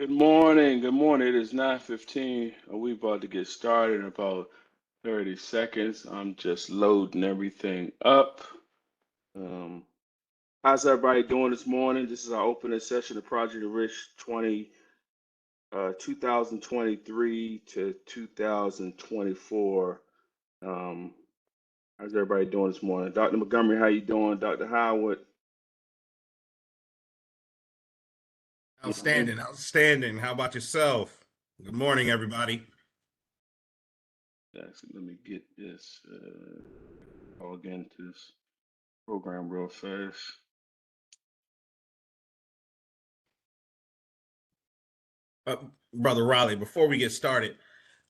Good morning. Good morning. It is 9:15. We about to get started in about 30 seconds. I'm just loading everything up. Um, how's everybody doing this morning? This is our opening session of Project Rich 2023 to 2024. Um, how's everybody doing this morning? Dr. Montgomery, how you doing? Dr. Howard, can you hear me? Outstanding, outstanding. How about yourself? Good morning, everybody. Yes, let me get this log into this program real fast. Uh, Brother Riley, before we get started,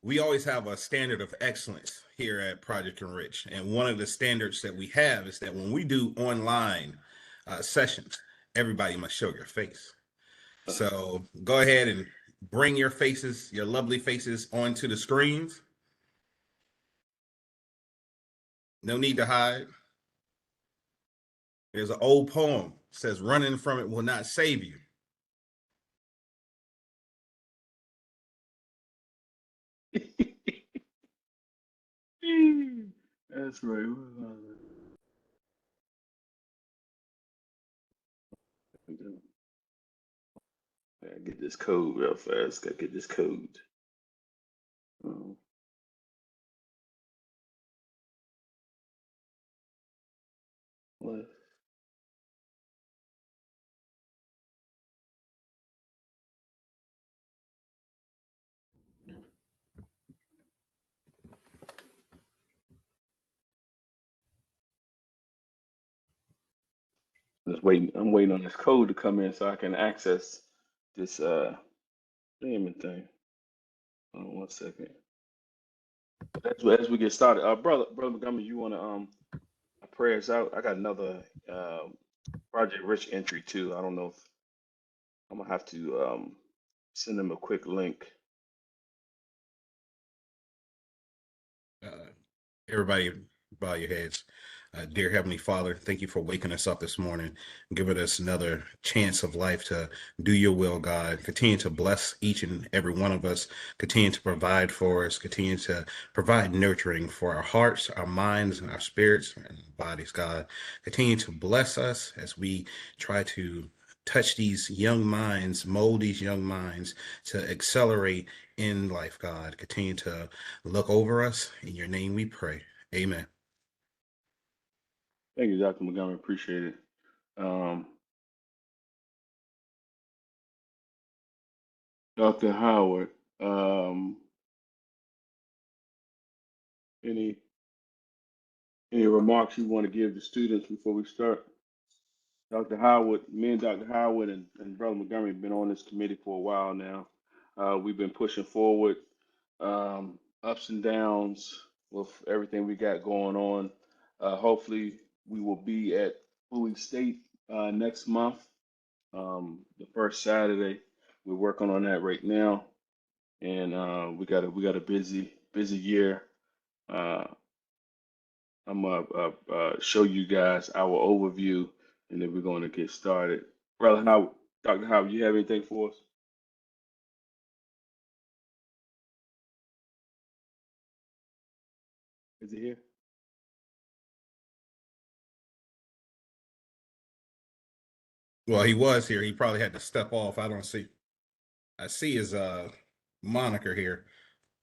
we always have a standard of excellence here at Project Enrich. And one of the standards that we have is that when we do online sessions, everybody must show your face. So go ahead and bring your faces, your lovely faces, onto the screens. No need to hide. There's an old poem that says, running from it will not save you. That's right. Gotta get this code real fast. Gotta get this code. Um, what? Just waiting. I'm waiting on this code to come in so I can access this damn thing. Hold on 1 second. As we get started, brother Montgomery, you wanna pray us out? I got another Project Rich entry too. I don't know if I'm gonna have to send them a quick link. Uh, Everybody bow your heads. Dear Heavenly Father, thank you for waking us up this morning, giving us another chance of life to do your will, God. Continue to bless each and every one of us. Continue to provide for us. Continue to provide nurturing for our hearts, our minds, and our spirits and bodies, God. Continue to bless us as we try to touch these young minds, mold these young minds to accelerate in life, God. Continue to look over us. In your name we pray. Amen. Thank you, Dr. Montgomery. Appreciate it. Um, Dr. Howard, um, any remarks you want to give the students before we start? Dr. Howard, me and Dr. Howard and Brother Montgomery have been on this committee for a while now. We've been pushing forward, ups and downs with everything we got going on. Hopefully, we will be at Bowie State next month, the first Saturday. We're working on that right now, and we got a busy year. Uh, I'm gonna show you guys our overview, and then we're going to get started. Brother Howard, Dr. Howard, you have anything for us? Is it here? Well, he was here. He probably had to step off. I see his moniker here.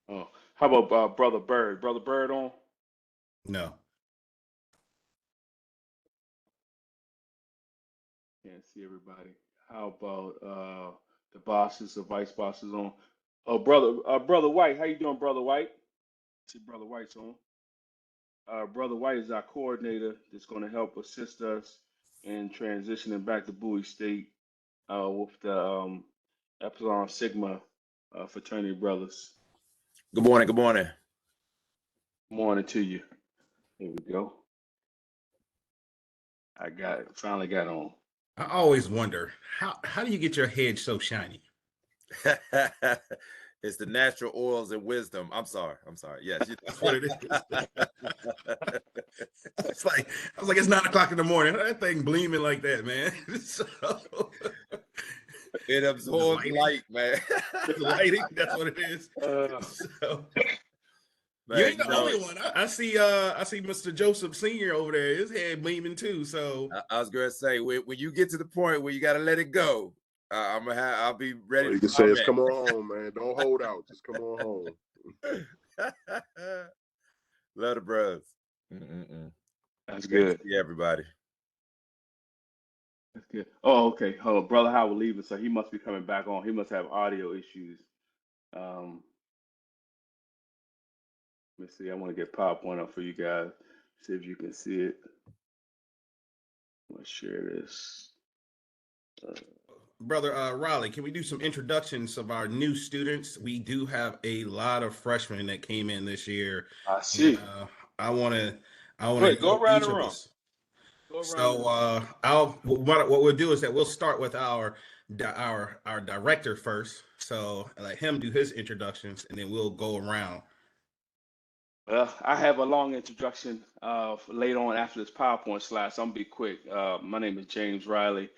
Oh, how about Brother Bird? Brother Bird on? No. Can't see everybody. How about the bosses, the vice bosses on? Oh, brother White, how you doing, Brother White? See, Brother White's on. Brother White is our coordinator that's going to help assist us in transitioning back to Bowie State with the Epsilon Sigma fraternity brothers. Good morning. Good morning. Morning to you. Here we go. I got it. Finally got on. I always wonder how do you get your head so shiny? It's the natural oils and wisdom. I'm sorry. Yes, That's what it is. It's like it's 9 o'clock in the morning. That thing gleaming like that, man. So, It absorbs lighting. light, man. The lighting, that's what it is. So you Man, ain't the only one. I see Mr. Joseph Sr. over there, his head gleaming too. So I was gonna say when you get to the point where you gotta let it go, I'll be ready. All you can say is come on home, man. Don't hold out. Just come on home. Love the bros. That's Great good. to see everybody. That's good. Oh, okay. Oh, Brother Howard leaving, so he must be coming back on. He must have audio issues. Let me see. I want to get PowerPoint up for you guys. See if you can see it. I'm gonna share this. Brother Raleigh, can we do some introductions of our new students? We do have a lot of freshmen that came in this year, I and see. I want to Wait, go know around each the of room. us. Go around the So room. what we'll do is that we'll start with our director first. So let him do his introductions, and then we'll go around. Well, I have a long introduction later on after this PowerPoint slide, so I'm gonna be quick. My name is James Riley.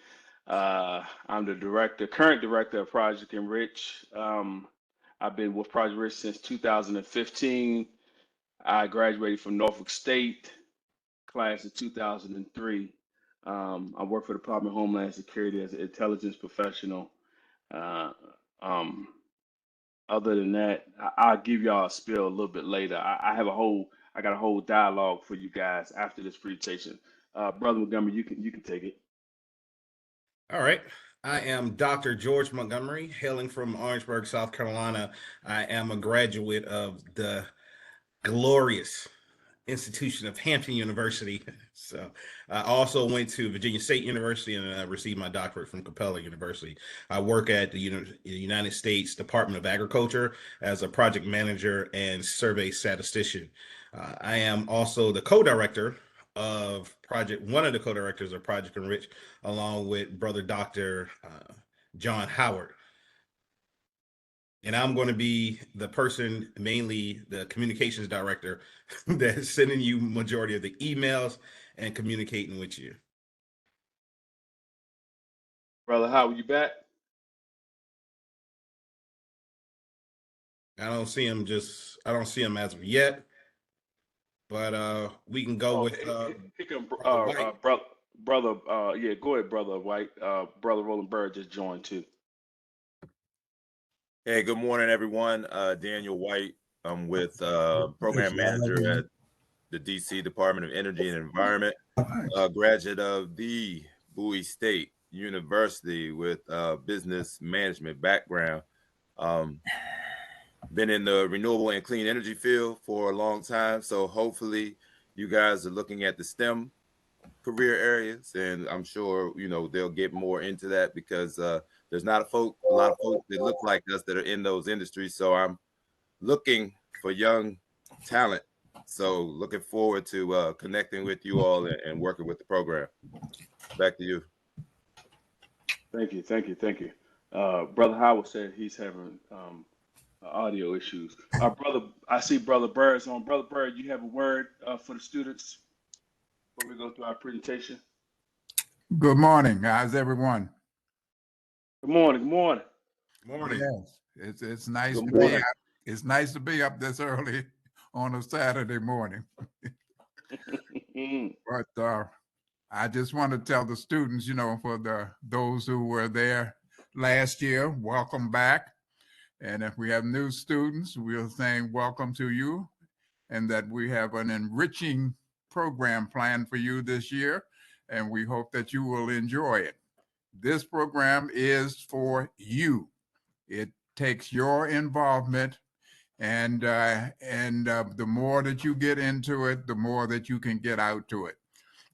I'm the current director of Project ENRICH. I've been with Project ENRICH since 2015. I graduated from Norfolk State, class of 2003. I work for the Department of Homeland Security as an intelligence professional. Uh, um, Other than that, I'll give y'all a spill a little bit later. I got a whole dialogue for you guys after this presentation. Brother Montgomery, you can take it. All right. I am Dr. George Montgomery, hailing from Orangeburg, South Carolina. I am a graduate of the glorious institution of Hampton University. So I also went to Virginia State University and I received my doctorate from Capella University. I work at the United States Department of Agriculture as a project manager and survey statistician. I am also the co-director of one of the co-directors of Project ENRICH, along with brother Dr. John Howard. And I'm going to be the person, mainly the communications director, that's sending you majority of the emails and communicating with you. Brother Howard, you back? I don't see him as of yet, but we can go with He can, Brother White. brother, yeah, go ahead, Brother White. Brother Roland Bird just joined too. Hey, good morning, everyone. Daniel White. I'm with program manager at the DC Department of Energy and Environment, graduate of the Bowie State University with business management background. Been in the renewable and clean energy field for a long time. So hopefully you guys are looking at the STEM career areas, and I'm sure, they'll get more into that because there's not a lot of folks that look like us that are in those industries. So I'm looking for young talent. So looking forward to connecting with you all and working with the program. Back to you. Thank you. Brother Howard said he's having audio issues. Brother, I see Brother Bird's on. Brother Bird, you have a word for the students before we go through our presentation? Good morning. How's everyone? Good morning. Good morning. Morning. Yes, it's nice Good to morning. be up. It's nice to be up this early on a Saturday morning. But I just want to tell the students, for those who were there last year, welcome back. And if we have new students, we're saying welcome to you, and that we have an enriching program planned for you this year, and we hope that you will enjoy it. This program is for you. It takes your involvement, and the more that you get into it, the more that you can get out to it.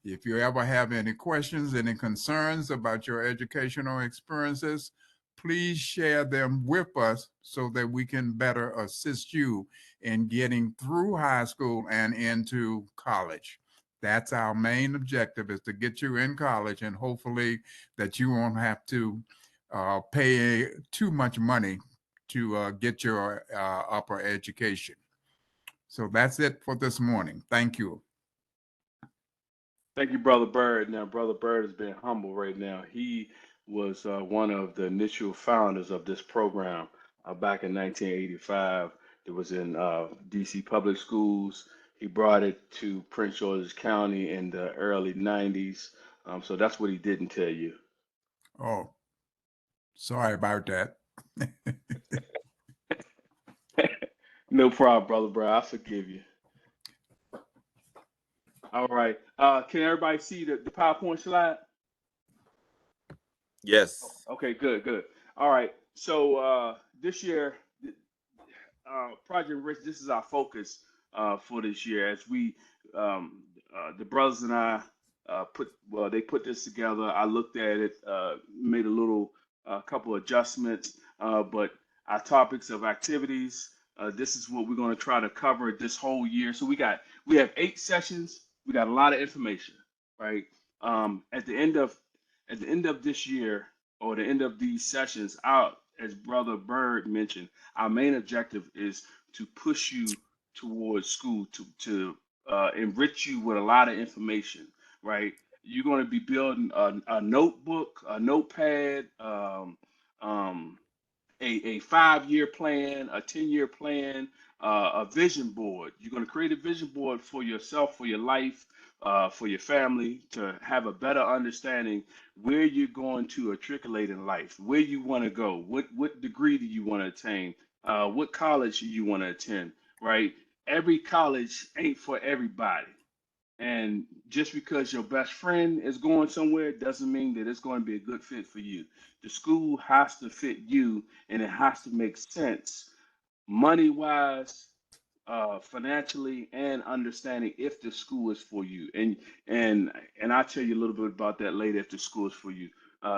If you ever have any questions, any concerns about your educational experiences, please share them with us so that we can better assist you in getting through high school and into college. That's our main objective, is to get you in college, and hopefully that you won't have to pay too much money to get your upper education. So that's it for this morning. Thank you. Thank you, Brother Bird. Now, Brother Bird is being humble right now. He was one of the initial founders of this program back in 1985. It was in DC public schools. He brought it to Prince George's County in the early 90s. So that's what he didn't tell you. Oh, sorry about that. No problem, brother, bro. I forgive you. All right. Can everybody see the PowerPoint slide? Yes. Okay, good, good. All right. So this year, Project Rich, this is our focus for this year as the brothers and I they put this together. I looked at it, made a couple adjustments, but our topics of activities, this is what we're going to try to cover this whole year. So we have 8 sessions. We got a lot of information, right? At the end of this year or the end of these sessions, out as Brother Bird mentioned, our main objective is to push you towards school, to enrich you with a lot of information, right? You're going to be building a notebook, a notepad, um, a 5-year plan, a 10-year plan, a vision board. You're going to create a vision board for yourself, for your life, for your family, to have a better understanding where you're going to matriculate in life, where you want to go, what degree do you want to attain, what college do you want to attend, right? Every college ain't for everybody. And just because your best friend is going somewhere doesn't mean that it's going to be a good fit for you. The school has to fit you and it has to make sense money wise, financially, and understanding if the school is for you. And I'll tell you a little bit about that later if the school is for you.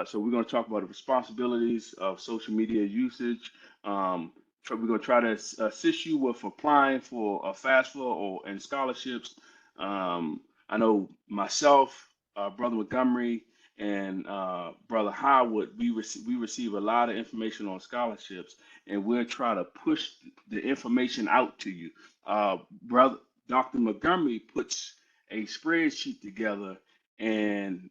So we're going to talk about the responsibilities of social media usage. We're going to try to assist you with applying for a FAFSA or and scholarships. I know myself, Brother Montgomery, and Brother Howard, we receive a lot of information on scholarships, and we'll try to push the information out to you. Brother Dr. Montgomery puts a spreadsheet together, and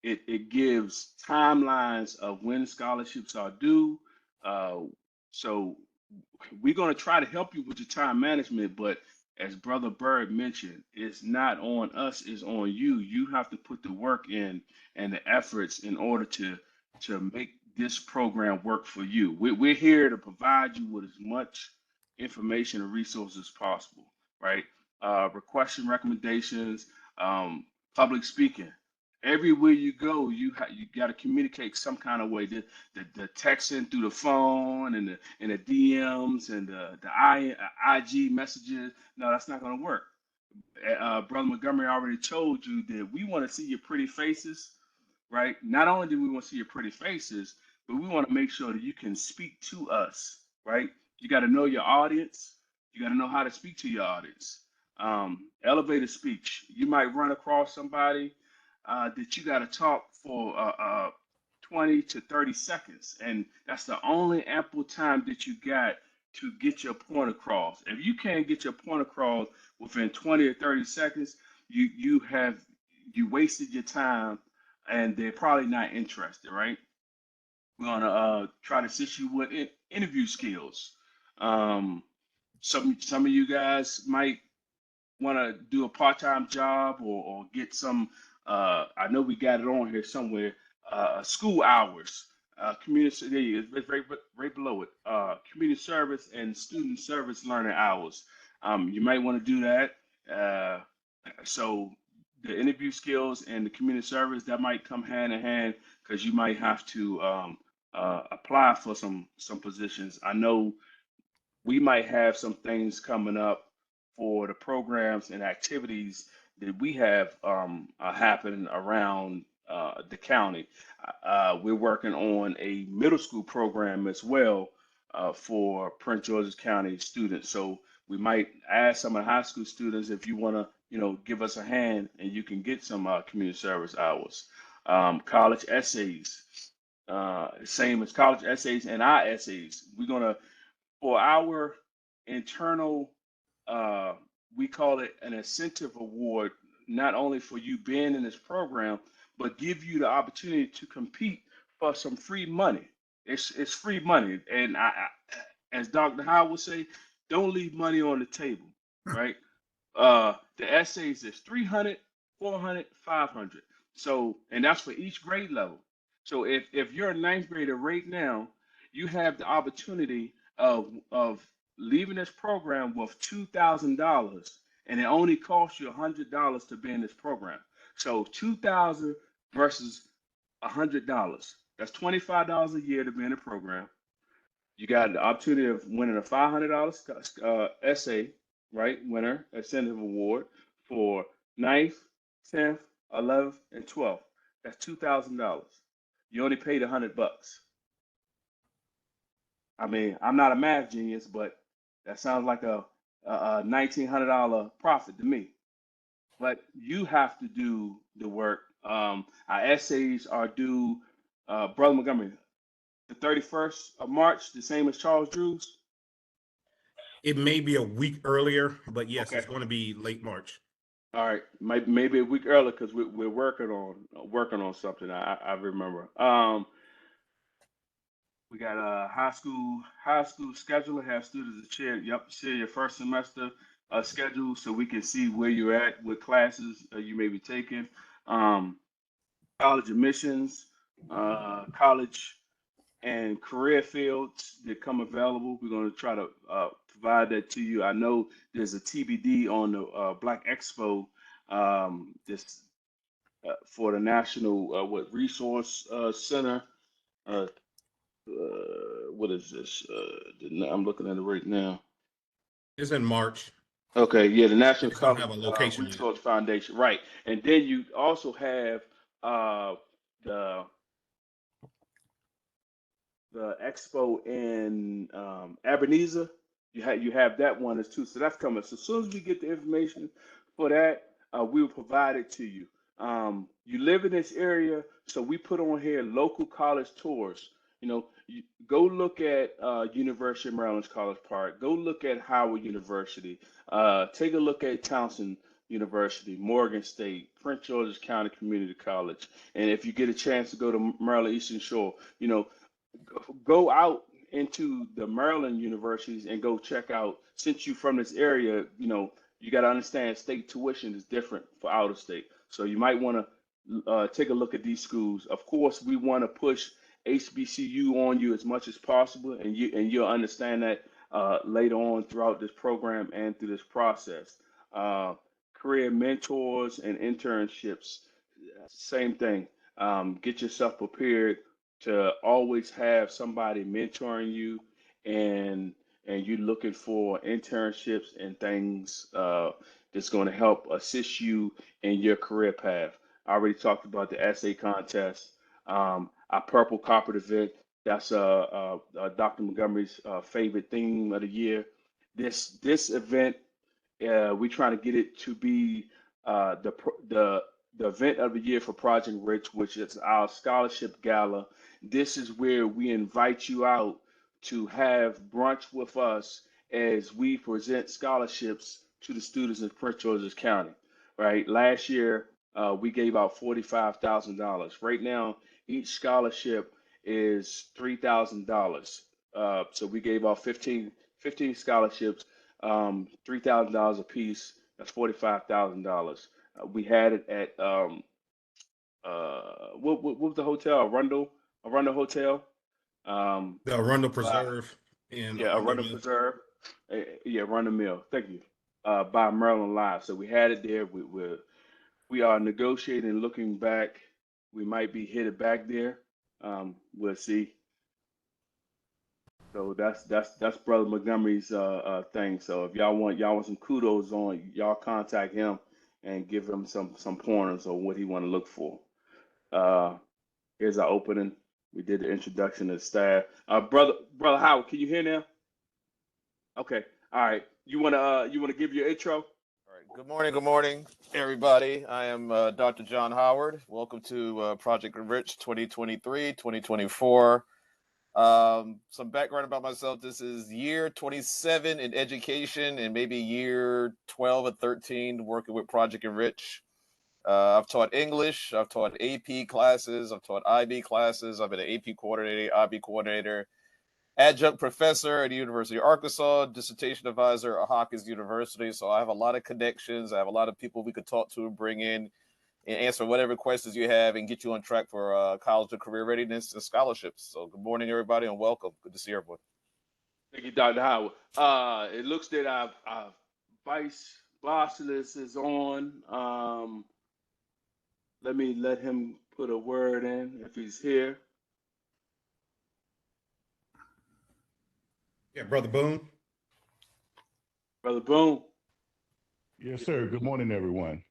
it gives timelines of when scholarships are due. Uh, so we're going to try to help you with your time management, but as Brother Bird mentioned, it's not on us, it's on you. You have to put the work in and the efforts in order to make this program work for you. We're here to provide you with as much information and resources as possible, right? Requesting recommendations, public speaking. Everywhere you go, you got to communicate some kind of way. The texting through the phone and the DMs and the IG messages. No, that's not going to work. Brother Montgomery already told you that we want to see your pretty faces, right? Not only do we want to see your pretty faces, but we want to make sure that you can speak to us, right? You got to know your audience. You got to know how to speak to your audience. Elevator speech. You might run across somebody that you got to talk for 20 to 30 seconds, and that's the only ample time that you got to get your point across. If you can't get your point across within 20 or 30 seconds, you wasted your time and they're probably not interested, right? We're gonna try to assist you with interview skills. Um, some of you guys might want to do a part-time job or get some. I know we got it on here somewhere. School hours, community. There you go, it's right below it. Community service and student service learning hours. You might want to do that. Uh, so the interview skills and the community service that might come hand in hand because you might have to apply for some positions. I know we might have some things coming up for the programs and activities that we have happening around the county. We're working on a middle school program as well for Prince George's County students. So we might ask some of the high school students if you want to, give us a hand and you can get some community service hours. College essays, same as college essays and our essays. We're gonna for our internal, uh, we call it an incentive award, not only for you being in this program, but give you the opportunity to compete for some free money. It's free money, and as Dr. Howard would say, don't leave money on the table, right? The essays is 300, 400, 500. So, and that's for each grade level. So if you're a ninth grader right now, you have the opportunity of leaving this program with $2,000, and it only costs you $100 to be in this program. So 2,000 versus $100. That's $25 a year to be in the program. You got the opportunity of winning a $500 essay, right? Winner incentive award for ninth, 10th, 11th, and 12th. That's $2,000. You only paid $100. I mean, I'm not a math genius, but that sounds like a $1,900 profit to me. But you have to do the work. Our essays are due, Brother Montgomery, the 31st of March, the same as Charles Drew's. It may be a week earlier, but yes, Okay. it's going to be late March. All right, maybe a week earlier because we're working on something. I remember. We got a high school schedule. Have students share your first semester schedule so we can see where you're at, what classes you may be taking. College admissions, college and career fields that come available. We're going to try to provide that to you. I know there's a TBD on the Black Expo this for the National Resource Center. What is this? I'm looking at it right now. It's in March. Okay, yeah, the National It's don't College have a location yet. Resource Foundation, right? And then you also have the expo in Ebenezer. You have that one as too. So that's coming. So as soon as we get the information for that, we will provide it to you. You live in this area, so we put on here local college tours. Go look at University of Maryland's College Park. Go look at Howard University. Take a look at Towson University, Morgan State, Prince George's County Community College. And if you get a chance to go to Maryland Eastern Shore, go out into the Maryland universities and go check out. Since you're from this area, you got to understand state tuition is different for out of state. So you might want to take a look at these schools. Of course, we want to push HBCU on you as much as possible, and you'll understand that later on throughout this program and through this process. Career mentors and internships, same thing. Get yourself prepared to always have somebody mentoring you, and you're looking for internships and things that's going to help assist you in your career path. I already talked about the essay contest, our purple carpet event. That's Dr. Montgomery's favorite theme of the year. This event, we trying to get it to be the event of the year for Project Rich, which is our scholarship gala. This is where we invite you out to have brunch with us as we present scholarships to the students in Prince George's County. Right, last year we gave out $45,000. Right now, each scholarship is $3,000. So we gave out 15 scholarships, $3,000 a piece. That's $45,000. We had it at what was the hotel? Arundel Hotel. The Arundel By, Preserve in yeah, Arundel Arundel Mill. Preserve. Yeah, Arundel Mill. Thank you. By Maryland Live. So we had it there. We are negotiating, looking back. We might be headed back there. We'll see. So that's Brother Montgomery's thing. So if y'all want some kudos on, y'all contact him and give him some pointers on what he want to look for. Here's our opening. We did the introduction to the staff. Brother Howard, can you hear now? Okay. All right. You wanna give your intro? All right. Good morning, everybody. I am Dr. John Howard. Welcome to Project ENRICH 2023-2024. Some background about myself. This is year 27 in education and maybe year 12 or 13 working with Project ENRICH. I've taught English, I've taught AP classes, I've taught IB classes, I've been an AP coordinator, IB coordinator, adjunct professor at the University of Arkansas, dissertation advisor at Hawkins University. So I have a lot of connections. I have a lot of people we could talk to and bring in and answer whatever questions you have and get you on track for college and career readiness and scholarships. So good morning, everybody, and welcome. Good to see everyone. Thank you, Dr. Howard. It looks that our vice Bosselus is on. Let me let him put a word in if he's here. Yeah, Brother Boone. Brother Boone. Yes, sir. Good morning, everyone.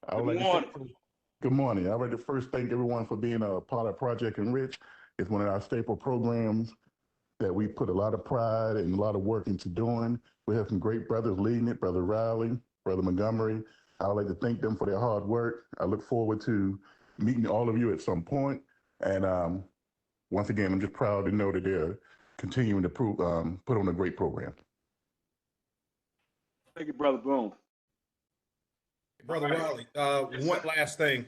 I Good would like to morning. say, good morning. I would like to first thank everyone for being a part of Project ENRICH. It's one of our staple programs that we put a lot of pride and a lot of work into doing. We have some great brothers leading it, Brother Riley, Brother Montgomery. I would like to thank them for their hard work. I look forward to meeting all of you at some point. And once again, I'm just proud to know that they're continuing to put on a great program. Thank you, Brother Boone. Brother Riley, Yes, one sir. last thing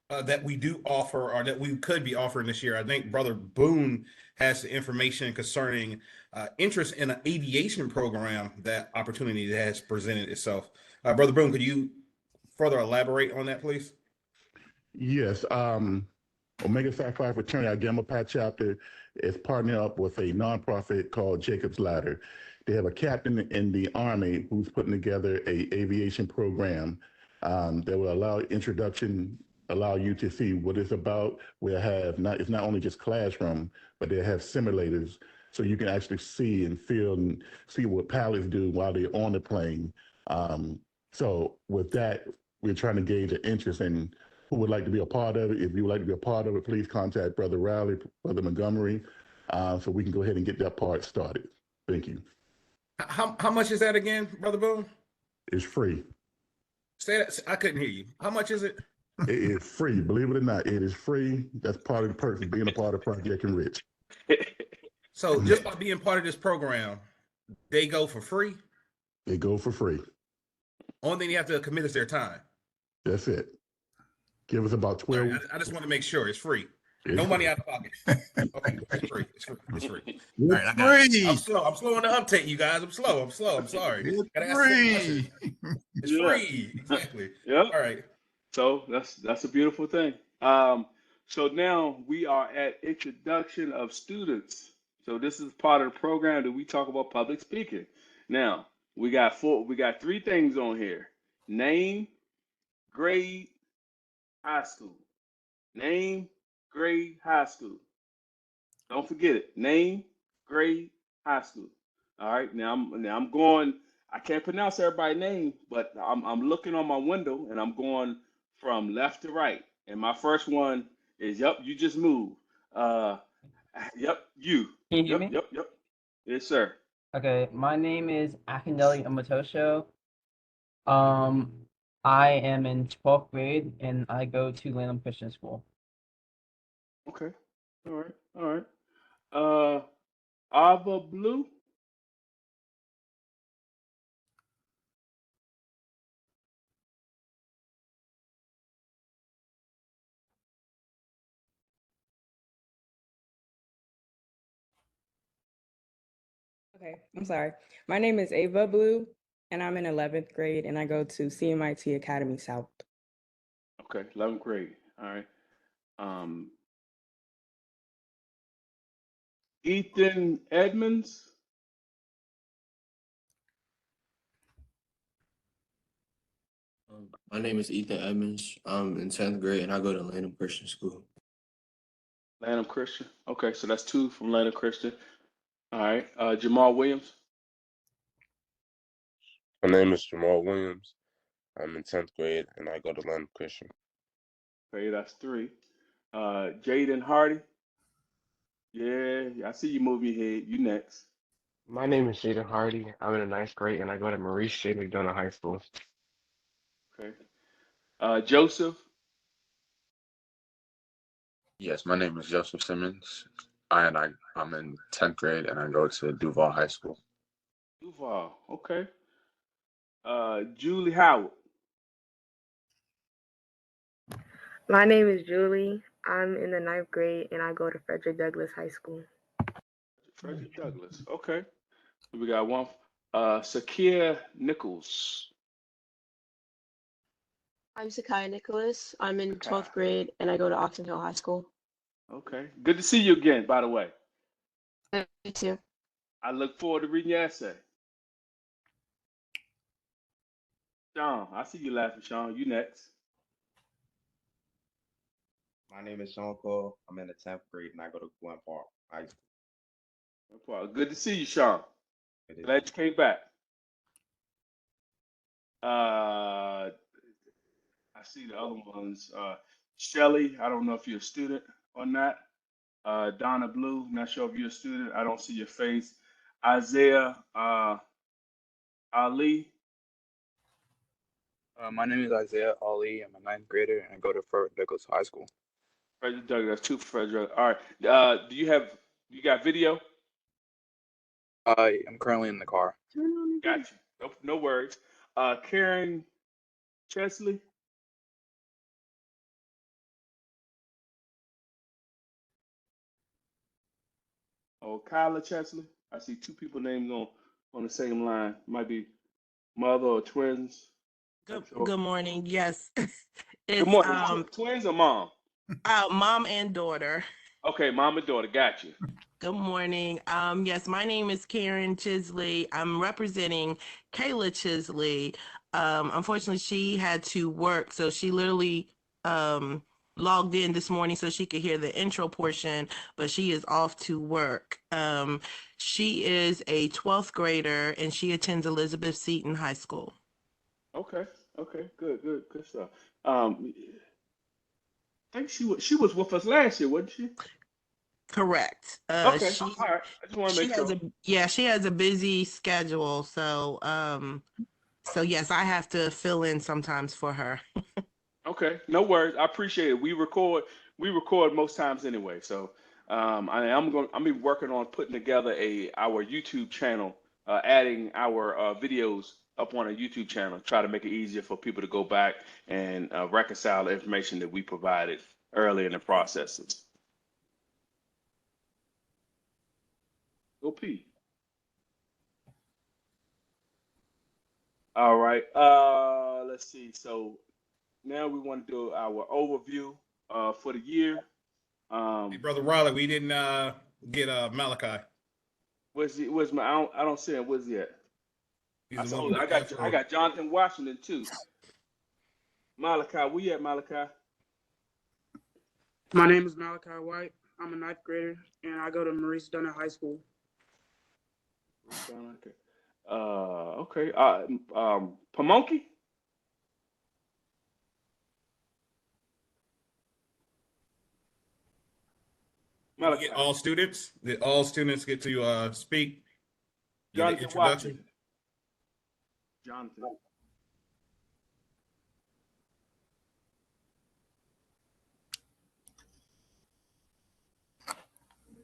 that we do offer, or that we could be offering this year. I think Brother Boone has the information concerning interest in an aviation program. That opportunity that has presented itself. Brother Boone, could you further elaborate on that, please? Yes, Omega Psi Phi Fraternity, our Gamma Pi chapter, is partnering up with a nonprofit called Jacob's Ladder. They have a captain in the Army who's putting together a aviation program that will allow you to see what it's about. It's not only just classroom, but they have simulators so you can actually see and feel and see what pilots do while they're on the plane. So with that, we're trying to gauge an interest in who would like to be a part of it. If you would like to be a part of it, please contact Brother Riley, Brother Montgomery, so we can go ahead and get that part started. Thank you. How much is that again, Brother Boone? It's free. Say that. I couldn't hear you. How much is it? It is free. Believe it or not, it is free. That's part of the perks of being a part of Project ENRICH. So just by being part of this program, they go for free? They go for free. Only thing you have to commit is their time. That's it. Give us about 12 Right, I just want to make sure it's free. It's No money free. out of pocket. Okay, it's free. It's free. It's free. All It's right, I got it. free. I'm slow. I'm slow on the uptake, you guys. I'm slow. I'm sorry. It's Gotta ask some questions. free. It's Yeah. free. Exactly. Yep. All right. So that's a beautiful thing. So now we are at introduction of students. So this is part of the program that we talk about public speaking. Now we got three things on here: name, grade, high school. Name, grade, high school. Don't forget it. Name, grade, high school. All right. Now I'm going. I can't pronounce everybody's name, but I'm looking on my window and I'm going from left to right. And my first one is yep. You just moved. Uh, yep. You. Can you hear Yep. me? Yep. Yep. Yes, sir. Okay, my name is Akindele Omotosho. Um, I am in 12th grade and I go to Lanham Christian School. Okay. All right. All right. Ava Blue. Okay, I'm sorry. My name is Ava Blue, and I'm in 11th grade, and I go to CMIT Academy South. Okay. 11th grade. All right. Um, Ethan Edmonds. My name is Ethan Edmonds. I'm in 10th grade and I go to Lanham Christian School. Lanham Christian. Okay, so that's two from Lanham Christian. All right. Jamal Williams. My name is Jamal Williams. I'm in 10th grade and I go to London Christian. Okay, that's three. Jaden Hardy. Yeah, I see you moving your head. You next. My name is Jaden Hardy. I'm in the ninth grade and I go to Maurice J. McDonough High School. Okay. Joseph. Yes, my name is Joseph Simmons. I'm in 10th grade and I go to Duval High School. Duval. Okay. Julie Howard. My name is Julie. I'm in the 9th grade and I go to Frederick Douglass High School. Frederick Douglass. Okay. We got one. Sakia Nichols. I'm Sakai Nicholas. I'm in Sakai. 12th grade and I go to Oxon Hill High School. Okay. Good to see you again, by the way. Me too. I look forward to reading your essay. Sean, I see you laughing, Sean. You next. My name is Sean Cole. I'm in the 10th grade and I go to Glen Park High School. Good to see you, Sean. Glad you came back. I see the other ones. Shelly, I don't know if you're a student or not. Donna Blue, not sure if you're a student. I don't see your face. Isaiah Ali. My name is Isaiah Ali. I'm a 9th grader and I go to Frederick Douglass High School. Frederick Douglass, two for Frederick. All right. You got video? I'm currently in the car. Got you. No worries. Karen Chesley. Oh, Kyla Chesley. I see two people names on the same line. Might be mother or twins. Good morning. Yes. Good It's morning. Twins or mom? Mom and daughter. Okay, mom and daughter. Got you. Good morning. Yes, my name is Karen Chisley. I'm representing Kayla Chisley. Unfortunately, she had to work, so she literally logged in this morning so she could hear the intro portion, but she is off to work. She is a 12th grader and she attends Elizabeth Seton High School. Okay. Good stuff. I think she was with us last year, wasn't she? Correct. Okay. All right. I just want to make sure. She has a busy schedule, so yes, I have to fill in sometimes for her. Okay, no worries. I appreciate it. We record most times anyway. So I'm be working on putting together our YouTube channel, adding our videos up on a YouTube channel, try to make it easier for people to go back and reconcile the information that we provided early in the processes. Go P. All right. Let's see. So now we want to do our overview for the year. Hey, Brother Riley, we didn't get Malachi. Where's my? I don't see him. Where's he at? I got Jonathan Washington too. Malachi, where you at, Malachi? My name is Malachi White. I'm a 9th grader and I go to Maurice Dunner High School. Okay. Pamonki? Malachi. All students? Did all students get to speak? Jonathan Washington. Jonathan.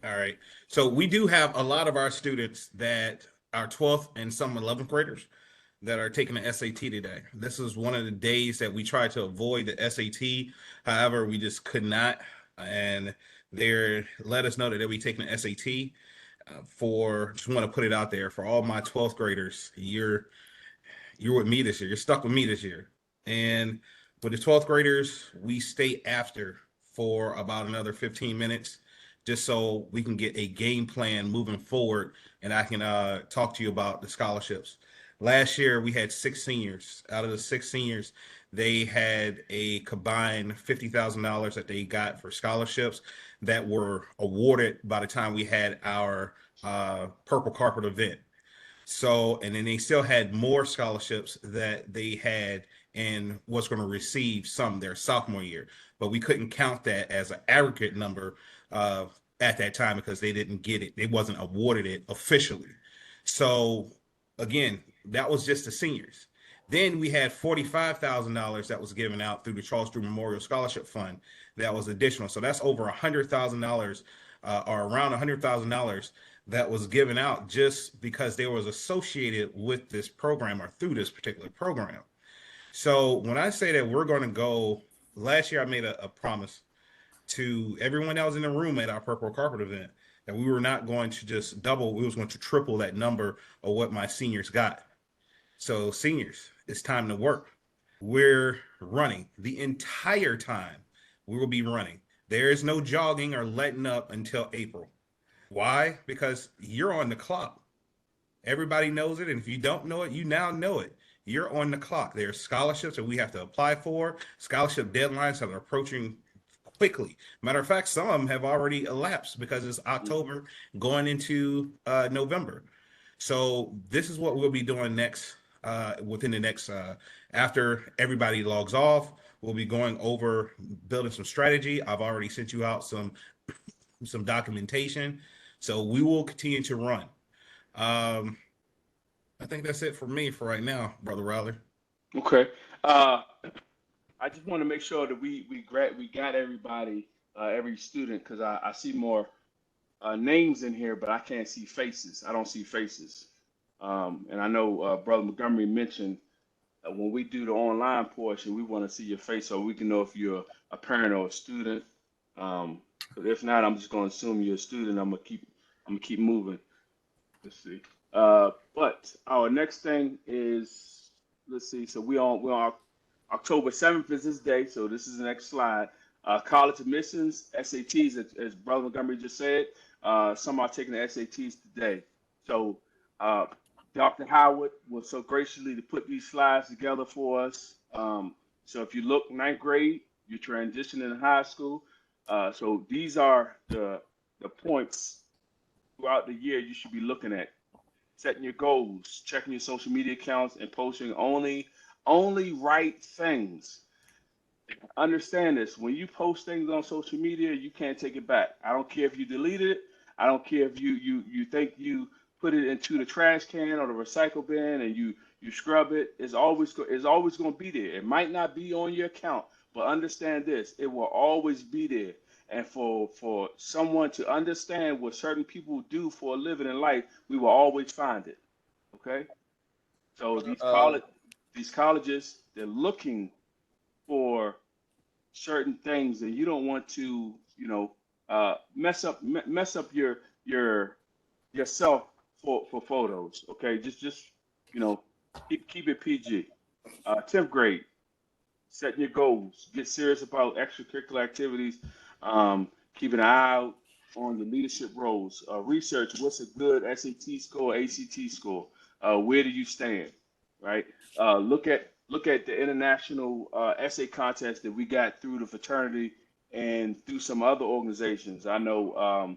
All right. So we do have a lot of our students that are 12th and some 11th graders that are taking the SAT today. This is one of the days that we try to avoid the SAT. However, we just could not. And they let us know that they'll be taking the SAT just want to put it out there for all my 12th graders. You're with me this year. You're stuck with me this year. And with the 12th graders, we stay after for about another 15 minutes just so we can get a game plan moving forward and I can talk to you about the scholarships. Last year, we had 6 seniors. Out of the 6 seniors, they had a combined $50,000 that they got for scholarships that were awarded by the time we had our Purple Carpet event. So, and then they still had more scholarships that they had and was going to receive some their sophomore year, but we couldn't count that as an aggregate number at that time because they didn't get it. They wasn't awarded it officially. So again, that was just the seniors. Then we had $45,000 that was given out through the Charles Drew Memorial Scholarship Fund. That was additional. So that's over $100,000 or around $100,000 that was given out just because they was associated with this program or through this particular program. So when I say that we're going to go last year I made a promise to everyone that was in the room at our Purple Carpet event that we were not going to just double, we was going to triple that number of what my seniors got. So seniors, it's time to work. We're running the entire time. We will be running. There is no jogging or letting up until April. Why? Because you're on the clock. Everybody knows it, and if you don't know it, you now know it. You're on the clock. There are scholarships that we have to apply for. Scholarship deadlines are approaching quickly. Matter of fact, some of them have already elapsed because it's October going into November. So this is what we'll be doing next. Within the next, after everybody logs off, we'll be going over building some strategy. I've already sent you out some documentation. So we will continue to run. I think that's it for me for right now, Brother Riley. Okay. I just want to make sure that we got everybody, every student, because I see more names in here, but I can't see faces. I don't see faces. And I know Brother Montgomery mentioned when we do the online portion, we want to see your face so we can know if you're a parent or a student. But if not, I'm just going to assume you're a student. I'm gonna keep moving. Let's see. But our next thing is, let's see. So we're on October 7th is this day. So this is the next slide. College admissions, SATs, as Brother Montgomery just said. Some are taking the SATs today. So Dr. Howard was so graciously to put these slides together for us. So if you look ninth grade, you're transitioning to high school. So these are the points throughout the year you should be looking at. Setting your goals, checking your social media accounts, and posting only right things. Understand this: when you post things on social media, you can't take it back. I don't care if you deleted it. I don't care if you think you put it into the trash can or the recycle bin and you scrub it. It's always going to be there. It might not be on your account, but understand this: it will always be there. And for someone to understand what certain people do for a living in life, we will always find it. Okay. So these colleges, they're looking for certain things, and you don't want to, mess up your yourself for photos. Okay, just keep it PG. 10th grade, setting your goals, get serious about extracurricular activities, keep an eye out on the leadership roles. Research what's a good SAT score, ACT score. Where do you stand? Right. Look at the international essay contest that we got through the fraternity and through some other organizations. I know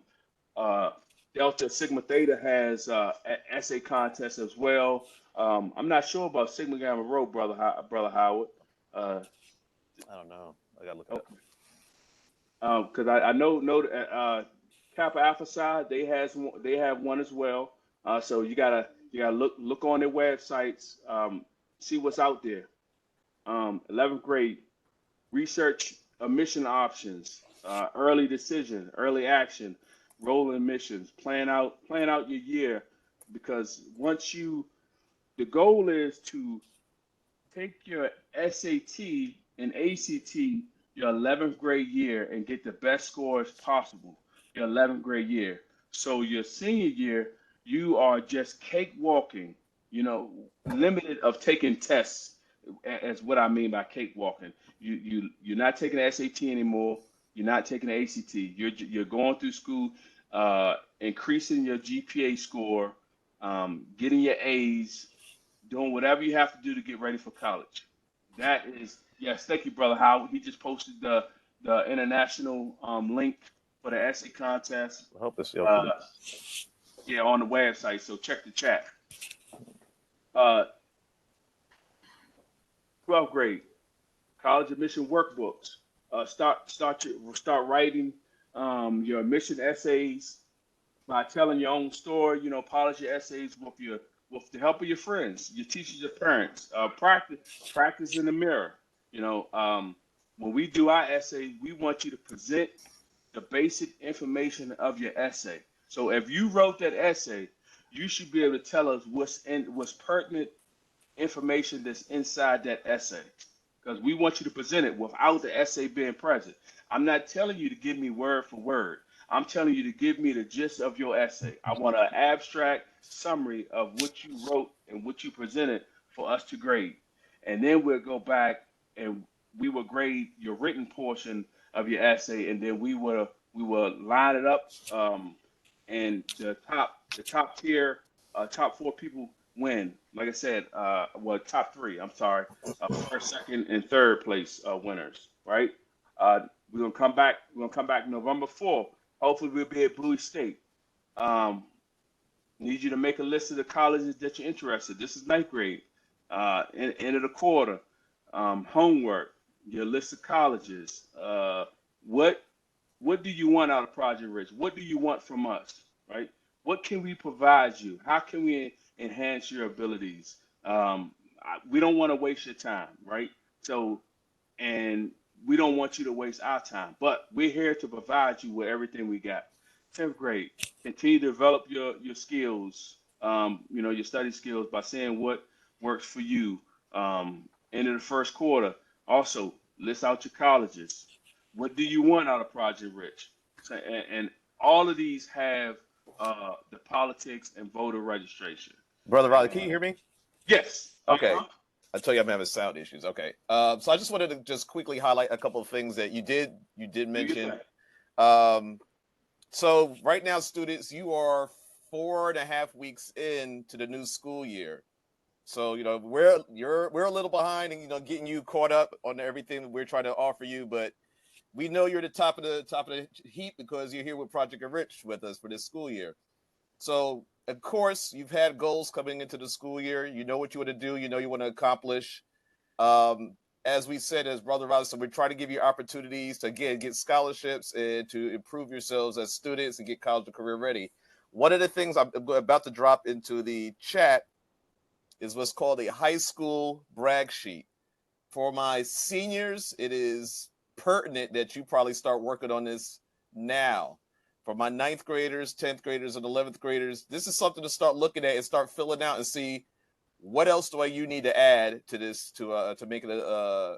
Delta Sigma Theta has essay contests as well. I'm not sure about Sigma Gamma Rho, brother Howard. I don't know. I gotta look it up. Because I know Kappa Alpha Psi they have one as well. So you gotta look on their websites, see what's out there. 11th grade research admission options, early decision, early action, rolling missions, plan out your year, because the goal is to take your SAT and ACT your 11th grade year and get the best scores possible your 11th grade year. So your senior year, you are just cakewalking, limited of taking tests, as what I mean by cakewalking. You're not taking the SAT anymore. You're not taking the ACT. You're going through school, increasing your GPA score, getting your A's, doing whatever you have to do to get ready for college. That is, yes, thank you, Brother Howard. He just posted the international link for the essay contest. I hope this Yeah, on the website. So check the chat. 12th grade college admission workbooks. Start writing your admission essays by telling your own story. Polish your essays with the help of your friends, your teachers, your parents. Practice in the mirror. When we do our essay, we want you to present the basic information of your essay. So if you wrote that essay, you should be able to tell us what's pertinent information that's inside that essay. because we want you to present it without the essay being present. I'm not telling you to give me word for word. I'm telling you to give me the gist of your essay. I want an abstract summary of what you wrote and what you presented for us to grade. And then we'll go back and we will grade your written portion of your essay, and then we will line it up. And the top tier, top four people win. Like I said, well, top three. I'm sorry, first, second, and third place winners. Right? We're gonna come back. We're gonna come back November 4th. Hopefully, we'll be at Bowie State. Um, Need you to make a list of the colleges that you're interested. This is ninth grade. End of the quarter. Homework. Your list of colleges. What what do you want out of Project Rich? What do you want from us? Right? What can we provide you? How can we enhance your abilities? We don't want to waste your time, right? So, and we don't want you to waste our time, but we're here to provide you with everything we got. 10th grade, continue to develop your skills, your study skills by seeing what works for you. End of the first quarter, also list out your colleges. What do you want out of Project Rich? So, and all of these have the politics and voter registration. Brother Riley, can you hear me? Yes. Okay. I tell you I'm having sound issues. Okay. So I just wanted to just quickly highlight a couple of things that you did mention. So right now, students, you are 4.5 weeks into the new school year. So we're a little behind and getting you caught up on everything that we're trying to offer you, but we know you're the top of the heap because you're here with Project ENRICH with us for this school year. So of course you've had goals coming into the school year. You know what you want to do. You know you want to accomplish. As we said, as Brother Robinson, we're trying to give you opportunities to again get scholarships and to improve yourselves as students and get college and career ready. One of the things I'm about to drop into the chat is what's called a high school brag sheet. For my seniors, it is pertinent that you probably start working on this now. For my 9th graders, 10th graders, and 11th graders, this is something to start looking at and start filling out and see what else do you need to add to this to make it a.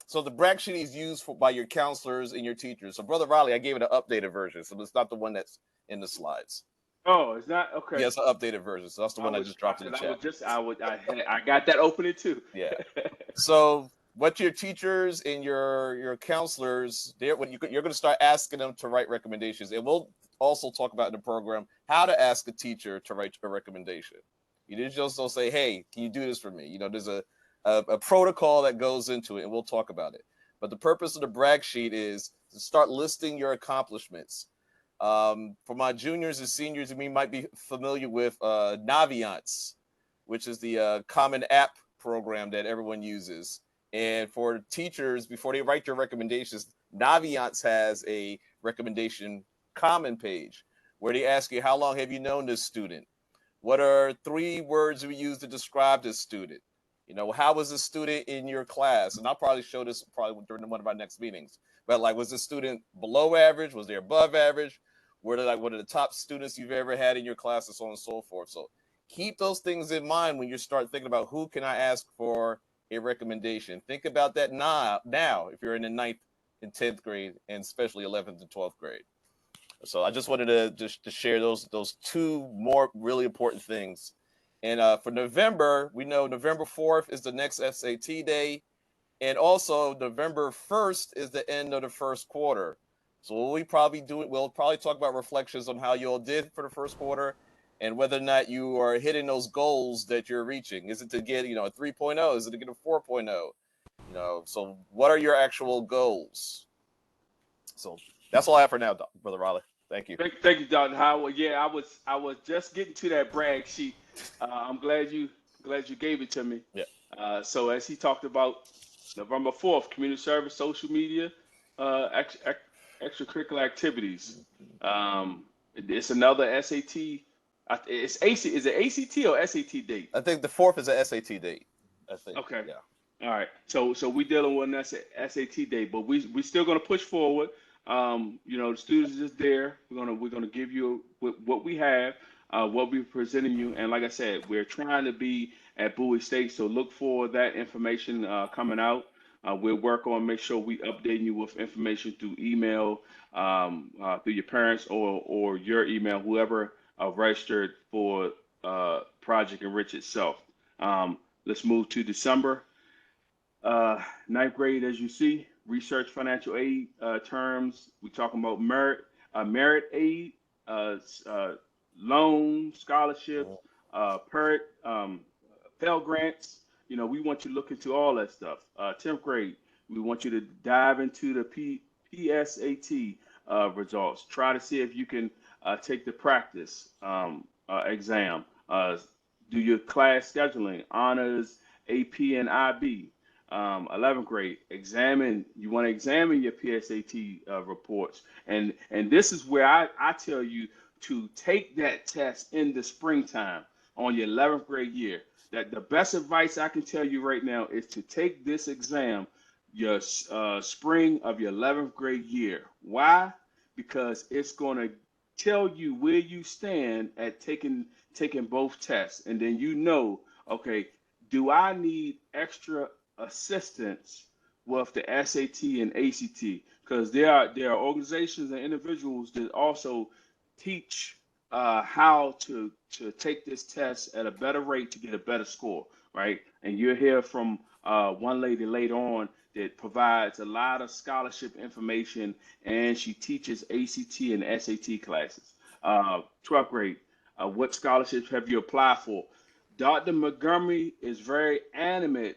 So the brag sheet is used by your counselors and your teachers. So Brother Riley, I gave it an updated version, so it's not the one that's in the slides. Oh, it's not okay. Yes, an updated version. So that's the one I just dropped in the chat. I got that opening too. Yeah. So what your teachers and your counselors, you're going to start asking them to write recommendations, and we'll also talk about in the program how to ask a teacher to write a recommendation. You just don't say, "Hey, can you do this for me?" There's a protocol that goes into it, and we'll talk about it. But the purpose of the brag sheet is to start listing your accomplishments. For my juniors and seniors, we might be familiar with Naviance, which is the common app program that everyone uses. And for teachers, before they write their recommendations, Naviance has a recommendation common page where they ask you, how long have you known this student? What are 3 words we use to describe this student? How was the student in your class? And I'll probably show this during one of our next meetings. But was the student below average? Was they above average? What are the top students you've ever had in your class, and so on and so forth. So keep those things in mind when you start thinking about who can I ask for a recommendation. Think about that now if you're in the 9th and 10th grade, and especially 11th and 12th grade. So I just wanted to share those 2 more really important things. And for November, we know November 4th is the next SAT day. And also November 1st is the end of the first quarter. So we'll probably talk about reflections on how you all did for the first quarter and whether or not you are hitting those goals that you're reaching. Is it to get, a 3.0? Is it to get a 4.0? So what are your actual goals? So that's all I have for now, Brother Riley. Thank you. Thank you, Dr. Howard. Yeah, I was just getting to that brag sheet. I'm glad you gave it to me. Yeah. So as he talked about, November 4th, community service, social media, extracurricular activities. It's another SAT. It's AC. Is it ACT or SAT date? I think the 4th is a SAT date. I think. Okay. Yeah. All right. So we dealing with an SAT date, but we still gonna push forward. The students is just there. We're gonna give you what we have. what we're presenting you. And like I said, we're trying to be at Bowie State, so look for that information coming out. We'll work on make sure we update you with information through email, through your parents or your email, whoever registered for Project Enrich itself. Let's move to December. Ninth grade, as you see, research financial aid terms. We're talking about merit aid, loan, scholarships, PERT, Pell Grants. We want you to look into all that stuff. 10th grade, we want you to dive into the PSAT results. Try to see if you can take the practice exam. Do your class scheduling, honors, AP, and IB. 11th grade, you want to examine your PSAT reports. And this is where I tell you to take that test in the springtime on your 11th grade year. That the best advice I can tell you right now is to take this exam your spring of your 11th grade year. Why? Because it's going to tell you where you stand at taking both tests. And then okay, do I need extra assistance with the SAT and ACT? Because there are organizations and individuals that also teach how to take this test at a better rate to get a better score, right? And you'll hear from one lady later on that provides a lot of scholarship information, and she teaches ACT and SAT classes. 12th grade, what scholarships have you applied for? Dr. Montgomery is very animate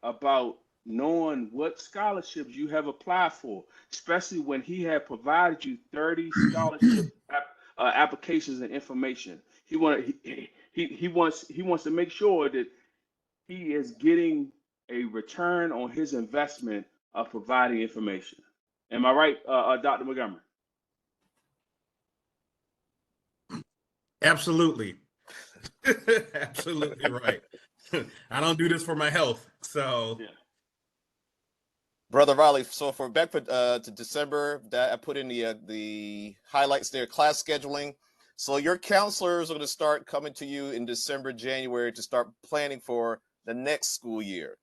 about knowing what scholarships you have applied for, especially when he had provided you 30 scholarship applications and information. He wants to make sure that he is getting a return on his investment of providing information. Am I right, Dr. Montgomery? Absolutely. Absolutely right. I don't do this for my health. So yeah. Brother Riley, so for back to December, that I put in the highlights there, class scheduling. So your counselors are going to start coming to you in December, January to start planning for the next school year.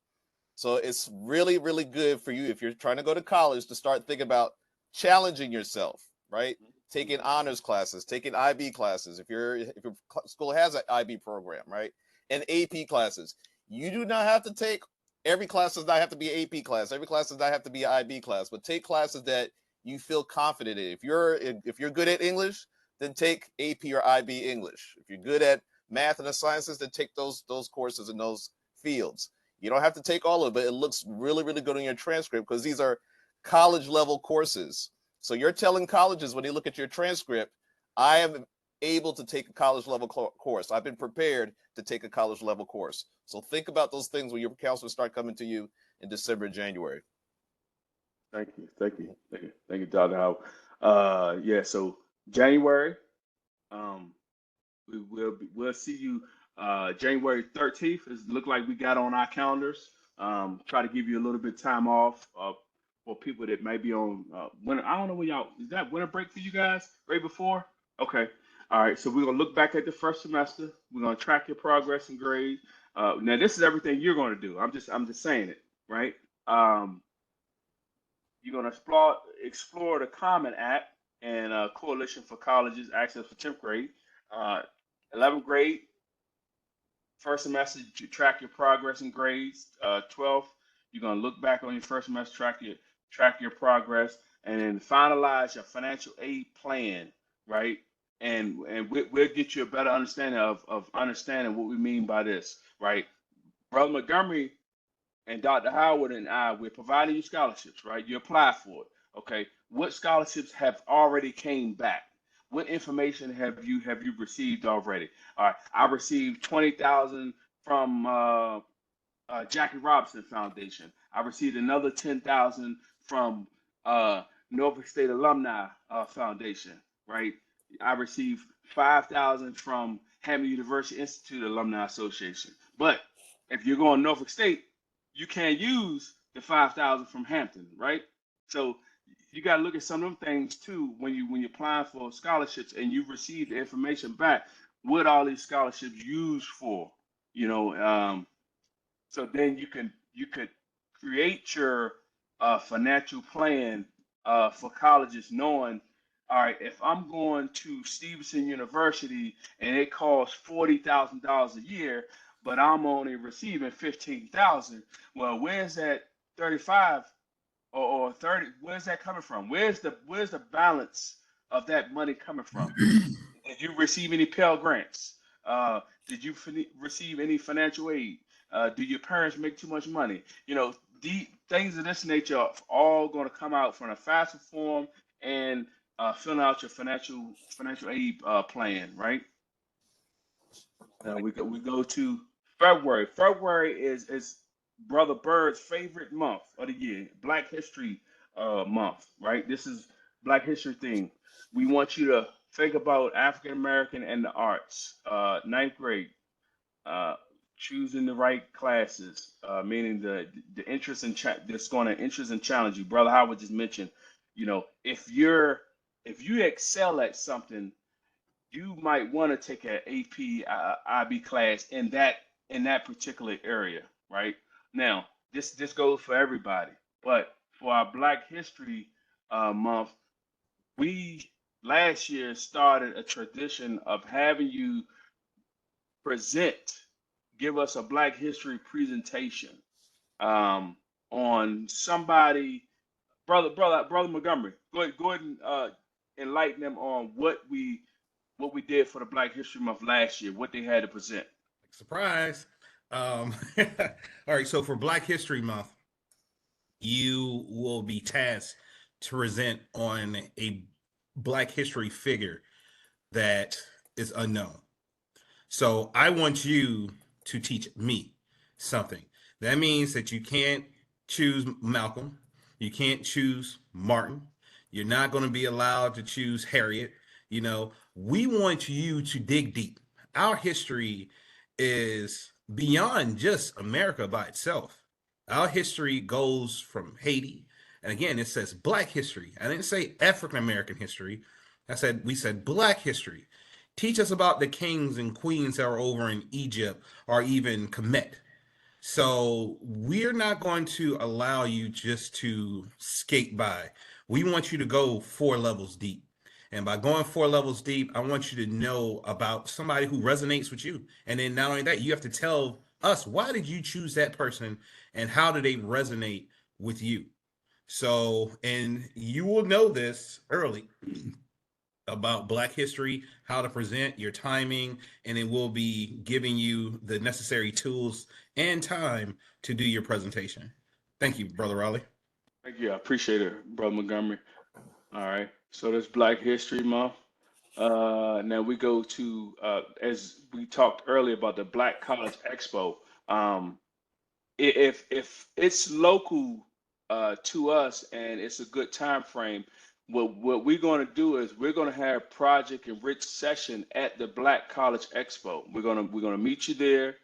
So it's really, really good for you if you're trying to go to college to start thinking about challenging yourself, right? Taking honors classes, taking IB classes. If your school has an IB program, right? And AP classes. You do not have to take every class does not have to be an AP class. Every class does not have to be an IB class, but take classes that you feel confident in. If you're good at English, then take AP or IB English. If you're good at math and the sciences, then take those courses in those fields. You don't have to take all of it. It looks really, really good on your transcript because these are college level courses. So you're telling colleges when they look at your transcript, I am able to take a college level course. I've been prepared to take a college level course. So think about those things when your counselors start coming to you in December, January. Thank you, Dr. Howard. Yeah, so January, we'll see you January 13th. It look like we got on our calendars. Try to give you a little bit of time off for people that may be on winter. I don't know when y'all is that winter break for you guys right before? Okay. All right. So we're gonna look back at the first semester. We're gonna track your progress and grade. Now this is everything you're gonna do. I'm just saying it, right? You're gonna explore the Common App and Coalition for Colleges Access for 10th grade. 11th grade, first semester, to track your progress and grades. 12th, you're gonna look back on your first semester, track your progress, and then finalize your financial aid plan, right? And we'll get you a better understanding of understanding what we mean by this, right? Brother Montgomery and Dr. Howard and we're providing you scholarships, right? You apply for it, okay? What scholarships have already came back? What information have you received already? All right, I received 20,000 from Jackie Robinson Foundation. I received another 10,000 from Norfolk State Alumni Foundation, right? I received 5,000 from Hammond University Institute Alumni Association. But if you're going to Norfolk State, you can't use the 5,000 from Hampton, right? So you got to look at some of them things too when you're applying for scholarships and you receive the information back. what all these scholarships used for. You know, so then you could create your financial plan for colleges, knowing, all right, if I'm going to Stevenson University and it costs $40,000 a year, but I'm only receiving 15,000. Well, where's that 35 or 30? Where's that coming from? Where's the balance of that money coming from? Did you receive any Pell Grants? Did you receive any financial aid? Do your parents make too much money? You know, the things of this nature are all going to come out from a FAFSA form and filling out your financial aid plan, right? We go to February. February is Brother Bird's favorite month of the year, Black History month, right? This is Black History thing. We want you to think about African American and the arts. Ninth grade, choosing the right classes, meaning the interest in that's going to interest and challenge you. Brother Howard just mentioned, you know, if you excel at something, you might want to take an AP IB class in that particular area, right? Now, this goes for everybody, but for our Black History Month, we last year started a tradition of having you give us a Black History presentation on somebody, brother Montgomery. Go ahead and enlighten them on what we did for the Black History Month last year, what they had to present. Surprise. All right, so for Black History Month, you will be tasked to present on a Black history figure that is unknown. So I want you to teach me something. That means that you can't choose Malcolm, you can't choose Martin, you're not going to be allowed to choose Harriet. You know, we want you to dig deep. Our history is beyond just America by itself. Our history goes from Haiti, and again, it says Black history. I didn't say African American history. We said Black history. Teach us about the kings and queens that are over in Egypt or even Kemet. So we're not going to allow you just to skate by. We want you to go 4 levels deep. And by going 4 levels deep, I want you to know about somebody who resonates with you. And then not only that, you have to tell us, why did you choose that person and how do they resonate with you? So, and you will know this early about Black history, how to present, your timing, and it will be giving you the necessary tools and time to do your presentation. Thank you, Brother Raleigh. Thank you. I appreciate it, Brother Montgomery. All right. So that's Black History Month. Now we go to, as we talked earlier about the Black College Expo. If it's local to us and it's a good time frame, what we're going to do is we're going to have Project Enrich session at the Black College Expo. We're gonna meet you there.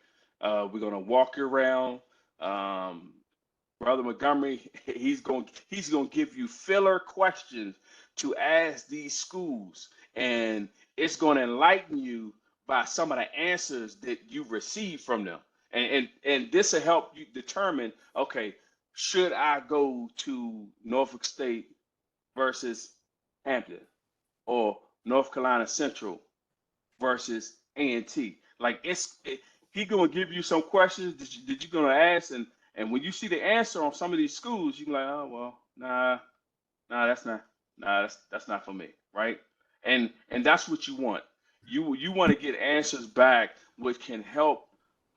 We're gonna walk you around. Brother Montgomery, he's gonna give you filler questions to ask these schools, and it's gonna enlighten you by some of the answers that you receive from them, and this will help you determine, okay, should I go to Norfolk State versus Hampton, or North Carolina Central versus A&T? Like he gonna give you some questions that you're gonna ask, and when you see the answer on some of these schools, you can like, oh well, that's not, that's not for me, right? And that's what you want. You want to get answers back which can help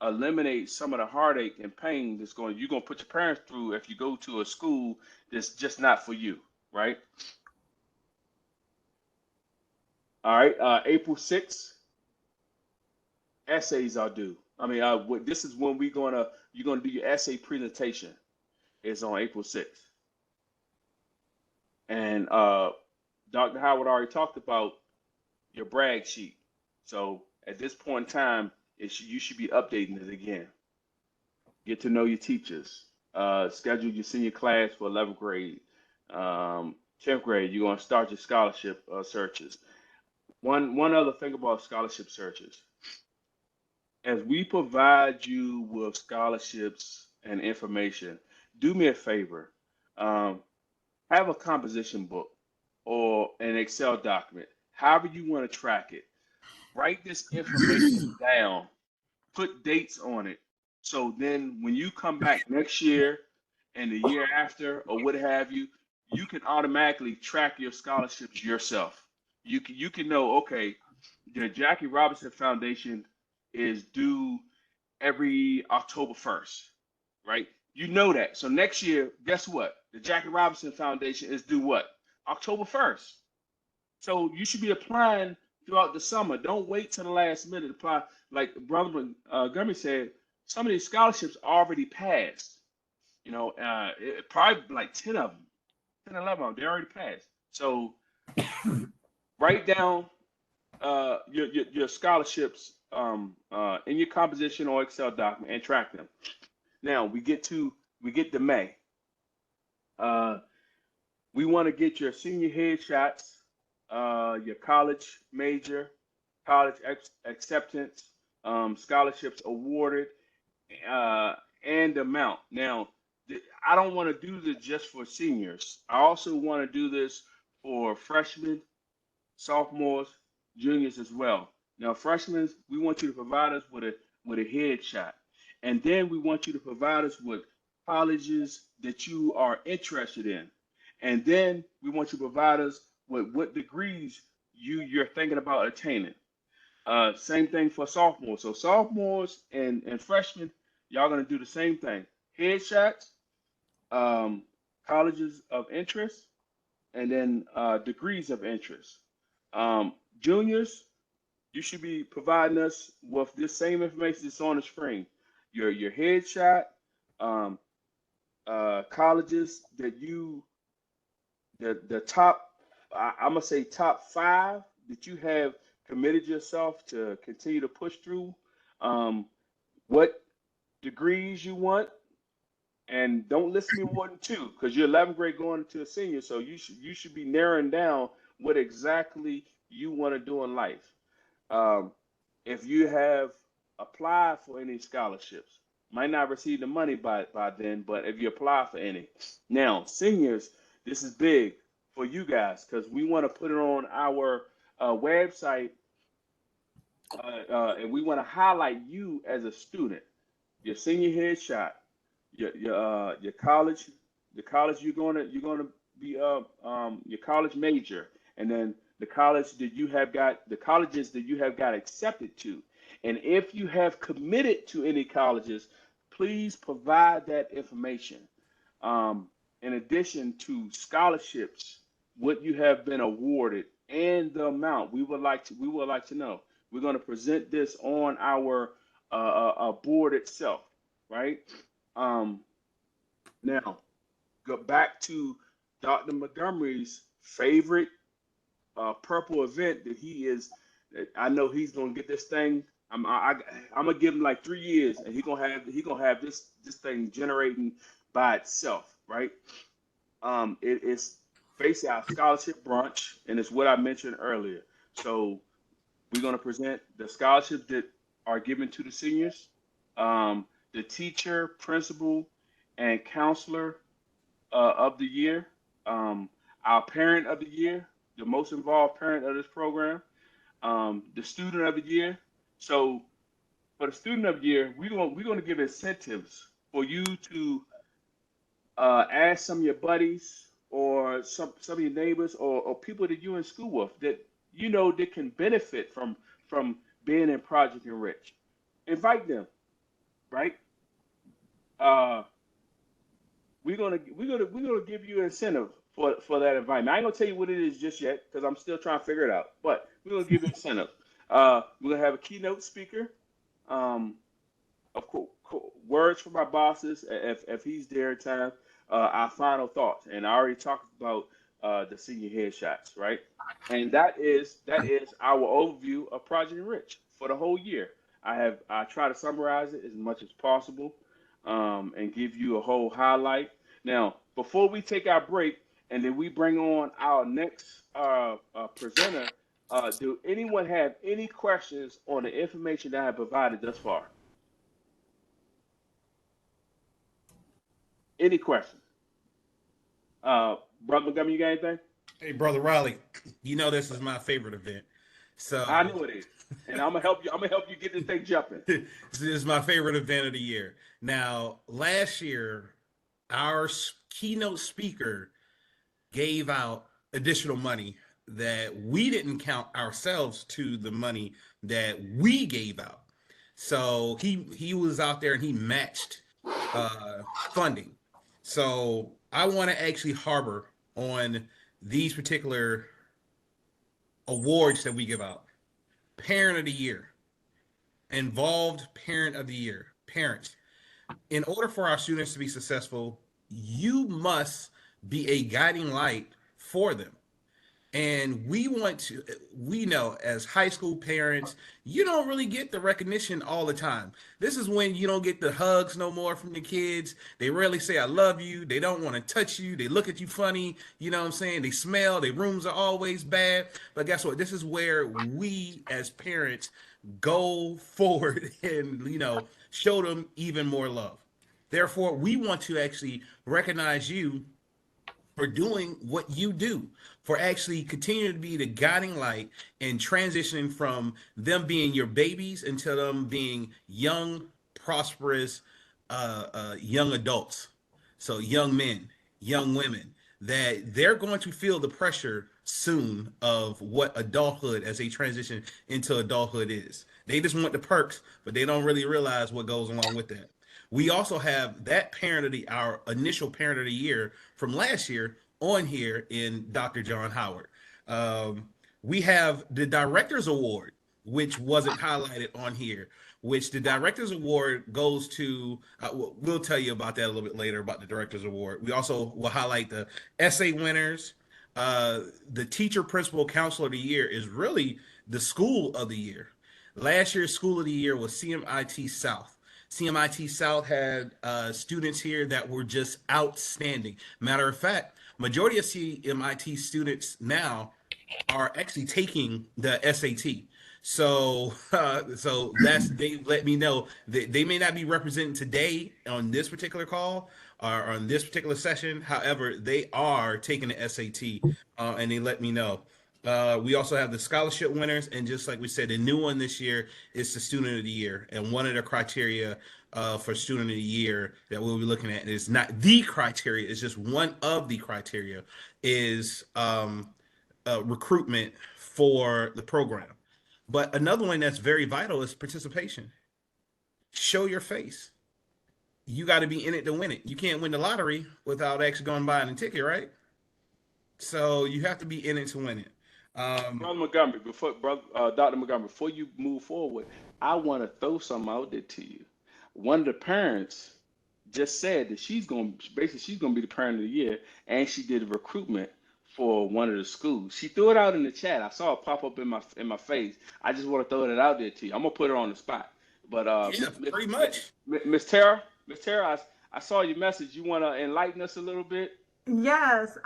eliminate some of the heartache and pain you're gonna put your parents through if you go to a school that's just not for you, right? All right, April 6th, essays are due. I mean, this is when you're gonna do your essay presentation. It's on April 6th, and Dr. Howard already talked about your brag sheet. So at this point in time, you should be updating it again. Get to know your teachers. Schedule your senior class for 11th grade. 10th grade, you're gonna start your scholarship searches. one other thing about scholarship searches. As we provide you with scholarships and information, do me a favor. Um, have a composition book or an Excel document, however you want to track it. Write this information down, put dates on it. So then when you come back next year and the year after or what have you, you can automatically track your scholarships yourself. You can know, okay, the Jackie Robinson Foundation is due every October 1st, right? You know that. So next year, guess what? The Jackie Robinson Foundation is due what? October 1st. So you should be applying throughout the summer. Don't wait till the last minute to apply. Like Brother Gummy said, some of these scholarships already passed. Probably like 10 of them, 10, 11 of them, they already passed. So write down your scholarships in your composition or Excel document and track them. Now we get to May. We want to get your senior headshots, your college major, college acceptance, scholarships awarded, and amount. Now, I don't want to do this just for seniors. I also want to do this for freshmen, sophomores, juniors as well. Now, freshmen, we want you to provide us with a headshot, and then we want you to provide us with colleges that you are interested in, and then we want you to provide us with what degrees you're thinking about attaining. Same thing for sophomores. So sophomores and freshmen, y'all gonna do the same thing. Headshots, um, colleges of interest, and then degrees of interest. Juniors, you should be providing us with this same information that's on the screen. Your headshot, um, colleges that the top, I'm gonna say top 5 that you have committed yourself to continue to push through. What degrees you want, and don't list me more than 2 because you're 11th grade going into a senior, so you should be narrowing down what exactly you want to do in life. Um, if you have applied for any scholarships, might not receive the money by then, but if you apply for any. Now, seniors, this is big for you guys because we want to put it on our website, and we want to highlight you as a student, your senior headshot, your college, the college you're gonna be your college major, and then the colleges that you have got accepted to, and if you have committed to any colleges, please provide that information. Um, in addition to scholarships, what you have been awarded and the amount, we would like to know. We're going to present this on our board itself, right? Um, Now, go back to Dr. Montgomery's favorite purple event that he is. I know he's gonna get this thing. I'm gonna give him like 3 years, and he gonna have this thing generating by itself, right? It is Face Out Scholarship Brunch, and it's what I mentioned earlier. So we're gonna present the scholarships that are given to the seniors, the teacher, principal, and counselor of the year, our parent of the year, the most involved parent of this program, the student of the year. So for the student of the year, we're gonna give incentives for you to ask some of your buddies or some of your neighbors or people that you're in school with that that can benefit from being in Project Enrich. Invite them, right? Uh, we're gonna give you an incentive for that environment. I ain't gonna tell you what it is just yet because I'm still trying to figure it out. But we're gonna give you an incentive. We're gonna have a keynote speaker. Um, of course, words from our bosses if he's there in time. Our final thoughts, and I already talked about the senior headshots, right? And that is our overview of Project Enrich for the whole year. I try to summarize it as much as possible, and give you a whole highlight. Now, before we take our break, and then we bring on our next presenter, Do anyone have any questions on the information that I have provided thus far? Any questions? Brother Montgomery, you got anything? Hey, brother Riley, you know this is my favorite event. I So know it is, and I'm gonna help you. I'm gonna help you get this thing jumping. this is my favorite event of the year. Now, last year, our keynote speaker gave out additional money that we didn't count ourselves to the money that we gave out. So he was out there and he matched funding. So I want to actually harbor on these particular awards that we give out. Parent of the Year, Involved Parent of the Year, parents. In order for our students to be successful, you must be a guiding light for them. And we know as high school parents, you don't really get the recognition all the time. This is when you don't get the hugs no more from the kids. They rarely say, I love you. They don't want to touch you. They look at you funny. You know what I'm saying? They smell. Their rooms are always bad. But guess what? This is where we as parents go forward and, show them even more love. Therefore, we want to actually recognize you for doing what you do, for actually continuing to be the guiding light and transitioning from them being your babies until them being young, prosperous, young adults. So young men, young women, that they're going to feel the pressure soon of what adulthood as they transition into adulthood is. They just want the perks, but they don't really realize what goes along with that. We also have that our initial parent of the year from last year on here in Dr. John Howard. We have the Director's Award, which wasn't highlighted on here, which the Director's Award goes to, we'll tell you about that a little bit later about the Director's Award. We also will highlight the essay winners. The Teacher, Principal, Counselor of the Year is really the School of the Year. Last year's School of the Year was CMIT South. CMIT South had students here that were just outstanding. Matter of fact, majority of CMIT students now are actually taking the SAT. So they let me know that they may not be represented today on this particular call or on this particular session. However, they are taking the SAT, and they let me know. We also have the scholarship winners, and just like we said, the new one this year is the Student of the Year. And one of the criteria for Student of the Year that we'll be looking at is not the criteria; it's just one of the criteria is recruitment for the program. But another one that's very vital is participation. Show your face. You got to be in it to win it. You can't win the lottery without actually going buying a ticket, right? So you have to be in it to win it. Brother Montgomery, Dr. Montgomery, before you move forward, I want to throw something out there to you. One of the parents just said that she's going to be the parent of the year, and she did a recruitment for one of the schools. She threw it out in the chat. I saw it pop up in my face. I just want to throw it out there to you. I'm gonna put her on the spot. But yeah, pretty much. Miss Tara, I saw your message. You want to enlighten us a little bit? Yes,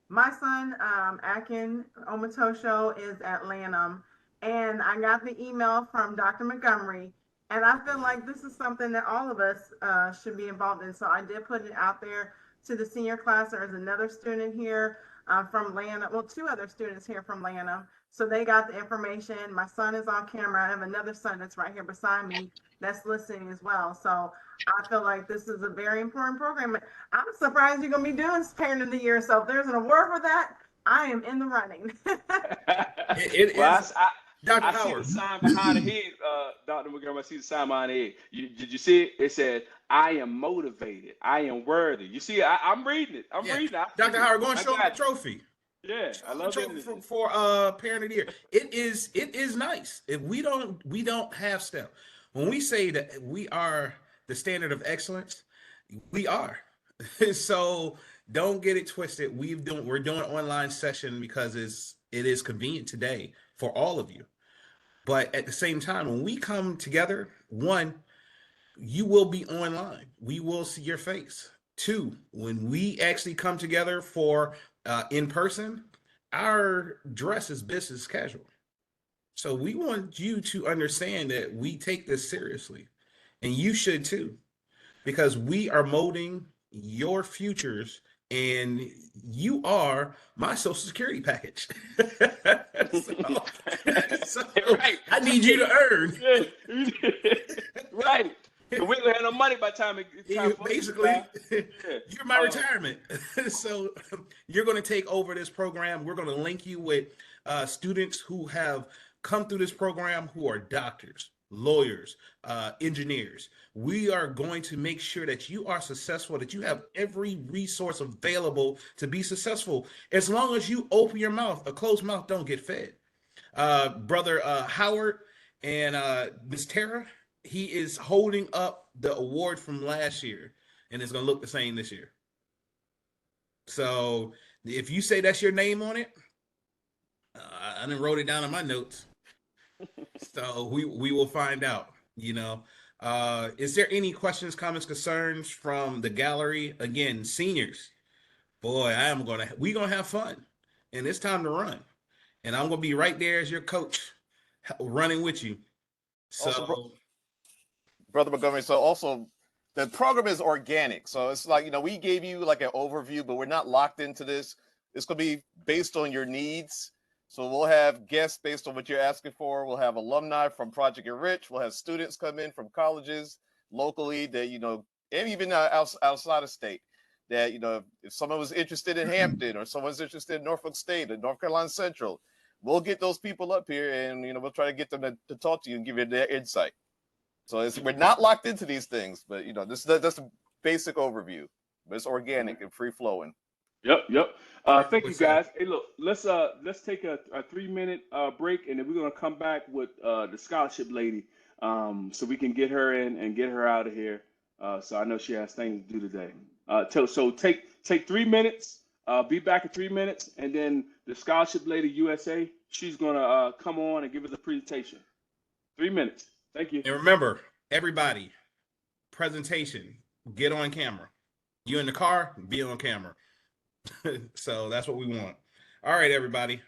my son, Akin Omatosho is at Lanham, and I got the email from Dr. Montgomery, and I feel like this is something that all of us should be involved in. So I did put it out there to the senior class. There is another student here from Lanham, well, two other students here from Lanham. So they got the information. My son is on camera. I have another son that's right here beside me that's listening as well. So I feel like this is a very important program. I'm surprised you're going to be doing Parent of the Year. So if there's an award for that, I am in the running. Well, Dr. I Howard. see the sign behind the head, Dr. Montgomery. I see the sign behind the head. Did you see it? It said, I am motivated. I am worthy. You see, I'm reading it. I'm reading it. Dr. Howard, go and show him the trophy. Yeah, I love it for Parent of the Year. It is nice. If we don't have STEM. When we say that we are the standard of excellence, we are. So don't get it twisted. We're doing an online session because it is convenient today for all of you. But at the same time, when we come together, one, you will be online. We will see your face. Two, when we actually come together for in person, our dress is business casual. So we want you to understand that we take this seriously, and you should too, because we are molding your futures, and you are my social security package. so, so Right. I need you to earn. Right. So we don't have no money by the time it's time for us to Basically, retire. Yeah. you're my retirement. So you're going to take over this program. We're going to link you with students who have come through this program who are doctors, lawyers, engineers. We are going to make sure that you are successful, that you have every resource available to be successful. As long as you open your mouth, a closed mouth don't get fed. Brother Howard and Miss Tara, he is holding up the award from last year, and it's going to look the same this year. So if you say that's your name on it, I didn't wrote it down in my notes. So we will find out. You know, is there any questions, comments, concerns from the gallery? Again, seniors, boy, we gonna have fun, and it's time to run, and I'm gonna be right there as your coach, running with you. So, Also, Brother Montgomery, so also the program is organic. So it's like, we gave you like an overview, but we're not locked into this. It's going to be based on your needs. So we'll have guests based on what you're asking for. We'll have alumni from Project ENRICH. We'll have students come in from colleges locally that, and even outside of state that, if someone was interested in Hampton or someone's interested in Norfolk State or North Carolina Central, we'll get those people up here and, we'll try to get them to talk to you and give you their insight. So we're not locked into these things, but that's a basic overview. But it's organic and free flowing. Yep. Thank you guys. Hey, look, let's take a 3-minute break, and then we're gonna come back with the scholarship lady, so we can get her in and get her out of here. So I know she has things to do today. So take 3 minutes. Be back in 3 minutes, and then the scholarship lady USA, she's gonna come on and give us a presentation. 3 minutes. Thank you. and remember, everybody, presentation, get on camera. You in the car, be on camera. So that's what we want. All right, everybody.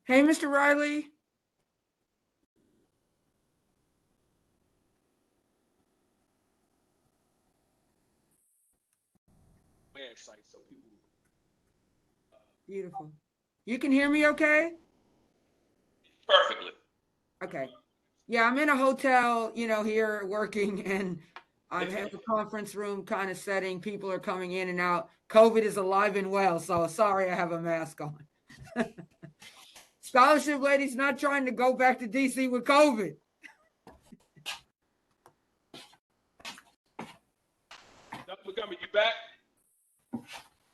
Hey, Mr. Riley. Website so people. Beautiful. You can hear me okay? Perfectly. Okay. Yeah, I'm in a hotel, here working, and I have a conference room kind of setting. People are coming in and out. COVID is alive and well, so sorry I have a mask on. Scholarship lady's not trying to go back to DC with COVID. Dr. Montgomery, you back?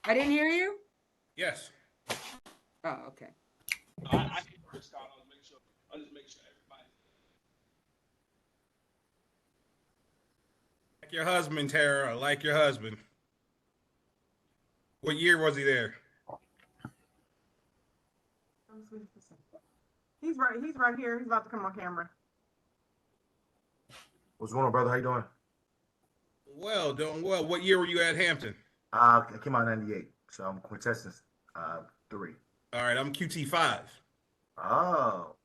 I didn't hear you? Yes. Oh, okay. I hear Scott. I'll just make sure everybody. Like your husband, Tara, like your husband. What year was he there? He's right here. He's about to come on camera. What's going on, brother? How you doing? Well, doing well. What year were you at Hampton? I came out in '98, so I'm quintessence 3. All right, I'm QT5. Oh,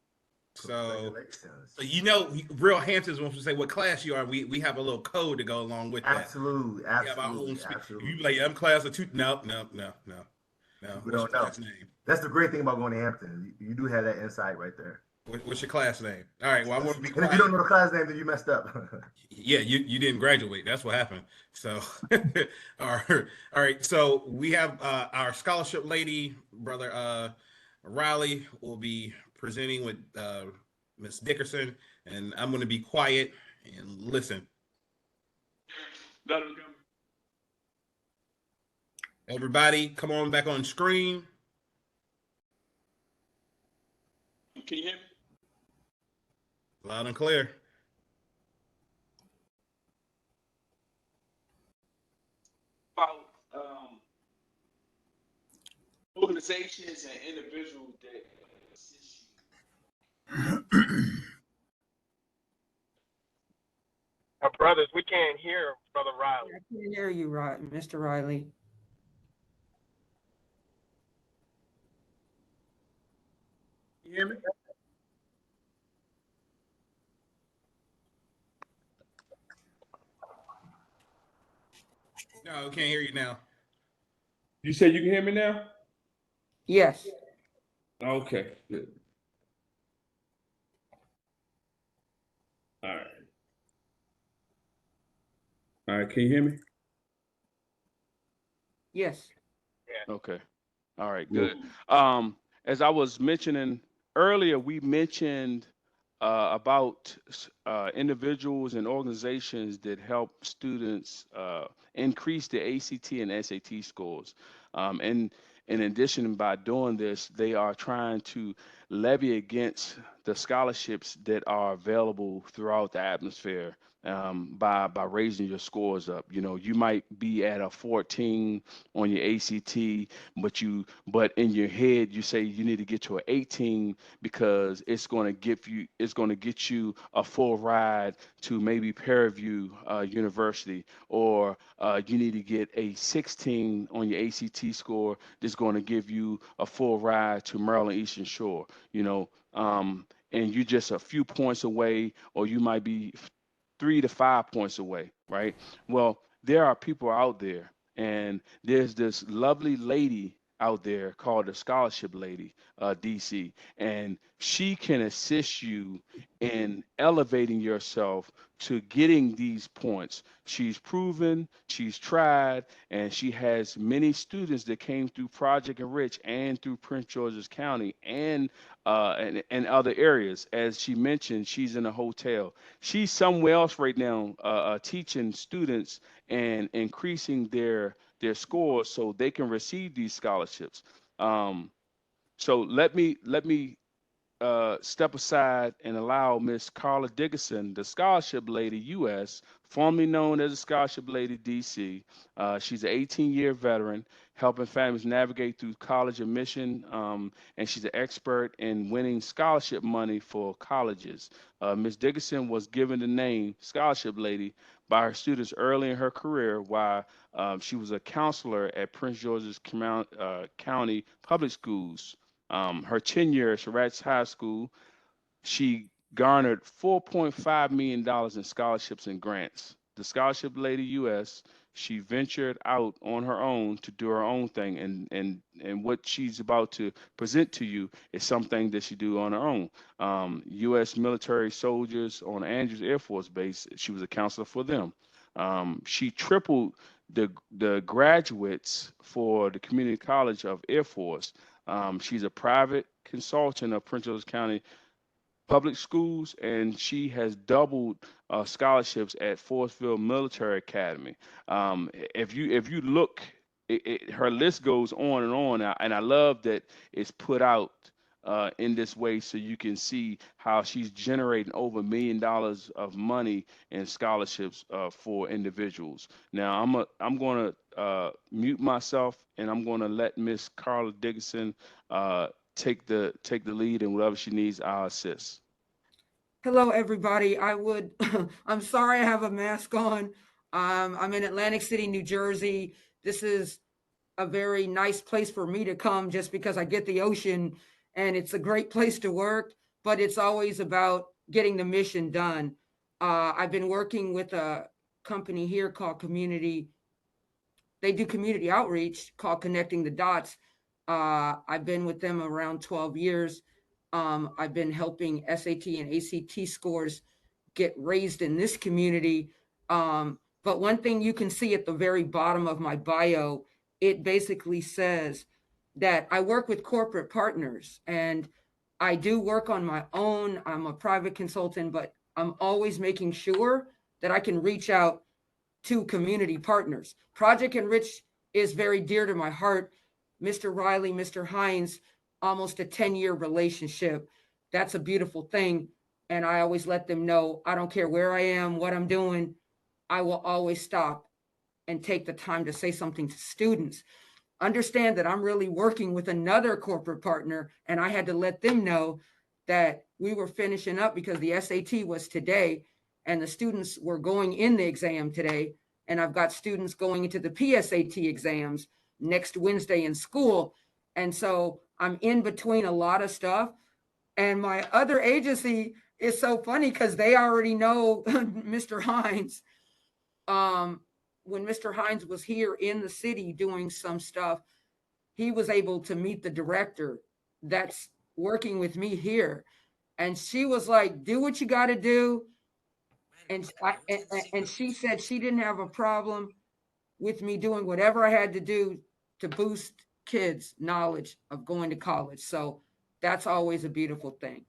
So congratulations. real Hamptons, when we say what class you are, we have a little code to go along with that. Absolutely, We have our own absolutely, absolutely. You be like, I'm class of 2. No. We What's your don't know. class name? That's the great thing about going to Hampton. You do have that insight right there. What's your class name? All right, well, I'm going to be And quiet. if you don't know the class name, then you messed up. Yeah, you didn't graduate. That's what happened. So, all right. So we have our scholarship lady, brother Riley, will be presenting with Miss Dickerson, and I'm going to be quiet and listen. Everybody, come on back on screen. Can you hear me? Loud and clear. About organizations and individuals that assist Brothers, we can't hear Brother Riley. I can't hear you, Mr. Riley. you hear me? No, we can't hear you now. You said you can hear me now? Yes. Okay, good. All right. All right, can you hear me? Yes. Okay. All right, good. As I was mentioning earlier, we mentioned about individuals and organizations that help students increase their ACT and SAT scores. And in addition, by doing this, they are trying to levy against the scholarships that are available throughout the atmosphere by raising your scores up. You might be at a 14 on your ACT, but in your head you say you need to get to an 18 because it's going to get you a full ride to maybe Fairview University, or you need to get a 16 on your ACT score that's going to give you a full ride to Maryland Eastern Shore. And you're just a few points away, or you might be 3 to 5 points away, right? Well, there are people out there, and there's this lovely lady out there called the Scholarship Lady, DC, and she can assist you in elevating yourself to getting these points. She's proven, she's tried, and she has many students that came through Project Enrich and through Prince George's County and other areas. As she mentioned, she's in a hotel. She's somewhere else right now teaching students and increasing their scores so they can receive these scholarships. So let me step aside and allow Miss Carla Dickerson, the Scholarship Lady U.S., formerly known as the Scholarship Lady D.C. She's an 18-year veteran, helping families navigate through college admission, and she's an expert in winning scholarship money for colleges. Ms. Dickerson was given the name Scholarship Lady by her students early in her career while she was a counselor at Prince George's County Public Schools. Her tenure at Surratt High School, she garnered $4.5 million in scholarships and grants. The Scholarship Lady US, she ventured out on her own to do her own thing, and what she's about to present to you is something that she do on her own. U.S. military soldiers on Andrews Air Force Base, she was a counselor for them. She tripled the graduates for the Community College of Air Force. She's a private consultant of Prince George's County public schools, and she has doubled scholarships at Forrestville Military Academy. If you look, her list goes on and on, and I love that it's put out in this way so you can see how she's generating over $1 million of money in scholarships for individuals. Now I'm going to mute myself, and I'm going to let Miss Carla Dickinson take the lead, and whatever she needs, I'll assist. Hello, everybody. I'm sorry I have a mask on. I'm in Atlantic City, New Jersey. This is a very nice place for me to come just because I get the ocean and it's a great place to work, but it's always about getting the mission done. I've been working with a company here called they do community outreach called Connecting the Dots. I've been with them around 12 years. I've been helping SAT and ACT scores get raised in this community. But one thing you can see at the very bottom of my bio, it basically says that I work with corporate partners, and I do work on my own. I'm a private consultant, but I'm always making sure that I can reach out to community partners. Project Enrich is very dear to my heart. Mr. Riley, Mr. Hines, almost a 10-year relationship. That's a beautiful thing. And I always let them know, I don't care where I am, what I'm doing, I will always stop and take the time to say something to students. Understand that I'm really working with another corporate partner, and I had to let them know that we were finishing up because the SAT was today and the students were going in the exam today. And I've got students going into the PSAT exams next Wednesday in school. And so I'm in between a lot of stuff. And my other agency is so funny because they already know Mr. Hines. When Mr. Hines was here in the city doing some stuff, he was able to meet the director that's working with me here. And she was like, do what you got to do. And she said she didn't have a problem with me doing whatever I had to do to boost kids' knowledge of going to college. So that's always a beautiful thing.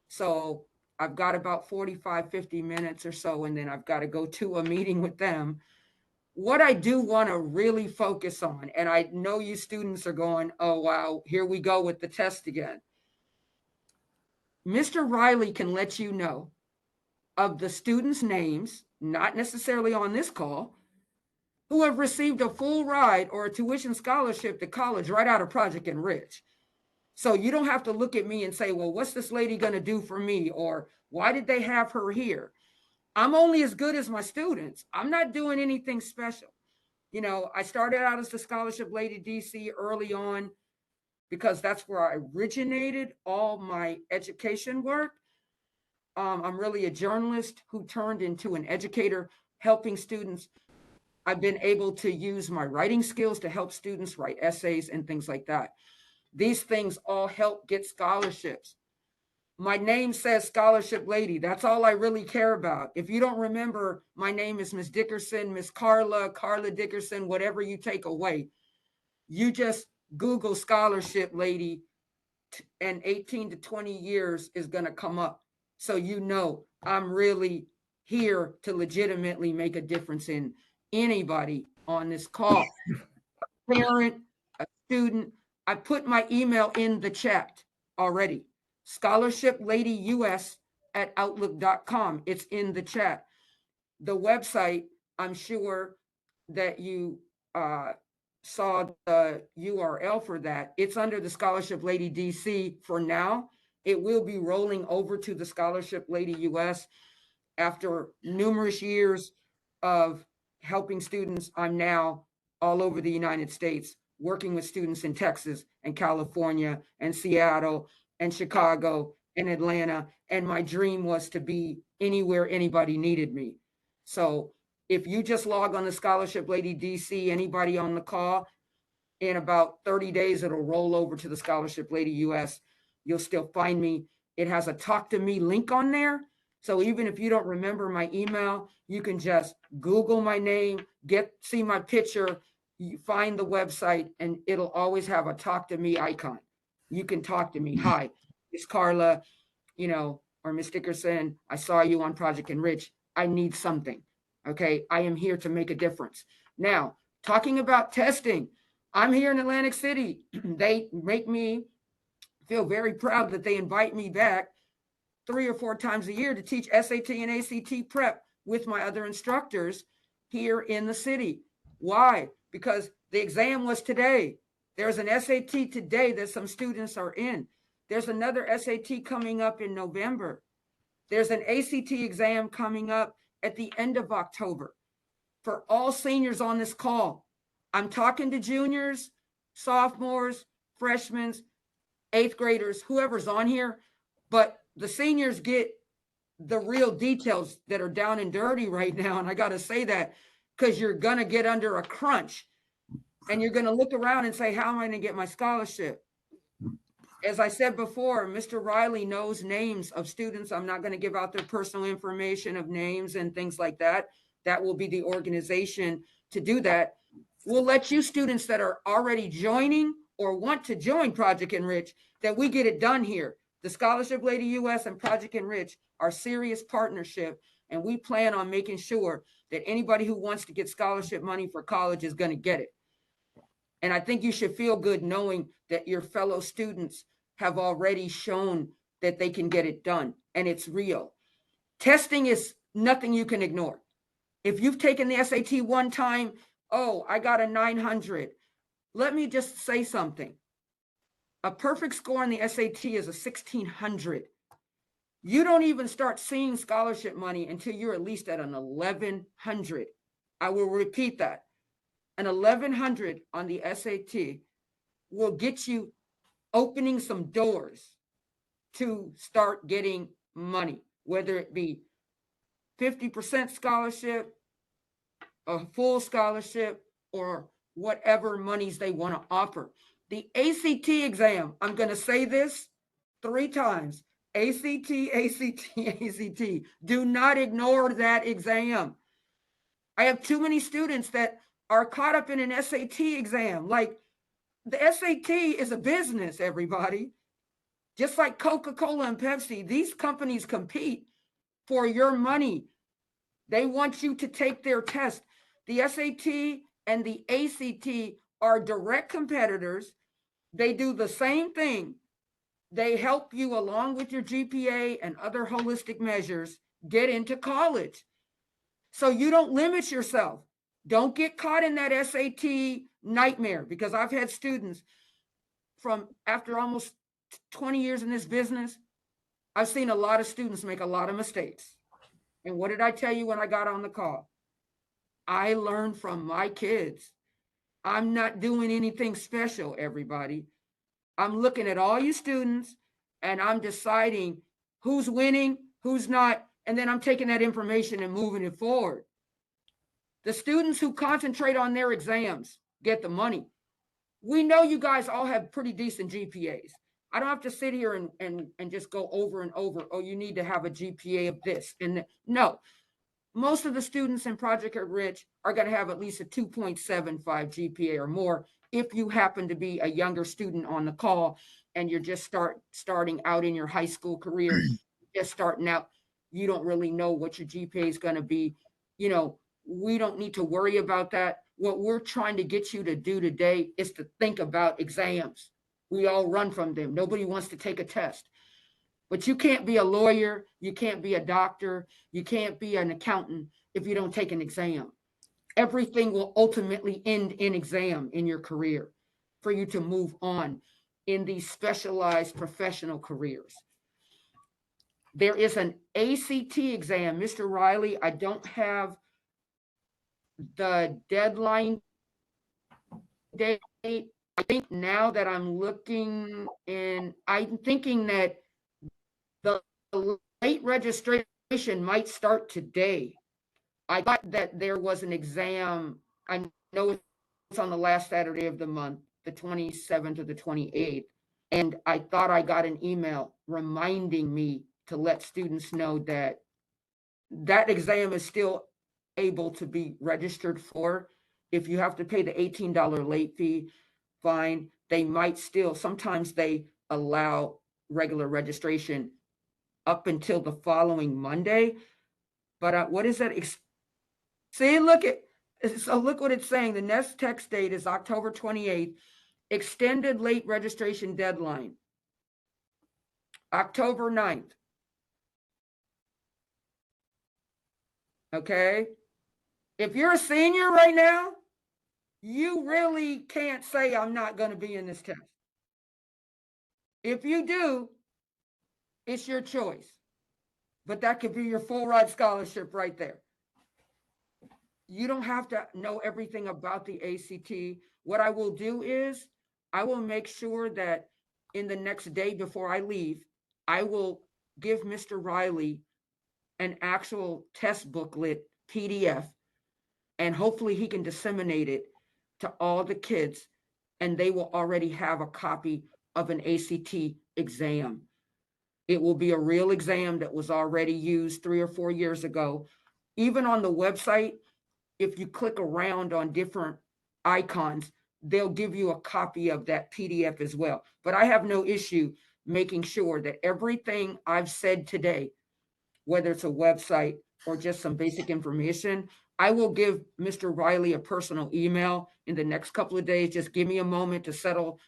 So I've got about 45, 50 minutes or so, and then I've got to go to a meeting with them. What I do want to really focus on, and I know you students are going, oh, wow, here we go with the test again. Mr. Riley can let you know of the students' names, not necessarily on this call, who have received a full ride or a tuition scholarship to college right out of Project Enrich. So you don't have to look at me and say, well, what's this lady going to do for me? Or why did they have her here? I'm only as good as my students. I'm not doing anything special. You know, I started out as the Scholarship Lady DC early on because that's where I originated all my education work. I'm really a journalist who turned into an educator, helping students. I've been able to use my writing skills to help students write essays and things like that. These things all help get scholarships. My name says Scholarship Lady. That's all I really care about. If you don't remember, my name is Miss Dickerson, Miss Carla Dickerson, whatever you take away. You just Google Scholarship Lady, and 18 to 20 years is going to come up. So you know I'm really here to legitimately make a difference in anybody on this call. A parent, a student. I put my email in the chat already. ScholarshipLadyUS@outlook.com. It's in the chat. The website, I'm sure that you saw the URL for that. It's under the Scholarship Lady DC for now. It will be rolling over to the Scholarship Lady US after numerous years of helping students. I'm now all over the United States working with students in Texas and California and Seattle and Chicago and Atlanta. And my dream was to be anywhere anybody needed me. So if you just log on the Scholarship Lady DC, anybody on the call, in about 30 days, it'll roll over to the Scholarship Lady US. You'll still find me. It has a talk to me link on there. So even if you don't remember my email, you can just Google my name, see my picture, you find the website, and it'll always have a talk to me icon. You can talk to me. Hi, it's Carla, or Miss Dickerson. I saw you on Project Enrich. I need something. Okay. I am here to make a difference. Now, talking about testing, I'm here in Atlantic City. They make me feel very proud that they invite me back 3 or 4 times a year to teach SAT and ACT prep with my other instructors here in the city. Why? Because the exam was today. There's an SAT today that some students are in. There's another SAT coming up in November. There's an ACT exam coming up at the end of October. For all seniors on this call, I'm talking to juniors, sophomores, freshmen, 8th graders, whoever's on here, but the seniors get the real details that are down and dirty right now. And I got to say that because you're going to get under a crunch and you're going to look around and say, how am I going to get my scholarship? As I said before, Mr. Riley knows names of students. I'm not going to give out their personal information of names and things like that. That will be the organization to do that. We'll let you students that are already joining or want to join Project Enrich, that we get it done here. The Scholarship Lady US and Project Enrich are serious partnership, and we plan on making sure that anybody who wants to get scholarship money for college is going to get it. And I think you should feel good knowing that your fellow students have already shown that they can get it done, and it's real. Testing is nothing you can ignore. If you've taken the SAT one time, oh, I got a 900. Let me just say something. A perfect score on the SAT is a 1600. You don't even start seeing scholarship money until you're at least at an 1100. I will repeat that. An 1100 on the SAT will get you opening some doors to start getting money, whether it be 50% scholarship, a full scholarship, or whatever monies they want to offer. The ACT exam, I'm going to say this 3 times. ACT, ACT, ACT. Do not ignore that exam. I have too many students that are caught up in an SAT exam. Like, the SAT is a business, everybody. Just like Coca-Cola and Pepsi, these companies compete for your money. They want you to take their test. The SAT and the ACT are direct competitors. They do the same thing. They help you, along with your GPA and other holistic measures, get into college. So you don't limit yourself. Don't get caught in that SAT nightmare, because I've had students from, after almost 20 years in this business, I've seen a lot of students make a lot of mistakes. And what did I tell you when I got on the call? I learned from my kids. I'm not doing anything special, everybody. I'm looking at all you students and I'm deciding who's winning, who's not, and then I'm taking that information and moving it forward. The students who concentrate on their exams get the money. We know you guys all have pretty decent GPAs. I don't have to sit here and just go over and over, oh, you need to have a GPA of this. And no, most of the students in Project Enrich are going to have at least a 2.75 GPA or more. If you happen to be a younger student on the call and you're just starting out in your high school career, just starting out, you don't really know what your GPA is going to be. We don't need to worry about that. What we're trying to get you to do today is to think about exams. We all run from them. Nobody wants to take a test. But you can't be a lawyer, you can't be a doctor, you can't be an accountant if you don't take an exam. Everything will ultimately end in exam in your career for you to move on in these specialized professional careers. There is an ACT exam. Mr. Riley, I don't have the deadline date, I think now that I'm looking and I'm thinking that the late registration might start today. I thought that there was an exam. I know it's on the last Saturday of the month, the 27th or the 28th. And I thought I got an email reminding me to let students know that that exam is still able to be registered for. If you have to pay the $18 late fee, fine. They might still, sometimes they allow regular registration up until the following Monday. But what is that? See, look at, so look what it's saying. The next text date is October 28th. Extended late registration deadline, October 9th. Okay. If you're a senior right now, you really can't say I'm not going to be in this test. If you do, it's your choice. But that could be your full ride scholarship right there. You don't have to know everything about the ACT. What I will do is I will make sure that in the next day before I leave, I will give Mr. Riley an actual test booklet PDF, and hopefully he can disseminate it to all the kids, and they will already have a copy of an ACT exam. It will be a real exam that was already used 3 or 4 years ago. Even on the website, if you click around on different icons, they'll give you a copy of that PDF as well. But I have no issue making sure that everything I've said today, whether it's a website or just some basic information, I will give Mr. Riley a personal email in the next couple of days. Just give me a moment to settle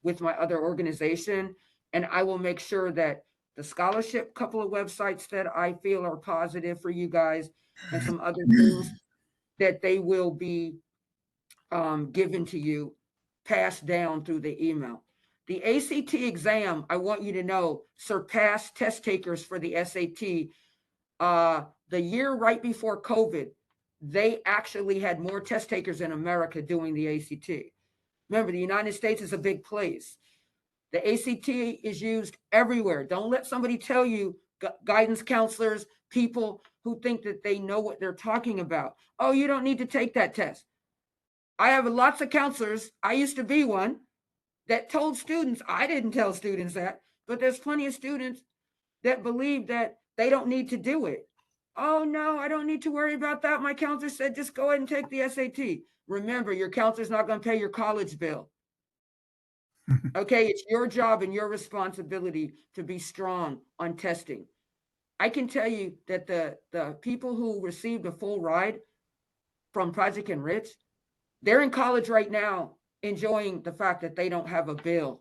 with my other organization, and I will make sure that the scholarship couple of websites that I feel are positive for you guys and some other things that they will be given to you, passed down through the email. The ACT exam, I want you to know, surpassed test takers for the SAT. The year right before COVID, they actually had more test takers in America doing the ACT. Remember, the United States is a big place. The ACT is used everywhere. Don't let somebody tell you, guidance counselors, people who think that they know what they're talking about. Oh, you don't need to take that test. I have lots of counselors, I used to be one, that told students, I didn't tell students that, but there's plenty of students that believe that they don't need to do it. Oh, no, I don't need to worry about that. My counselor said, just go ahead and take the SAT. Remember, your counselor's not going to pay your college bill. Okay, it's your job and your responsibility to be strong on testing. I can tell you that the people who received a full ride from Project ENRICH, they're in college right now enjoying the fact that they don't have a bill.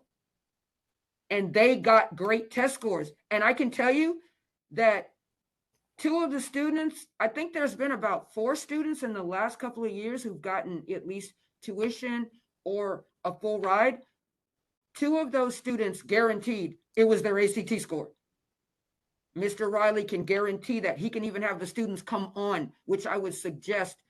And they got great test scores. And I can tell you that 2 of the students, I think there's been about 4 students in the last couple of years who've gotten at least tuition or a full ride. 2 of those students guaranteed it was their ACT score. Mr. Riley can guarantee that. He can even have the students come on, which I would suggest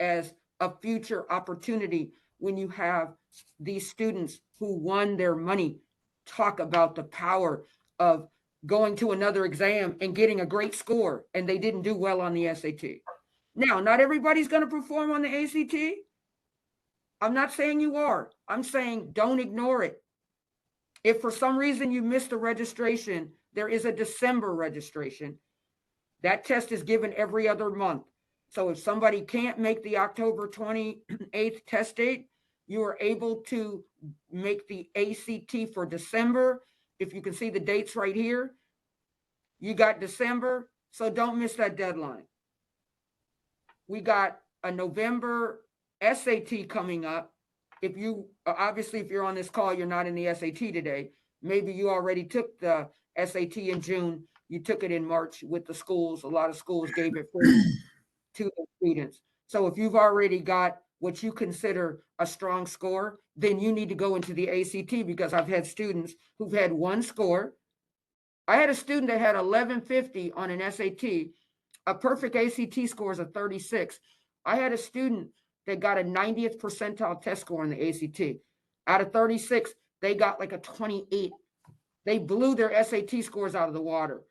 as a future opportunity when you have these students who won their money talk about the power of going to another exam and getting a great score, and they didn't do well on the SAT. Now, not everybody's going to perform on the ACT. I'm not saying you are. I'm saying don't ignore it. If for some reason you missed the registration, there is a December registration. That test is given every other month. So if somebody can't make the October 28th test date, you are able to make the ACT for December. If you can see the dates right here, you got December, so don't miss that deadline. We got a November SAT coming up. If you, obviously, if you're on this call, you're not in the SAT today. Maybe you already took the SAT in June. You took it in March with the schools. A lot of schools gave it free to the students. So if you've already got what you consider a strong score, then you need to go into the ACT, because I've had students who've had one score. I had a student that had 1150 on an SAT. A perfect ACT score is a 36. I had a student that got a 90th percentile test score on the ACT. Out of 36, they got like a 28. They blew their SAT scores out of the water.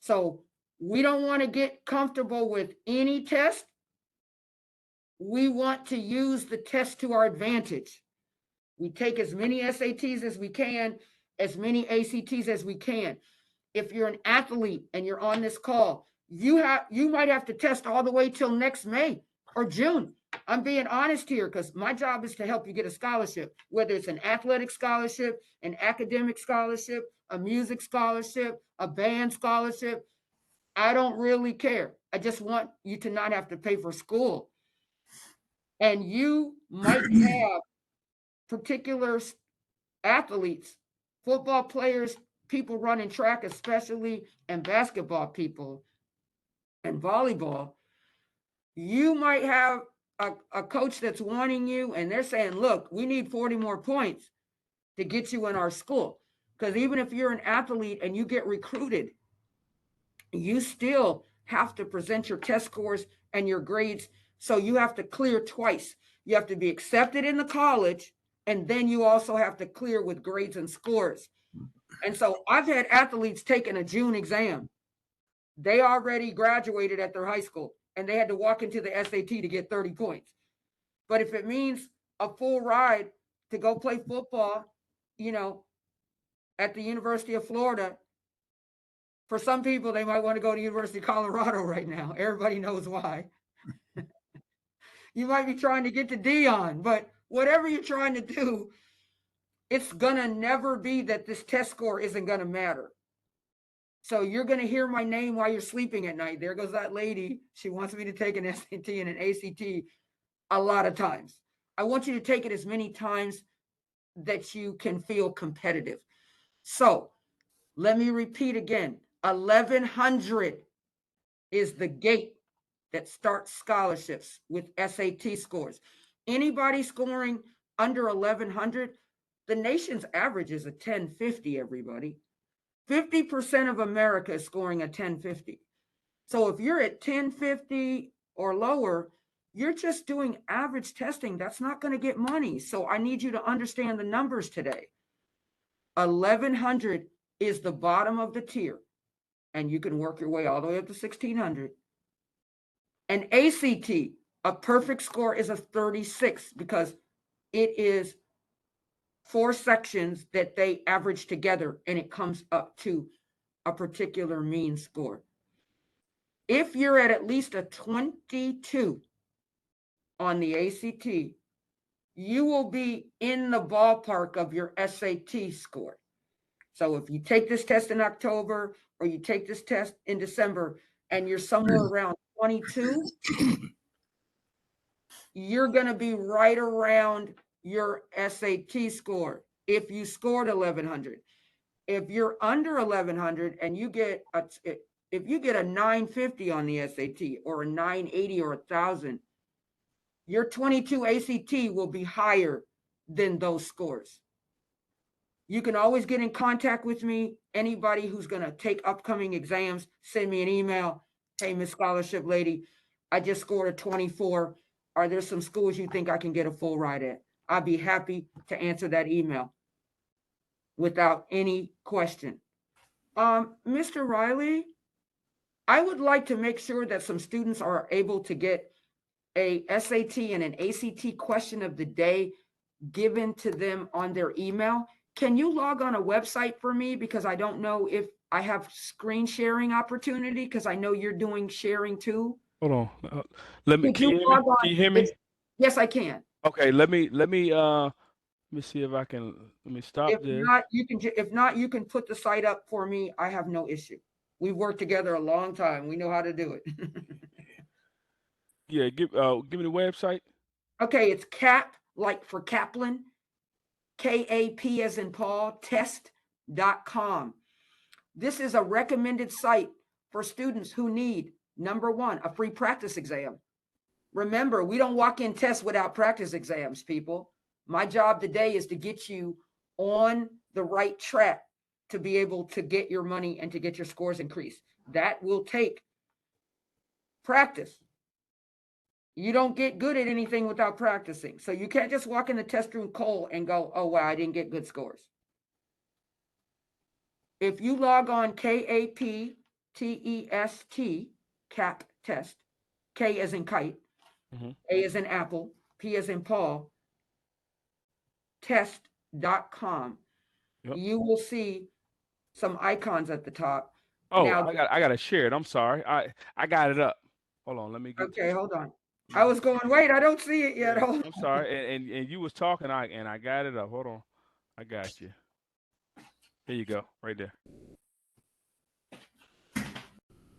So we don't want to get comfortable with any test. We want to use the test to our advantage. We take as many SATs as we can, as many ACTs as we can. If you're an athlete and you're on this call, you might have to test all the way till next May or June. I'm being honest here because my job is to help you get a scholarship, whether it's an athletic scholarship, an academic scholarship, a music scholarship, a band scholarship. I don't really care. I just want you to not have to pay for school. And you might have particular athletes, football players, people running track, especially, and basketball people, and volleyball. You might have a coach that's wanting you, and they're saying, look, we need 40 more points to get you in our school. Because even if you're an athlete and you get recruited, you still have to present your test scores and your grades. So you have to clear twice. You have to be accepted in the college, and then you also have to clear with grades and scores. And so I've had athletes taking a June exam. They already graduated at their high school, and they had to walk into the SAT to get 30 points. But if it means a full ride to go play football, at the University of Florida, for some people, they might want to go to University of Colorado right now. Everybody knows why. You might be trying to get to Dion, but whatever you're trying to do, it's going to never be that this test score isn't going to matter. So you're going to hear my name while you're sleeping at night. There goes that lady. She wants me to take an SAT and an ACT a lot of times. I want you to take it as many times that you can feel competitive. So let me repeat again. 1,100 is the gate that starts scholarships with SAT scores. Anybody scoring under 1,100, the nation's average is a 1050, everybody. 50% of America is scoring a 1050. So if you're at 1050 or lower, you're just doing average testing. That's not going to get money. So I need you to understand the numbers today. 1,100 is the bottom of the tier, and you can work your way all the way up to 1,600. An ACT, a perfect score is a 36 because it is 4 sections that they average together, and it comes up to a particular mean score. If you're at least a 22 on the ACT, you will be in the ballpark of your SAT score. So if you take this test in October or you take this test in December and you're somewhere around 22, you're going to be right around your SAT score if you scored 1,100. If you're under 1,100 and if you get a 950 on the SAT or a 980 or 1,000, your 22 ACT will be higher than those scores. You can always get in contact with me. Anybody who's going to take upcoming exams, send me an email. Hey, Miss Scholarship Lady, I just scored a 24. Are there some schools you think I can get a full ride at? I'll be happy to answer that email without any question. Mr. Riley, I would like to make sure that some students are able to get a SAT and an ACT question of the day given to them on their email. Can you log on a website for me? Because I don't know if I have screen sharing opportunity, because I know you're doing sharing too. Hold on. Let me. Could Can you you hear me? log on? Can you hear me? Yes, I can. Okay. Let me see if I can. Let me stop If this. not, you can put the site up for me. I have no issue. We've worked together a long time. We know how to do it. Yeah. Give me the website. Okay, it's CAP, like for Kaplan, KAP as in Paul, test.com. This is a recommended site for students who need, number one, a free practice exam. Remember, we don't walk in tests without practice exams, people. My job today is to get you on the right track to be able to get your money and to get your scores increased. That will take practice. You don't get good at anything without practicing. So you can't just walk in the test room cold and go, oh, wow, I didn't get good scores. If you log on KAPTEST, CAP test, K as in kite, A as in apple, P as in Paul, test.com, you will see some icons at the top. Oh, Now, I gotta share it. I'm sorry. I got it up. Hold on, let me get okay, hold on. I was going, wait, I don't see it yet. Hold I'm sorry. And you was talking, I got it up. Hold on. I got you. Here you go, right there.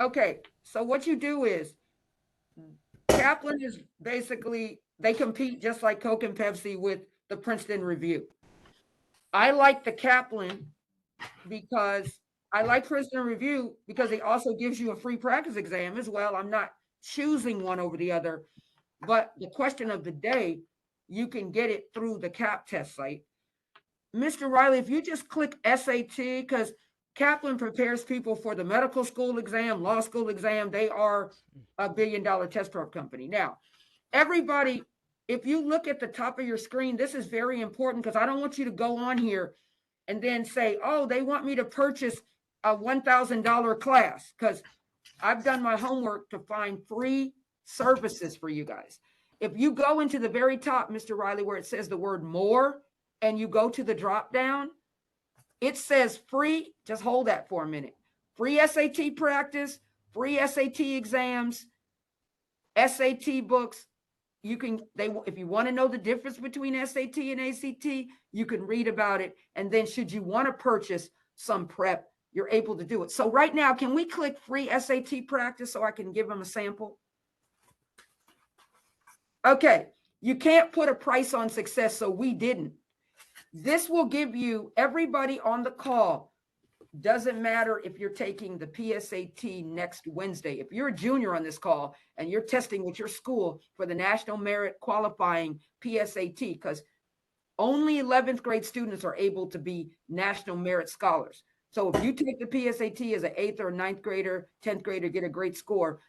Okay, so what you do is Kaplan is basically, they compete just like Coke and Pepsi with the Princeton Review. I like the Kaplan because I like Princeton Review because it also gives you a free practice exam as well. I'm not choosing one over the other, but the question of the day, you can get it through the CAP test site. Mr. Riley, if you just click SAT, because Kaplan prepares people for the medical school exam, law school exam, they are a billion-dollar test prep company. Now, everybody, if you look at the top of your screen, this is very important because I don't want you to go on here and then say, oh, they want me to purchase a $1,000 class, because I've done my homework to find free services for you guys. If you go into the very top, Mr. Riley, where it says the word more, and you go to the drop down, it says free, just hold that for a minute. Free SAT practice, free SAT exams, SAT books. You can, if you want to know the difference between SAT and ACT, you can read about it. And then should you want to purchase some prep, you're able to do it. So right now, can we click free SAT practice so I can give them a sample? Okay, you can't put a price on success, so we didn't. This will give you, everybody on the call, doesn't matter if you're taking the PSAT next Wednesday. If you're a junior on this call and you're testing with your school for the National Merit Qualifying PSAT, because only 11th grade students are able to be National Merit Scholars. So if you take the PSAT as an 8th or 9th grader, 10th grader, get a great score,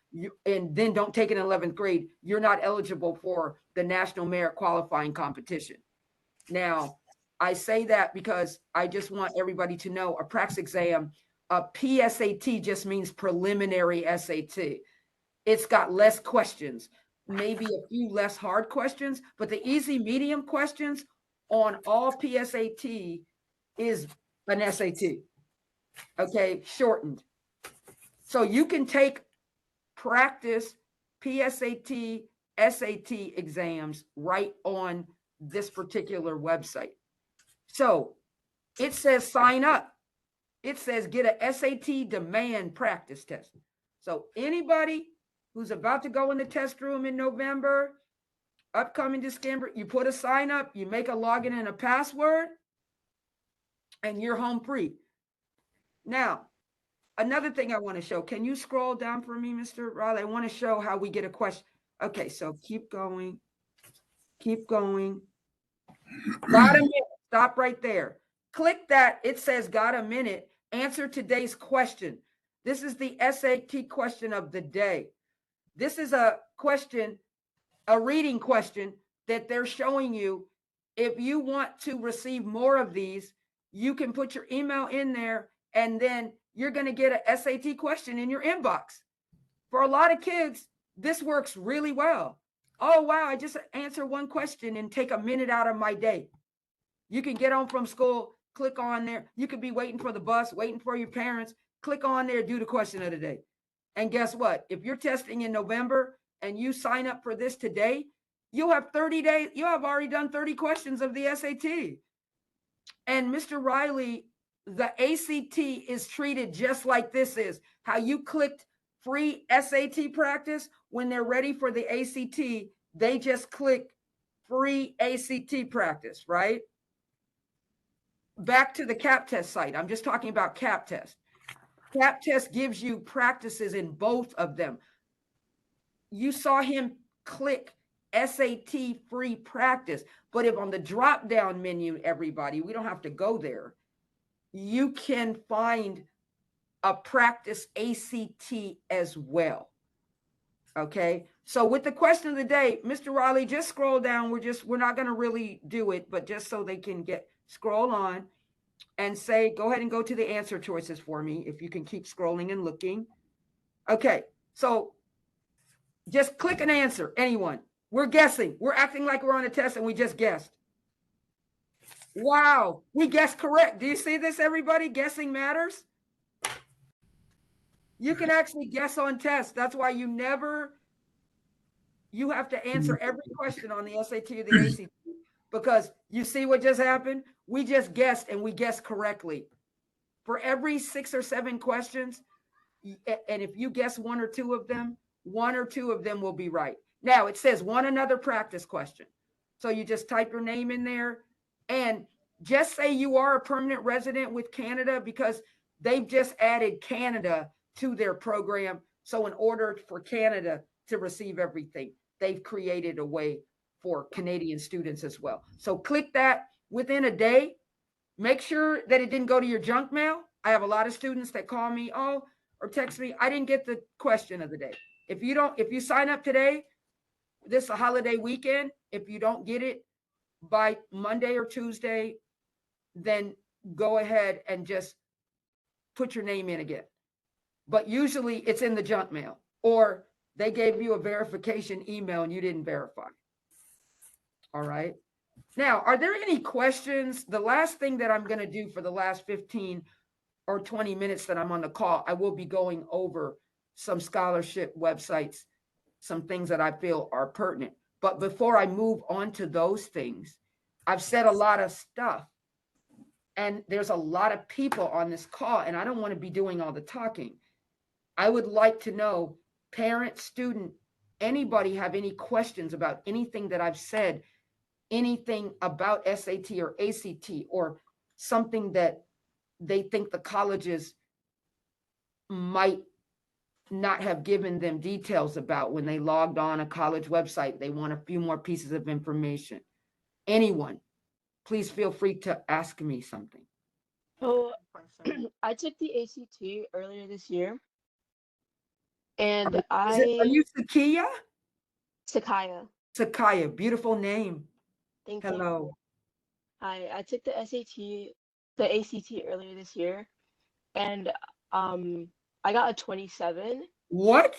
and then don't take it in 11th grade, you're not eligible for the National Merit Qualifying competition. Now, I say that because I just want everybody to know a practice exam, a PSAT just means preliminary SAT. It's got less questions, maybe a few less hard questions, but the easy medium questions on all PSAT is an SAT, okay, shortened. So you can take practice PSAT, SAT exams right on this particular website. So it says sign up. It says get a SAT demand practice test. So anybody who's about to go in the test room in November, upcoming December, you put a sign up, you make a login and a password, and you're home free. Now, another thing I want to show, can you scroll down for me, Mr. Riley? I want to show how we get a question. Okay, so keep going. Keep going. Got a minute. Stop right there. Click that. It says got a minute. Answer today's question. This is the SAT question of the day. This is a question, a reading question that they're showing you. If you want to receive more of these, you can put your email in there, and then you're going to get a SAT question in your inbox. For a lot of kids, this works really well. Oh, wow, I just answer one question and take a minute out of my day. You can get home from school, click on there. You could be waiting for the bus, waiting for your parents. Click on there, do the question of the day. And guess what? If you're testing in November and you sign up for this today, you'll have 30 days. You'll have already done 30 questions of the SAT. And Mr. Riley, the ACT is treated just like this is. How you clicked free SAT practice, when they're ready for the ACT, they just click free ACT practice, right? Back to the CAP test site. I'm just talking about CAP test. CAP test gives you practices in both of them. You saw him click SAT free practice, but if on the drop down menu, everybody, we don't have to go there. You can find a practice ACT as well. Okay. So with the question of the day, Mr. Raleigh, just scroll down. We're not going to really do it, but just so they can scroll on and say, go ahead and go to the answer choices for me. If you can keep scrolling and looking. Okay. So just click an answer, anyone. We're guessing. We're acting like we're on a test and we just guessed. Wow. We guessed correct. Do you see this, everybody? Guessing matters. You can actually guess on tests. That's why you have to answer every question on the SAT or the ACT, because you see what just happened? We just guessed and we guessed correctly. For every 6 or 7 questions, and if you guess one or two of them will be right. Now it says one another practice question. So you just type your name in there and just say you are a permanent resident with Canada, because they've just added Canada to their program. So in order for Canada to receive everything, they've created a way for Canadian students as well. So click that within a day. Make sure that it didn't go to your junk mail. I have a lot of students that call me, or text me, I didn't get the question of the day. If you sign up today, this is a holiday weekend. If you don't get it by Monday or Tuesday, then go ahead and just put your name in again. But usually it's in the junk mail, or they gave you a verification email and you didn't verify. All right. Now, are there any questions? The last thing that I'm going to do for the last 15 or 20 minutes that I'm on the call, I will be going over some scholarship websites, some things that I feel are pertinent. But before I move on to those things, I've said a lot of stuff, and there's a lot of people on this call, and I don't want to be doing all the talking. I would like to know, parent, student, anybody have any questions about anything that I've said, anything about SAT or ACT, or something that they think the colleges might not have given them details about when they logged on a college website. They want a few more pieces of information. Anyone, please feel free to ask me something. So I took the ACT earlier this year, and Are you Sakia? Sakaya. Sakaya, beautiful name. Thank Hello. you. Hi, I took the ACT earlier this year, and I got a 27. What?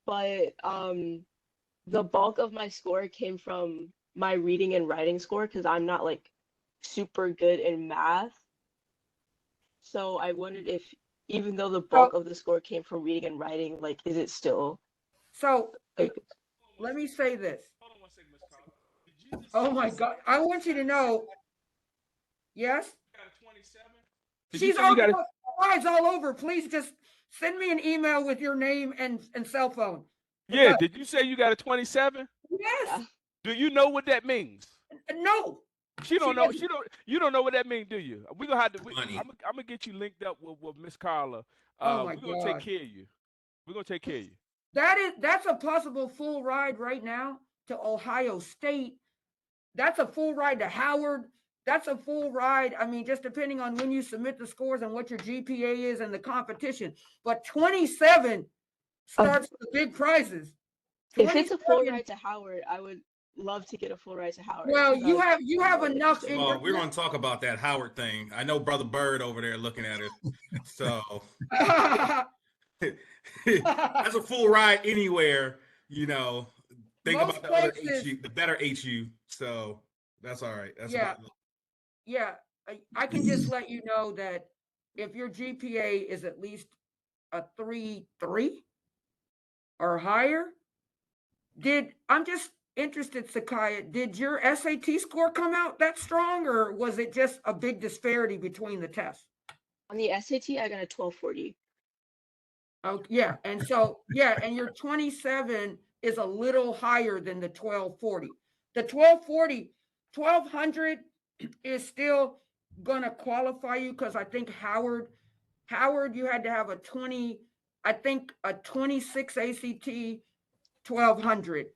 But the bulk of my score came from my reading and writing score, because I'm not like super good in math. So I wondered if, even though the bulk of the score came from reading and writing, like, is it still? So let me say this. Oh my God. I want you to know. Yes? She's all over. Please just send me an email with your name and cell phone. Yeah, did you say you got a 27? Yes. Do you know what that means? No. She don't know. You don't know what that means, do you? We're gonna have to. I'm gonna get you linked up with Miss Carla. Oh my We're gonna take care of you. We're gonna take care of you. That's a possible full ride right now to Ohio State. That's a full ride to Howard. That's a full ride. I mean, just depending on when you submit the scores and what your GPA is and the competition. But 27 starts the big prizes. If it's a full ride to Howard, I would love to get a full ride to Howard. Well, you have enough. Well, we're going to talk about that Howard thing. I know Brother Bird over there looking at it. So that's a full ride anywhere, you know. Think Most about the other places, HU, the better HU. So that's all right. That's yeah. Yeah. I can just let you know that if your GPA is at least a 3.3 or higher, I'm just interested, Sakaya, did your SAT score come out that strong, or was it just a big disparity between the tests? On the SAT, I got a 1240. Oh, yeah. And so, yeah, and your 27 is a little higher than the 1240. The 1200 is still going to qualify you, because I think Howard, you had to have a 26 ACT, 1200.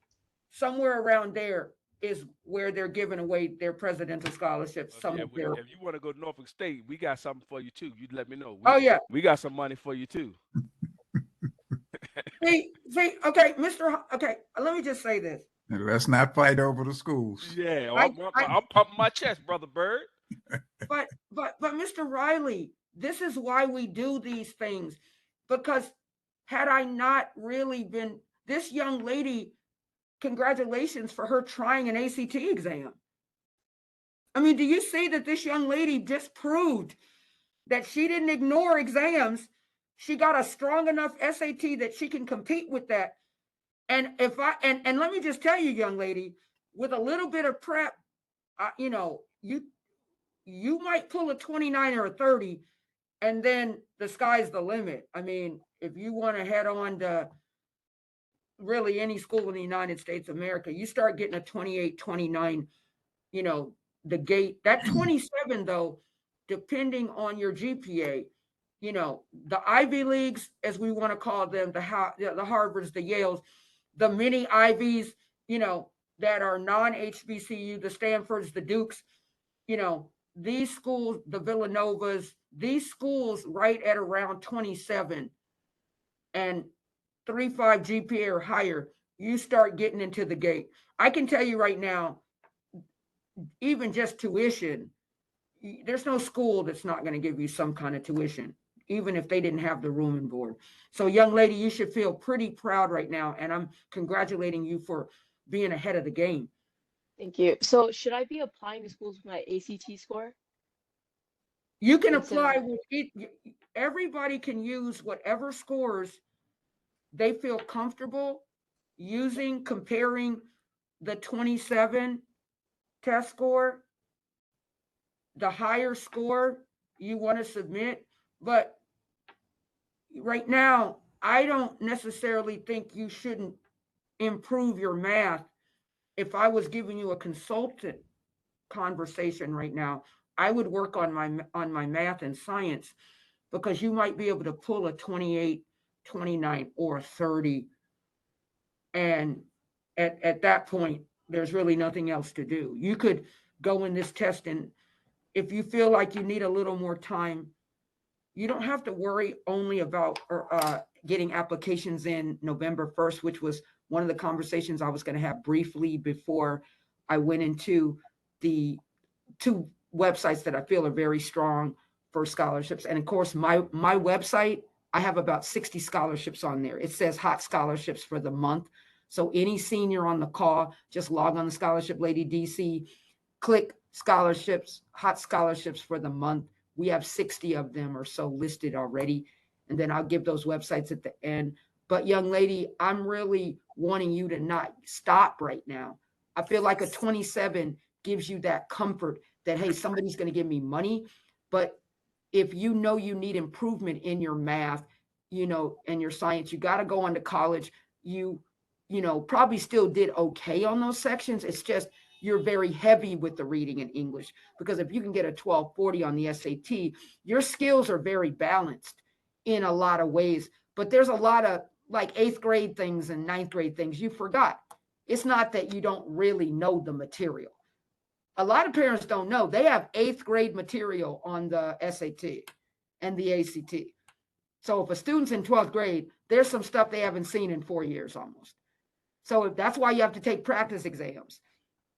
Somewhere around there is where they're giving away their presidential scholarships. If you want to go to Norfolk State, we got something for you too. You let me know. Yeah. We got some money for you too. Okay, okay, let me just say this. And let's not fight over the schools. Yeah, I, I'm pumping my chest, brother Bird. but Mr. Riley, this is why we do these things, because had I not really been this young lady, congratulations for her trying an ACT exam. I mean, do you see that this young lady just proved that she didn't ignore exams? She got a strong enough SAT that she can compete with that. And if I and let me just tell you, young lady, with a little bit of prep, you know, you might pull a 29 or a 30, and then the sky's the limit. I mean, if you want to head on to really any school in the United States of America, you start getting a 28, 29, you know, the gate. That 27, though, depending on your GPA, you know, the Ivy Leagues, as we want to call them, the Harvards, the Yales, the mini Ivies, you know, that are non-HBCU, the Stanfords, the Dukes, you know, these schools, the Villanovas, these schools right at around 27 and 3.5 GPA or higher, you start getting into the gate. I can tell you right now, even just tuition, there's no school that's not going to give you some kind of tuition, even if they didn't have the room and board. So, young lady, you should feel pretty proud right now, and I'm congratulating you for being ahead of the game. Thank you. So should I be applying to schools with my ACT score? You can apply with it. Everybody can use whatever scores they feel comfortable using, comparing the 27 test score, the higher score you want to submit. But right now, I don't necessarily think you shouldn't improve your math. If I was giving you a consultant conversation right now, I would work on my math and science, because you might be able to pull a 28, 29, or 30. And at that point, there's really nothing else to do. You could go in this test, and if you feel like you need a little more time, you don't have to worry only about getting applications in November 1st, which was one of the conversations I was going to have briefly before I went into the two websites that I feel are very strong for scholarships. And of course, my website, I have about 60 scholarships on there. It says hot scholarships for the month. So any senior on the call, just log on the Scholarship Lady DC, click scholarships, hot scholarships for the month. We have 60 of them or so listed already. And then I'll give those websites at the end. But young lady, I'm really wanting you to not stop right now. I feel like a 27 gives you that comfort that, hey, somebody's going to give me money. But if you know you need improvement in your math, you know, and your science, you got to go on to college. You know, probably still did okay on those sections. It's just you're very heavy with the reading and English, because if you can get a 1240 on the SAT, your skills are very balanced in a lot of ways. But there's a lot of like 8th grade things and 9th grade things you forgot. It's not that you don't really know the material. A lot of parents don't know they have 8th grade material on the SAT and the ACT. So if a student's in 12th grade, there's some stuff they haven't seen in 4 years almost. So that's why you have to take practice exams,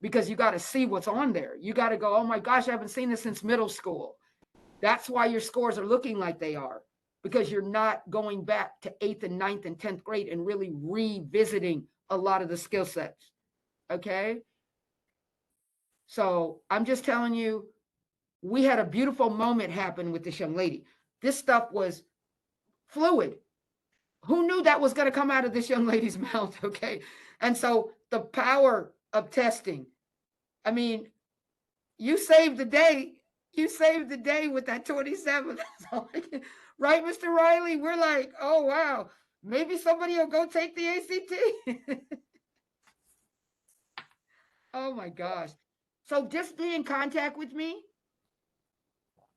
because you got to see what's on there. You got to go, oh my gosh, I haven't seen this since middle school. That's why your scores are looking like they are, because you're not going back to 8th and 9th and 10th grade and really revisiting a lot of the skill sets. Okay. So I'm just telling you, we had a beautiful moment happen with this young lady. This stuff was fluid. Who knew that was going to come out of this young lady's mouth? Okay. And so the power of testing, I mean, you saved the day. You saved the day with that 27. Right, Mr. Riley? We're like, oh, wow. Maybe somebody will go take the ACT. Oh, my gosh. So just be in contact with me.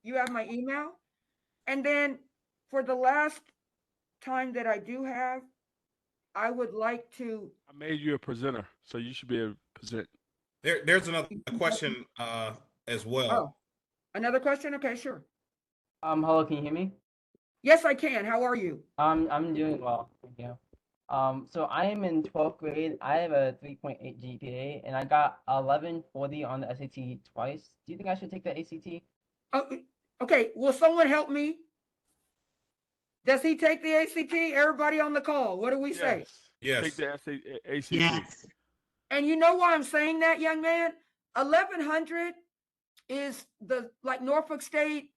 You have my email. And then for the last time that I do have, I would like to. I made you a presenter, so you should be able to present. There's another question as well. Oh, another question? Okay, sure. Hello, can you hear me? Yes, I can. How are you? I'm doing well. Thank you. So I am in 12th grade. I have a 3.8 GPA, and I got 1140 on the SAT twice. Do you think I should take the ACT? Okay, will someone help me? Does he take the ACT? Everybody on the call, what do we say? Yes. Take the ACT. Yes. And you know why I'm saying that, young man? 1100 is like Norfolk State,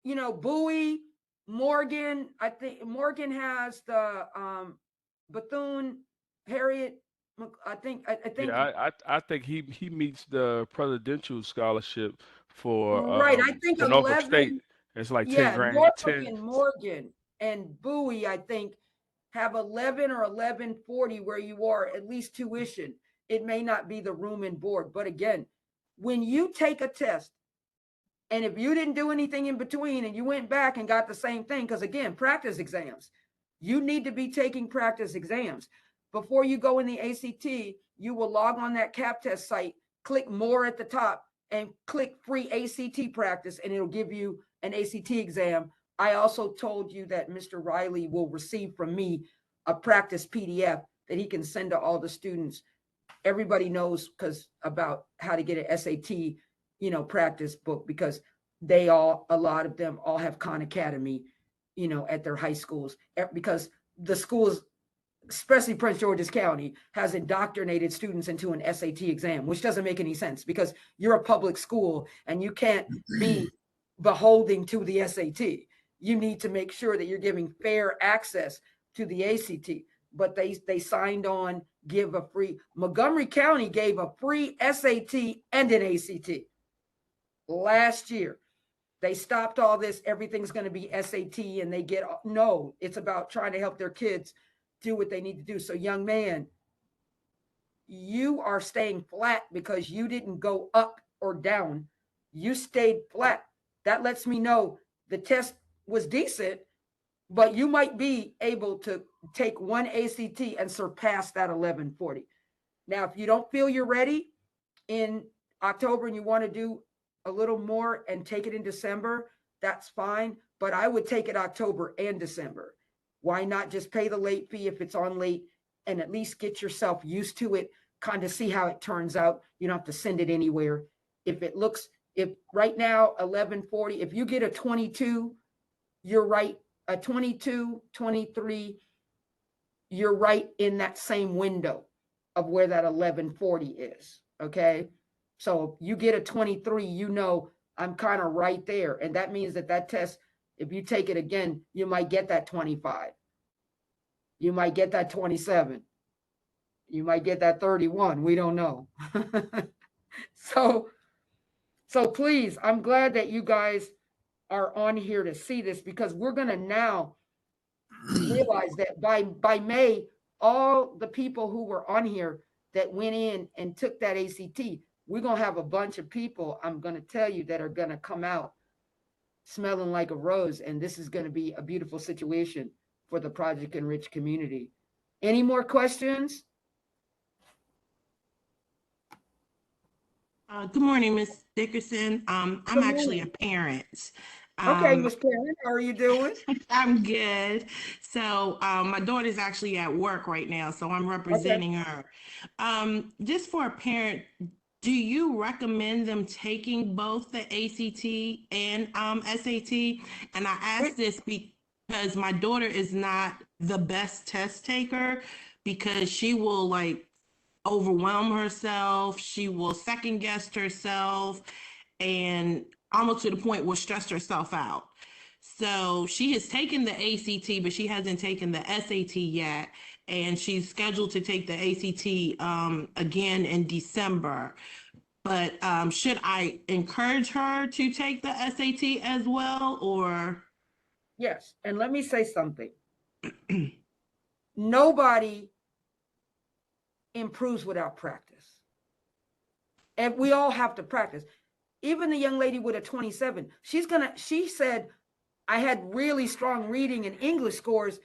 Bowie, Morgan. I think Morgan has the Bethune, Harriet. I think. Yeah, I think he meets the presidential scholarship for Right. I think Norfolk State. 11. It's like 10 Yeah, grand. Norfolk 10. and Morgan and Bowie, I think, have 11 or 1140 where you are, at least tuition. It may not be the room and board. But again, when you take a test, and if you didn't do anything in between and you went back and got the same thing, because again, practice exams, you need to be taking practice exams. Before you go in the ACT, you will log on that CAP test site, click more at the top, and click free ACT practice, and it'll give you an ACT exam. I also told you that Mr. Riley will receive from me a practice PDF that he can send to all the students. Everybody knows because about how to get an SAT, practice book, because a lot of them all have Khan Academy, at their high schools, because the schools, especially Prince George's County, has indoctrinated students into an SAT exam, which doesn't make any sense because you're a public school and you can't be beholding to the SAT. You need to make sure that you're giving fair access to the ACT. But they signed on, Montgomery County gave a free SAT and an ACT last year. They stopped all this. Everything's going to be SAT, and no, it's about trying to help their kids do what they need to do. So, young man, you are staying flat because you didn't go up or down. You stayed flat. That lets me know the test was decent, but you might be able to take one ACT and surpass that 1140. Now, if you don't feel you're ready in October and you want to do a little more and take it in December, that's fine. But I would take it October and December. Why not just pay the late fee if it's on late and at least get yourself used to it, kind of see how it turns out. You don't have to send it anywhere. If right now, 1140, if you get a 22, you're right. A 22, 23, you're right in that same window of where that 1140 is. Okay. So you get a 23, I'm kind of right there. And that means that test, if you take it again, you might get that 25. You might get that 27. You might get that 31. We don't know. So please, I'm glad that you guys are on here to see this, because we're going to now realize that by May, all the people who were on here that went in and took that ACT, we're going to have a bunch of people, I'm going to tell you, that are going to come out smelling like a rose. And this is going to be a beautiful situation for the Project ENRICH community. Any more questions? Good morning, Ms. Dickerson. I'm actually a parent. Okay, Ms. Karen, how are you doing? I'm good. So my daughter's actually at work right now, so I'm representing her. Just for a parent, do you recommend them taking both the ACT and SAT? And I ask this because my daughter is not the best test taker, because she will overwhelm herself. She will second guess herself and almost to the point where stress herself out. So she has taken the ACT, but she hasn't taken the SAT yet. And she's scheduled to take the ACT again in December. But should I encourage her to take the SAT as well, or? Yes. And let me say something. Nobody improves without practice. And we all have to practice. Even the young lady with a 27, she said, I had really strong reading and English scores,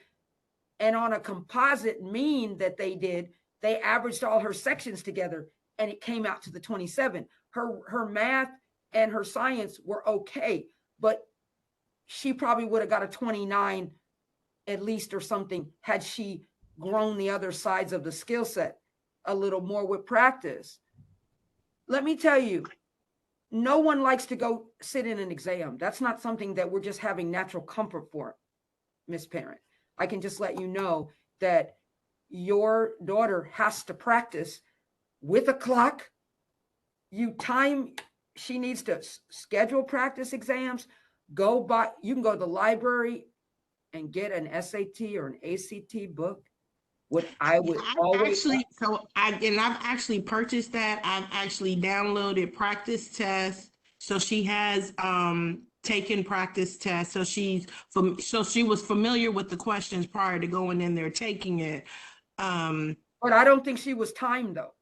and on a composite mean that they did, they averaged all her sections together and it came out to the 27. Her math and her science were okay, but she probably would have got a 29 at least or something had she grown the other sides of the skill set a little more with practice. Let me tell you, no one likes to go sit in an exam. That's not something that we're just having natural comfort for, Miss Parent. I can just let you know that your daughter has to practice with a clock. She needs to schedule practice exams. You can go to the library and get an SAT or an ACT book. What I would always I've actually purchased that. I've actually downloaded practice tests. So she has taken practice tests. So she was familiar with the questions prior to going in there taking it. But I don't think she was timed though.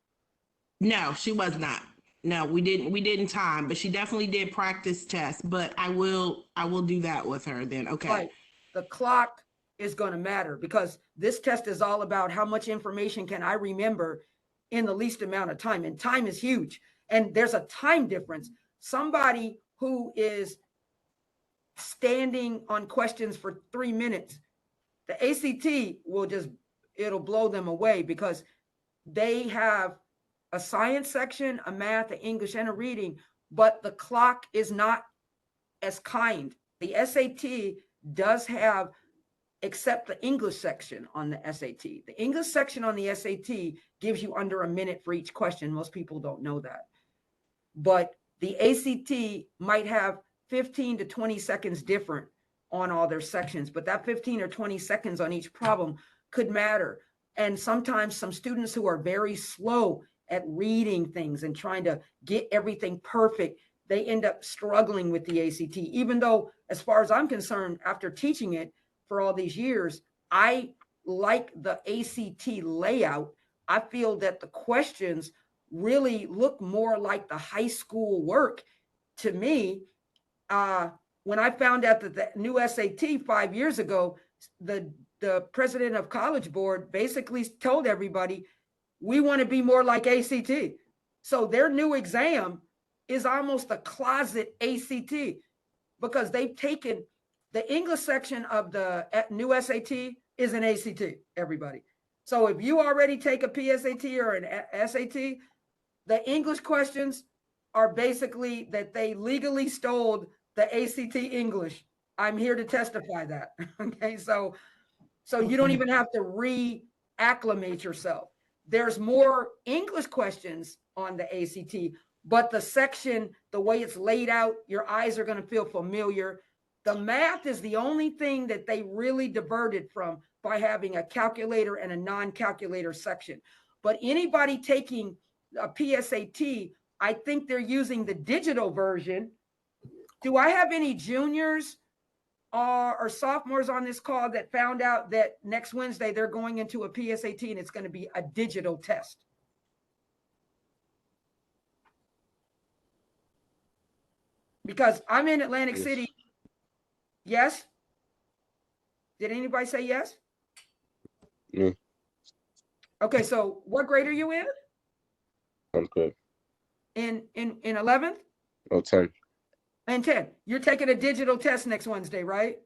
No, she was not. No, we didn't time, but she definitely did practice tests. But I will do that with her then. Okay. Right. The clock is going to matter because this test is all about how much information can I remember in the least amount of time. And time is huge. And there's a time difference. Somebody who is standing on questions for 3 minutes, the ACT it'll blow them away because they have a science section, a math, an English, and a reading, but the clock is not as kind. The SAT does have, except the English section on the SAT. The English section on the SAT gives you under a minute for each question. Most people don't know that. But the ACT might have 15 to 20 seconds different on all their sections, but that 15 or 20 seconds on each problem could matter. And sometimes some students who are very slow at reading things and trying to get everything perfect, they end up struggling with the ACT, even though, as far as I'm concerned, after teaching it for all these years, I like the ACT layout. I feel that the questions really look more like the high school work to me. When I found out that the new SAT 5 years ago, the president of College Board basically told everybody, we want to be more like ACT. So their new exam is almost a closet ACT because they've taken the English section of the new SAT is an ACT, everybody. So if you already take a PSAT or an SAT, the English questions are basically that they legally stole the ACT English. I'm here to testify that. Okay, so you don't even have to reacclimate yourself. There's more English questions on the ACT, but the section, the way it's laid out, your eyes are going to feel familiar. The math is the only thing that they really diverted from by having a calculator and a non-calculator section. But anybody taking a PSAT, I think they're using the digital version. Do I have any juniors or sophomores on this call that found out that next Wednesday they're going into a PSAT and it's going to be a digital test? Because I'm in Atlantic City. Yes? Did anybody say yes? Yeah. Okay, so what grade are you in? 10th grade. In 11th? Oh, 10th. And 10. You're taking a digital test next Wednesday, right?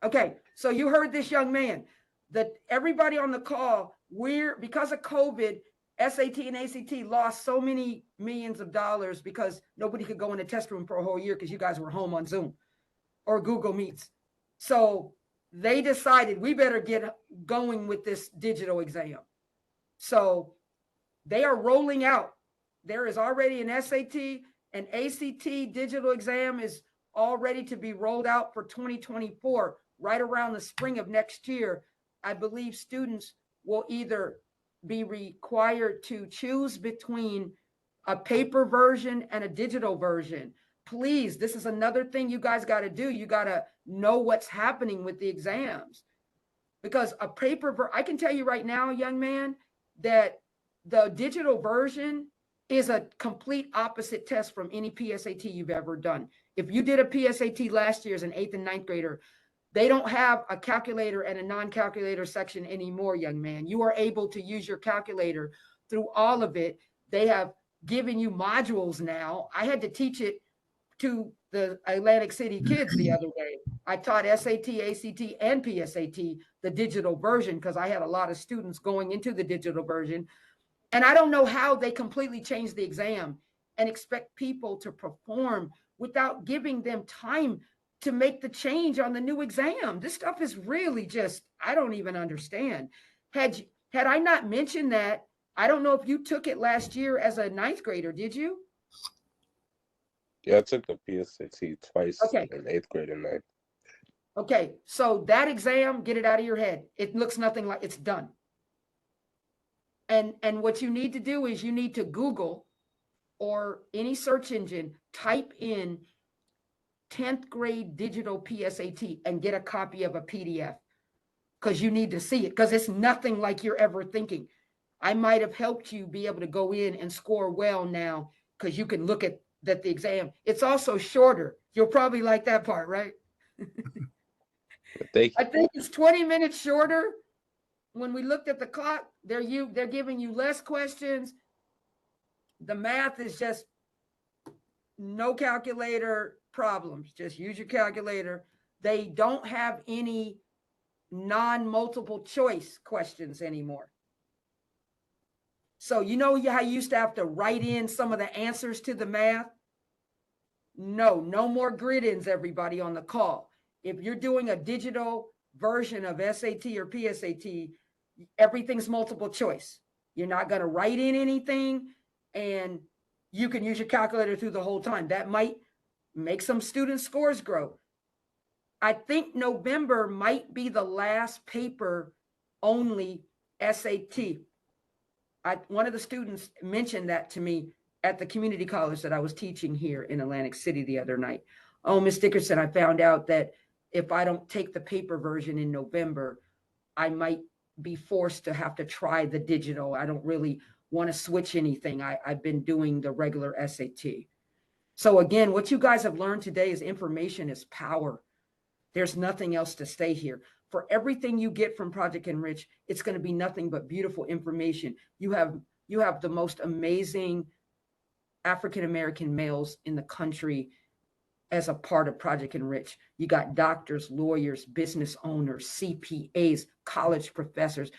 Okay, so you heard this young man, that everybody on the call, because of COVID, SAT and ACT lost so many millions of dollars because nobody could go in the test room for a whole year because you guys were home on Zoom or Google Meets. So they decided we better get going with this digital exam. So they are rolling out. There is already an SAT, an ACT digital exam is all ready to be rolled out for 2024, right around the spring of next year. I believe students will either be required to choose between a paper version and a digital version. Please, this is another thing you guys got to do. You got to know what's happening with the exams. Because a paper, I can tell you right now, young man, that the digital version is a complete opposite test from any PSAT you've ever done. If you did a PSAT last year as an 8th and 9th grader, they don't have a calculator and a non-calculator section anymore, young man. You are able to use your calculator through all of it. They have given you modules now. I had to teach it to the Atlantic City kids the other day. I taught SAT, ACT, and PSAT, the digital version, because I had a lot of students going into the digital version. And I don't know how they completely changed the exam and expect people to perform without giving them time to make the change on the new exam. This stuff is really just, I don't even understand. Had I not mentioned that, I don't know if you took it last year as a ninth grader, did you? Yeah, I took the PSAT twice Okay. in 8th grade and 9th. Okay, so that exam, get it out of your head. It looks nothing like it's done. And what you need to do is you need to Google or any search engine, type in 10th grade digital PSAT and get a copy of a PDF, because you need to see it, because it's nothing like you're ever thinking. I might have helped you be able to go in and score well now, because you can look at that the exam. It's also shorter. You'll probably like that part, right? I think it's 20 minutes shorter. When we looked at the clock, they're giving you less questions. The math is just no calculator problems. Just use your calculator. They don't have any non-multiple choice questions anymore. So you know how you used to have to write in some of the answers to the math? No more grid-ins, everybody on the call. If you're doing a digital version of SAT or PSAT, everything's multiple choice. You're not going to write in anything, and you can use your calculator through the whole time. That might make some student scores grow. I think November might be the last paper only SAT. One of the students mentioned that to me at the community college that I was teaching here in Atlantic City the other night. Oh, Miss Dickerson, I found out that if I don't take the paper version in November, I might be forced to have to try the digital. I don't really want to switch anything. I've been doing the regular SAT. So again, what you guys have learned today is information is power. There's nothing else to say here. For everything you get from Project Enrich, it's going to be nothing but beautiful information. You have the most amazing African-American males in the country as a part of Project Enrich. You got doctors, lawyers, business owners, CPAs, college professors.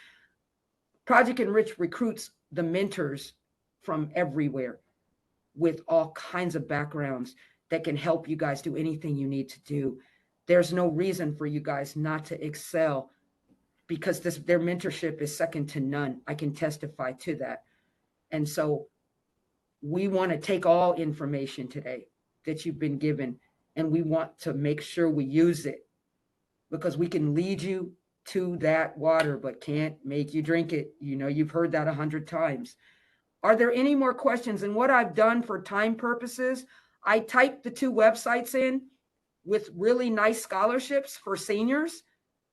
Project Enrich recruits the mentors from everywhere with all kinds of backgrounds that can help you guys do anything you need to do. There's no reason for you guys not to excel, because their mentorship is second to none. I can testify to that. And so we want to take all information today that you've been given, and we want to make sure we use it, because we can lead you to that water, but can't make you drink it. You know, you've heard that 100 times. Are there any more questions? And what I've done for time purposes, I typed the 2 websites in with really nice scholarships for seniors,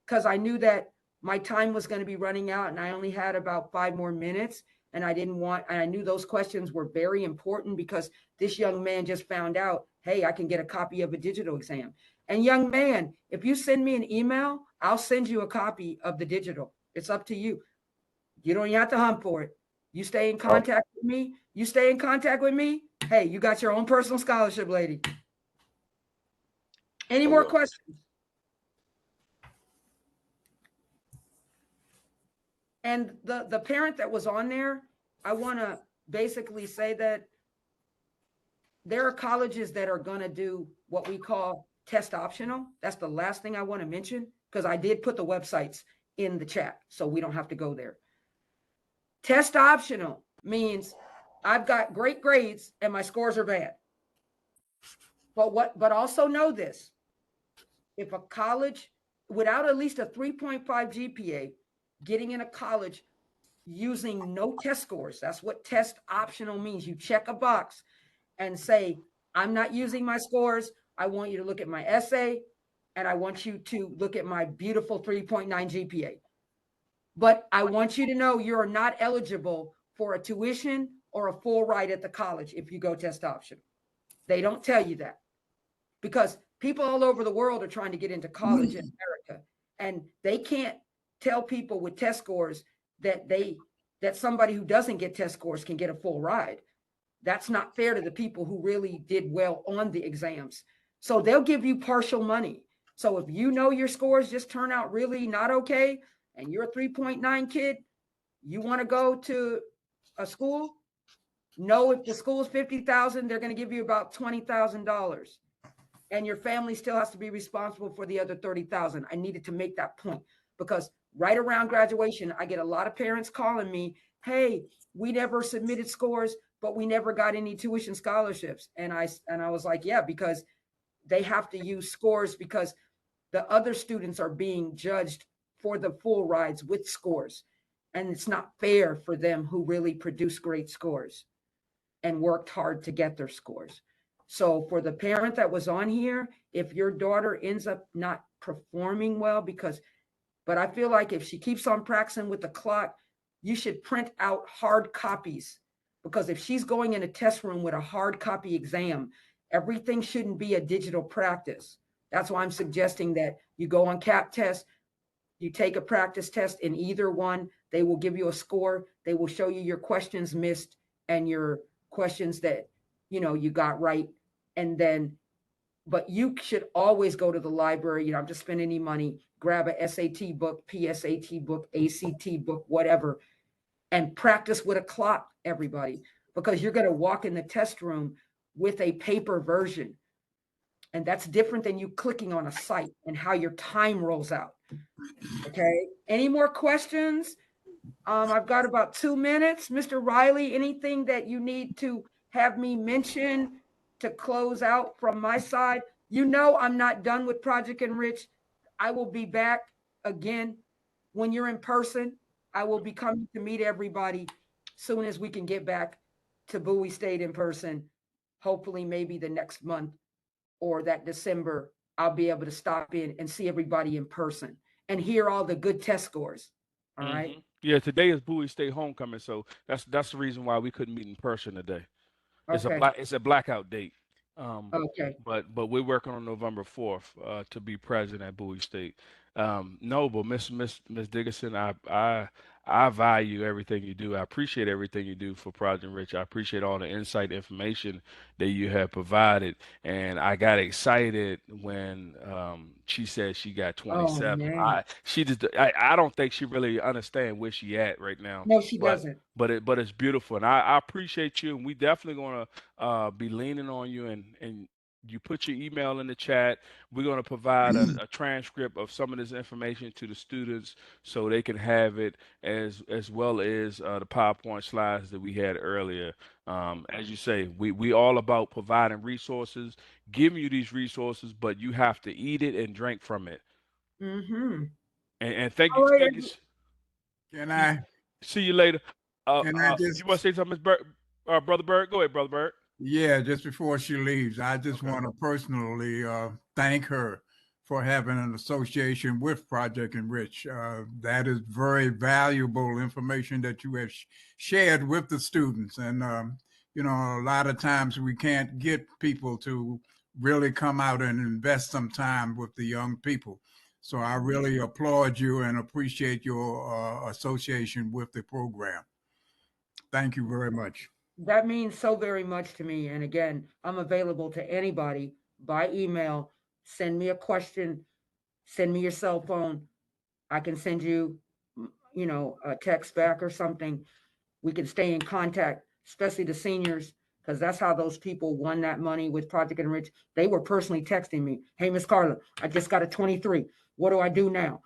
because I knew that my time was going to be running out and I only had about 5 more minutes. And I knew those questions were very important, because this young man just found out, hey, I can get a copy of a digital exam. And young man, if you send me an email, I'll send you a copy of the digital. It's up to you. You don't even have to hunt for it. You stay in contact with me. Hey, you got your own personal scholarship, lady. Any more questions? And the parent that was on there, I want to basically say that there are colleges that are going to do what we call test optional. That's the last thing I want to mention, because I did put the websites in the chat, so we don't have to go there. Test optional means I've got great grades and my scores are bad. But also know this: if a college without at least a 3.5 GPA getting in a college using no test scores, that's what test optional means. You check a box and say, I'm not using my scores. I want you to look at my essay, and I want you to look at my beautiful 3.9 GPA. But I want you to know you're not eligible for a tuition or a full ride at the college if you go test option. They don't tell you that, because people all over the world are trying to get into college in America, and they can't tell people with test scores that somebody who doesn't get test scores can get a full ride. That's not fair to the people who really did well on the exams. So they'll give you partial money. So if you know your scores just turn out really not okay, and you're a 3.9 kid, you want to go to a school, know if the school's 50,000, they're going to give you about $20,000. And your family still has to be responsible for the other 30,000. I needed to make that point because right around graduation, I get a lot of parents calling me, hey, we never submitted scores, but we never got any tuition scholarships. And I was like, yeah, because they have to use scores because the other students are being judged for the full rides with scores. And it's not fair for them who really produce great scores and worked hard to get their scores. So for the parent that was on here, if your daughter ends up not performing well but I feel like if she keeps on practicing with the clock, you should print out hard copies because if she's going in a test room with a hard copy exam, everything shouldn't be a digital practice. That's why I'm suggesting that you go on CAP test, you take a practice test in either one, they will give you a score, they will show you your questions missed and your questions that you got right. And then but you should always go to the library. I'm just spending any money, grab a SAT book, PSAT book, ACT book, whatever, and practice with a clock, everybody, because you're going to walk in the test room with a paper version. And that's different than you clicking on a site and how your time rolls out. Okay. Any more questions? I've got about 2 minutes. Mr. Riley, anything that you need to have me mention to close out from my side? I'm not done with Project Enrich. I will be back again when you're in person. I will be coming to meet everybody soon as we can get back to Bowie State in person. Hopefully, maybe the next month or that December, I'll be able to stop in and see everybody in person and hear all the good test scores. All right. Yeah, today is Bowie State homecoming, so that's the reason why we couldn't meet in person today. Okay. It's a blackout date. Okay. But we're working on November 4th to be present at Bowie State. No, but Miss Dickinson, I value everything you do. I appreciate everything you do for Project Rich. I appreciate all the insight information that you have provided. And I got excited when she said she got Oh 27. man. I don't think she really understand where she at right now. No, she But doesn't. but it's beautiful, and I appreciate you. And we definitely gonna be leaning on you, and you put your email in the chat. We're going to provide a transcript of some of this information to the students so they can have it as well as the PowerPoint slides that we had earlier. As you say, we all about providing resources, giving you these resources, but you have to eat it and drink from it. Mm-hmm. And thank you, All right. thank you. Can I See you later. can I You want to say something, Brother Bird? Go ahead, Brother Bird. Yeah, just before she leaves, I just want to personally thank her for having an association with Project Enrich. That is very valuable information that you have shared with the students. And, a lot of times we can't get people to really come out and invest some time with the young people. So I really applaud you and appreciate your association with the program. Thank you very much. That means so very much to me. And again, I'm available to anybody by email. Send me a question, send me your cell phone. I can send you, a text back or something. We can stay in contact, especially the seniors, because that's how those people won that money with Project Enrich. They were personally texting me, hey, Miss Carla, I just got a 23. What do I do now?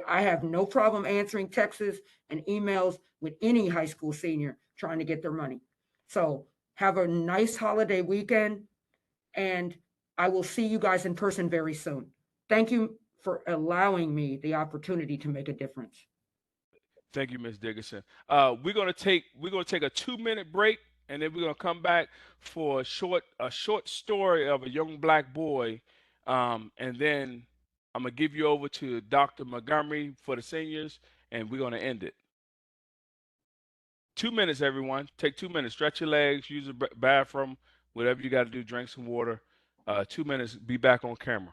I have no problem answering texts and emails with any high school senior trying to get their money. So have a nice holiday weekend, and I will see you guys in person very soon. Thank you for allowing me the opportunity to make a difference. Thank you, Ms. Dickinson. We're gonna take a 2-minute break, and then we're gonna come back for a short story of a young black boy, and then I'm gonna give you over to Dr. Montgomery for the seniors, and we're gonna end it. 2 minutes, everyone. Take 2 minutes. Stretch your legs. Use the bathroom. Whatever you got to do. Drink some water. 2 minutes. Be back on camera.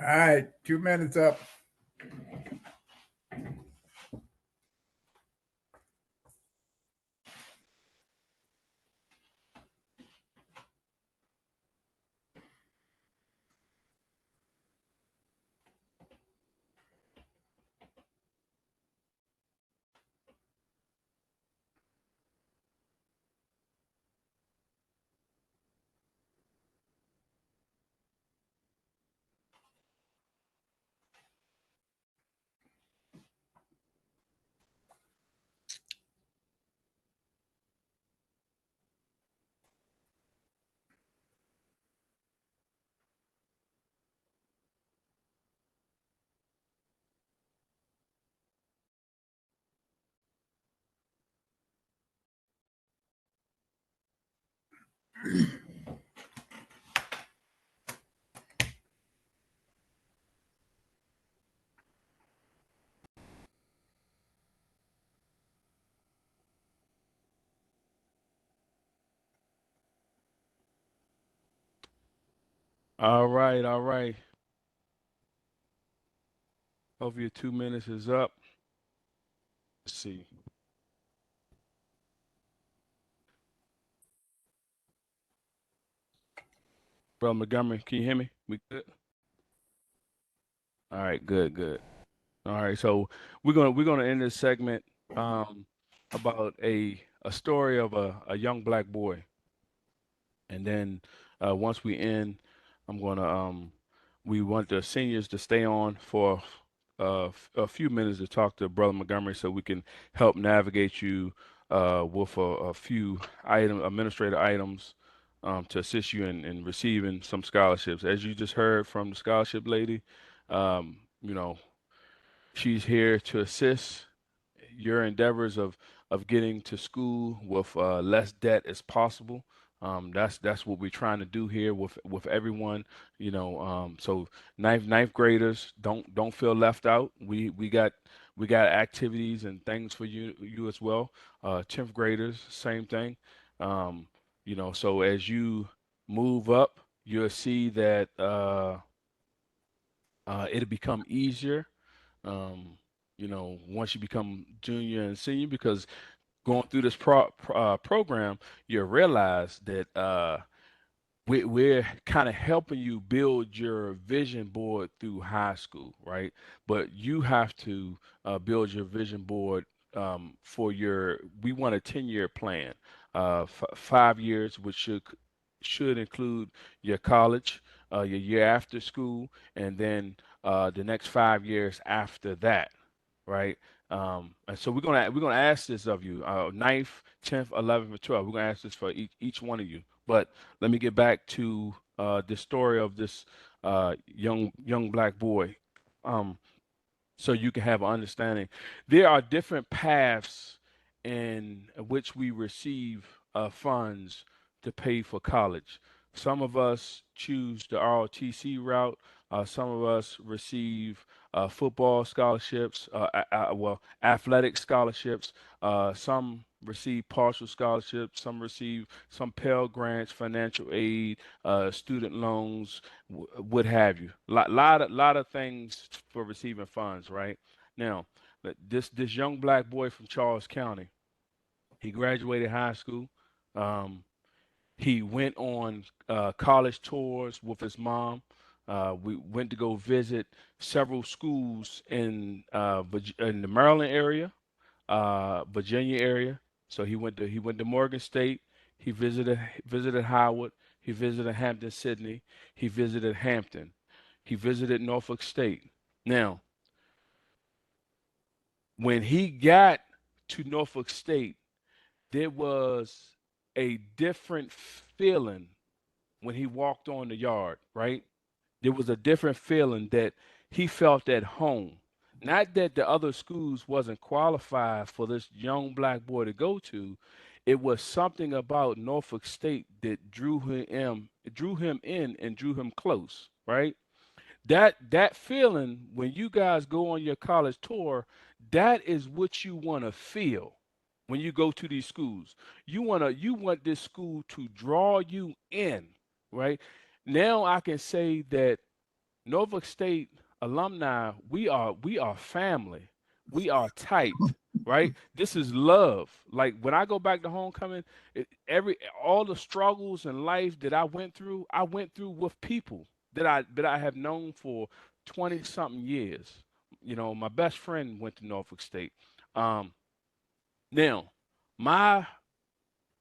All right, 2 minutes up. All right, all right. Hope your 2 minutes is up. Let's see. Brother Montgomery, can you hear me? We good? All right, good, good. All right, so we're gonna end this segment about a story of a young black boy. And then once we end, I'm gonna we want the seniors to stay on for a few minutes to talk to Brother Montgomery so we can help navigate you with a few administrative items to assist you in receiving some scholarships. As you just heard from the scholarship lady, you know, she's here to assist your endeavors of getting to school with less debt as possible. That's what we're trying to do here with everyone. So ninth graders don't feel left out. We got activities and things for you as well. 10th graders, same thing. So as you move up, you'll see that it'll become easier once you become junior and senior, because going through this program, you realize that we're kind of helping you build your vision board through high school, right? But you have to build your vision board we want a 10-year plan, 5 years, which should include your college, your year after school, and then the next 5 years after that, right? And so we're gonna ask this of you, ninth, 10th, 11th, and 12th. We're gonna ask this for each one of you. But let me get back to the story of this young black boy, so you can have an understanding. There are different paths in which we receive funds to pay for college. Some of us choose the ROTC route. Some of us receive football scholarships, athletic scholarships. Some receive partial scholarships. Some receive some Pell Grants, financial aid, student loans, what have you. Lot of things for receiving funds, right? Now, this young black boy from Charles County, he graduated high school. Um, he went on college tours with his mom. We went to go visit several schools in the Maryland area, Virginia area. So he went to Morgan State. He visited Howard. He visited Hampton Sydney. He visited Hampton. He visited Norfolk State. Now, when he got to Norfolk State, there was a different feeling when he walked on the yard, right? There was a different feeling that he felt at home. Not that the other schools wasn't qualified for this young black boy to go to. It was something about Norfolk State that drew him in and drew him close, right? That feeling when you guys go on your college tour, that is what you want to feel when you go to these schools. You want this school to draw you in, right? Now I can say that Norfolk State alumni, we are family. We are tight, right? This is love. Like when I go back to homecoming, all the struggles in life that I went through with people that I have known for 20 something years. You know, my best friend went to Norfolk State. Um, Now, my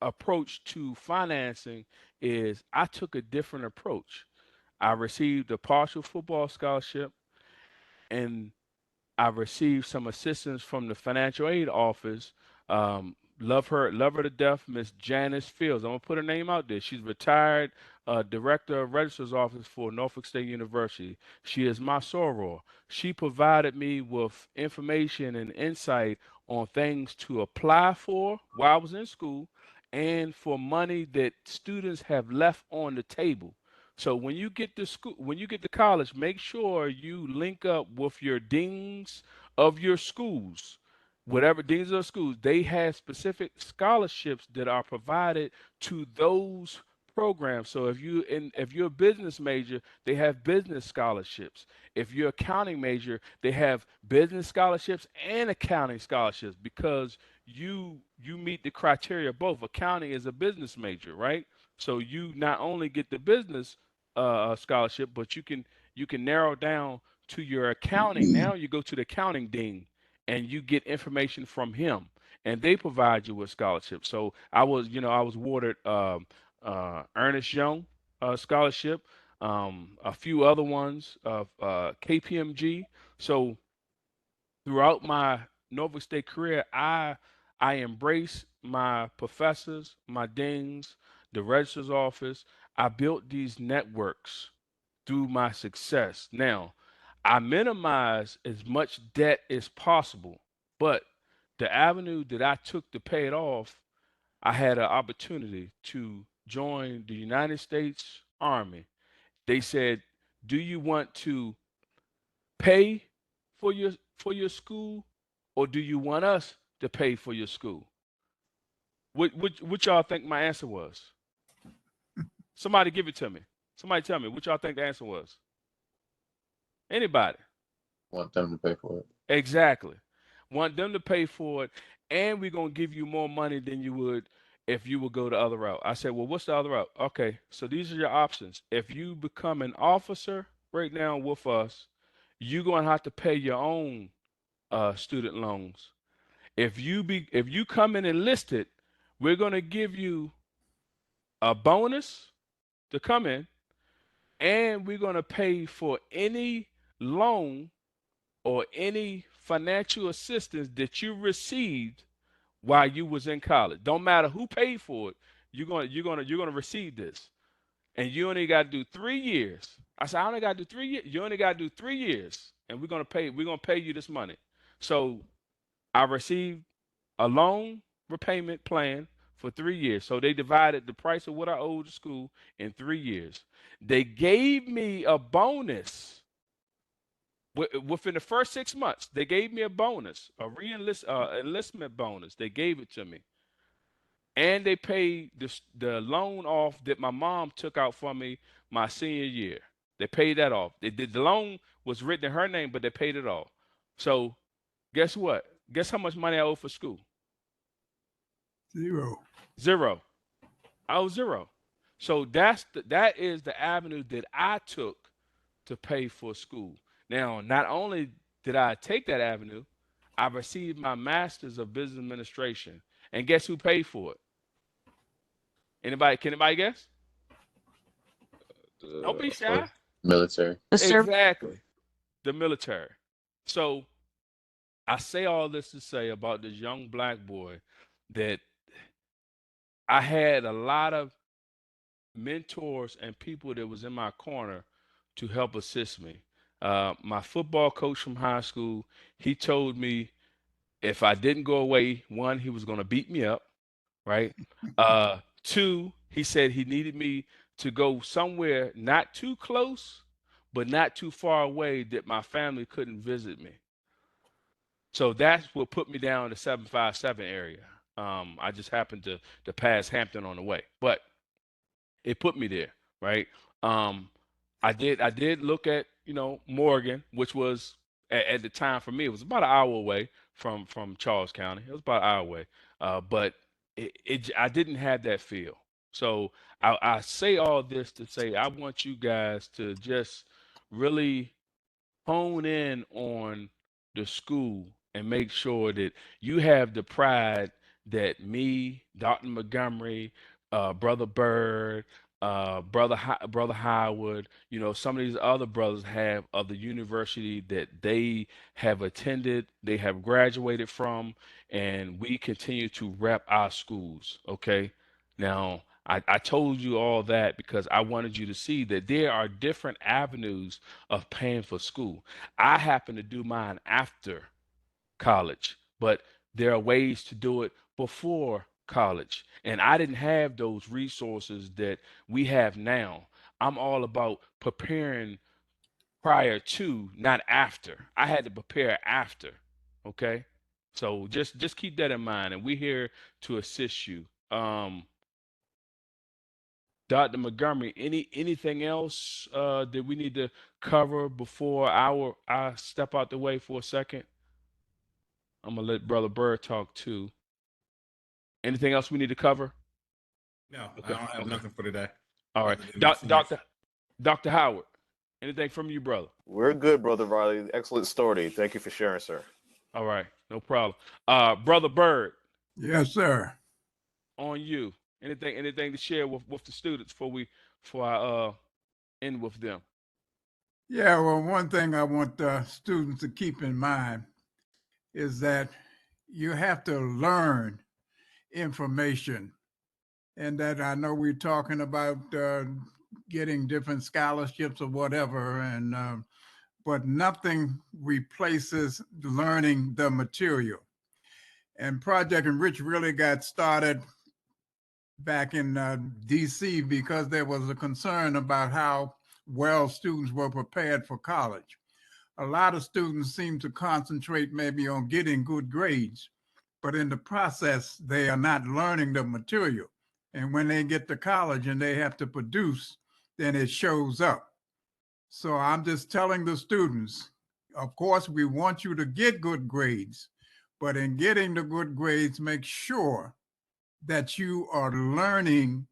approach to financing is I took a different approach. I received a partial football scholarship and I received some assistance from the financial aid office. Love her to death, Miss Janice Fields. I'm gonna put her name out there. She's retired director of registrar's office for Norfolk State University. She is my soror. She provided me with information and insight on things to apply for while I was in school, and for money that students have left on the table. So when you get to school, when you get to college, make sure you link up with your deans of your schools. Whatever deans of schools, they have specific scholarships that are provided to those programs. So if you're a business major, they have business scholarships. If you're accounting major, they have business scholarships and accounting scholarships because you meet the criteria of both. Accounting is a business major, right? So you not only get the business scholarship, but you can narrow down to your accounting. Now you go to the accounting dean and you get information from him, and they provide you with scholarships. So I was awarded Ernest Young scholarship, a few other ones of KPMG. So throughout my Norfolk State career, I embrace my professors, my deans, the registrar's office. I built these networks through my success. Now, I minimize as much debt as possible, but the avenue that I took to pay it off, I had an opportunity to join the United States Army. They said, "Do you want to pay for your school, or do you want us to pay for your school?" What y'all think my answer was? Somebody give it to me. Somebody tell me what y'all think the answer was. Anybody? Want them to pay for it. Exactly. Want them to pay for it, and we're gonna give you more money than you would if you would go the other route. I said, well, what's the other route? Okay, so these are your options. If you become an officer right now with us, you're gonna have to pay your own student loans. If you come in enlisted, we're gonna give you a bonus to come in, and we're gonna pay for any loan or any financial assistance that you received while you was in college. Don't matter who paid for it, you're gonna receive this. And you only gotta do 3 years. I said, I only gotta do 3 years. You only gotta do 3 years, and we're gonna pay you this money. So I received a loan repayment plan for 3 years. So they divided the price of what I owed to school in 3 years. They gave me a bonus within the first 6 months. They gave me a bonus, a enlistment bonus. They gave it to me, and they paid the loan off that my mom took out for me my senior year. They paid that off. The loan was written in her name, but they paid it off. So guess what? Guess how much money I owe for school? Zero. Zero. I owe zero. So that is the avenue that I took to pay for school. Now, not only did I take that avenue, I received my master's of business administration. And guess who paid for it? Anybody? Can anybody guess? Don't be Of shy. course, military. Exactly. The military. So I say all this to say about this young black boy that I had a lot of mentors and people that was in my corner to help assist me. My football coach from high school, he told me if I didn't go away, one, he was going to beat me up, right? Two, he said he needed me to go somewhere not too close, but not too far away that my family couldn't visit me. So that's what put me down the 757 area. I just happened to pass Hampton on the way, but it put me there, right? Um, I did look at Morgan, which was at the time for me, it was about an hour away from Charles County. It was about an hour away, but I didn't have that feel. So I say all this to say I want you guys to just really hone in on the school and make sure that you have the pride that me, Dr. Montgomery, Brother Bird, Brother Howard, some of these other brothers have of the university that they have attended, they have graduated from, and we continue to rep our schools. Okay. Now, I told you all that because I wanted you to see that there are different avenues of paying for school. I happen to do mine after college, but there are ways to do it before college. And I didn't have those resources that we have now. I'm all about preparing prior to, not after. I had to prepare after. Okay? So just keep that in mind, and we're here to assist you. Dr. Montgomery, anything else that we need to cover before I step out the way for a second? I'm gonna let Brother Bird talk too. Anything else we need to cover? No, I Okay. don't have Okay. nothing for today. All right. Other than my seniors. Dr. Howard, anything from you, brother? We're good, Brother Riley. Excellent story. Thank you for sharing, sir. All right, no problem. Brother Bird, Yes, sir. on you. Anything to share with the students before I end with them? Yeah, well, one thing I want students to keep in mind is that you have to learn information. And that I know we're talking about getting different scholarships or whatever, and but nothing replaces learning the material. And Project Enrich really got started back in DC because there was a concern about how well students were prepared for college. A lot of students seem to concentrate maybe on getting good grades, but in the process, they are not learning the material. And when they get to college and they have to produce, then it shows up. So I'm just telling the students, of course, we want you to get good grades, but in getting the good grades, make sure that you are learning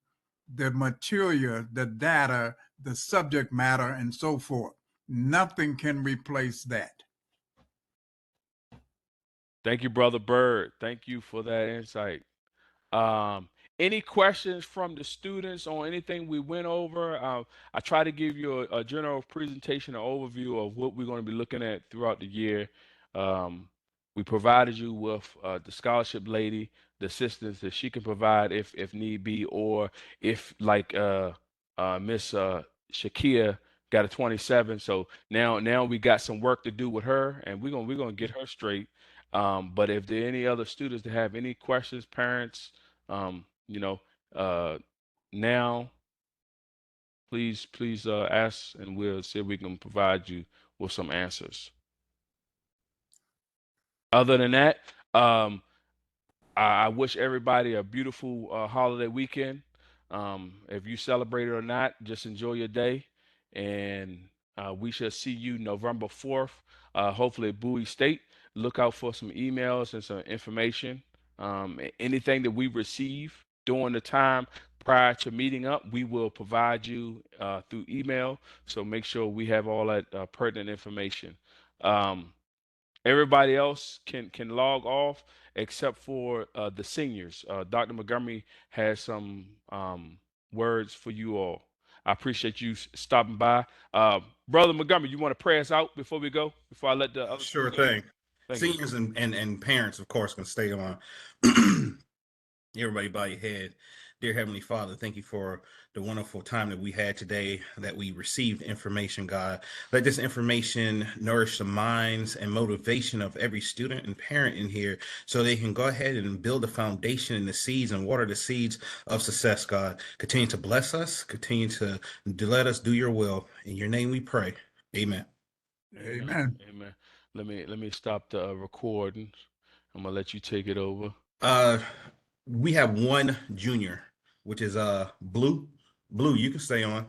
the material, the data, the subject matter, and so forth. Nothing can replace that. Thank you, Brother Bird. Thank you for that insight. Um, any questions from the students on anything we went over? I try to give you a general presentation, an overview of what we're going to be looking at throughout the year. We provided you with the scholarship lady, the assistance that she can provide if need be, or if like Miss Shakia got a 27. So now we got some work to do with her, and we're gonna get her straight. But if there are any other students that have any questions, parents, um, you know, uh, now please ask, and we'll see if we can provide you with some answers. Other than that, I wish everybody a beautiful holiday weekend. If you celebrate it or not, just enjoy your day, and we shall see you November 4th, hopefully at Bowie State. Look out for some emails and some information. Anything that we receive during the time prior to meeting up, we will provide you through email. So make sure we have all that pertinent information. Um, Everybody else can log off except for the seniors. Dr. Montgomery has some words for you all. I appreciate you stopping by. Brother Montgomery, you want to pray us out before we go? Before I let the other Sure people go? thing. Thank you. Seniors and parents, of course, can stay on. Everybody bow your head. Dear Heavenly Father, thank you for the wonderful time that we had today, that we received information, God. Let this information nourish the minds and motivation of every student and parent in here so they can go ahead and build a foundation in the seeds and water the seeds of success, God. Continue to bless us. Continue to let us do your will. In your name we pray. Amen. Amen. Amen. Let me stop the recording. I'm gonna let you take it over. We have one junior, which is Blue. Blue, you can stay on.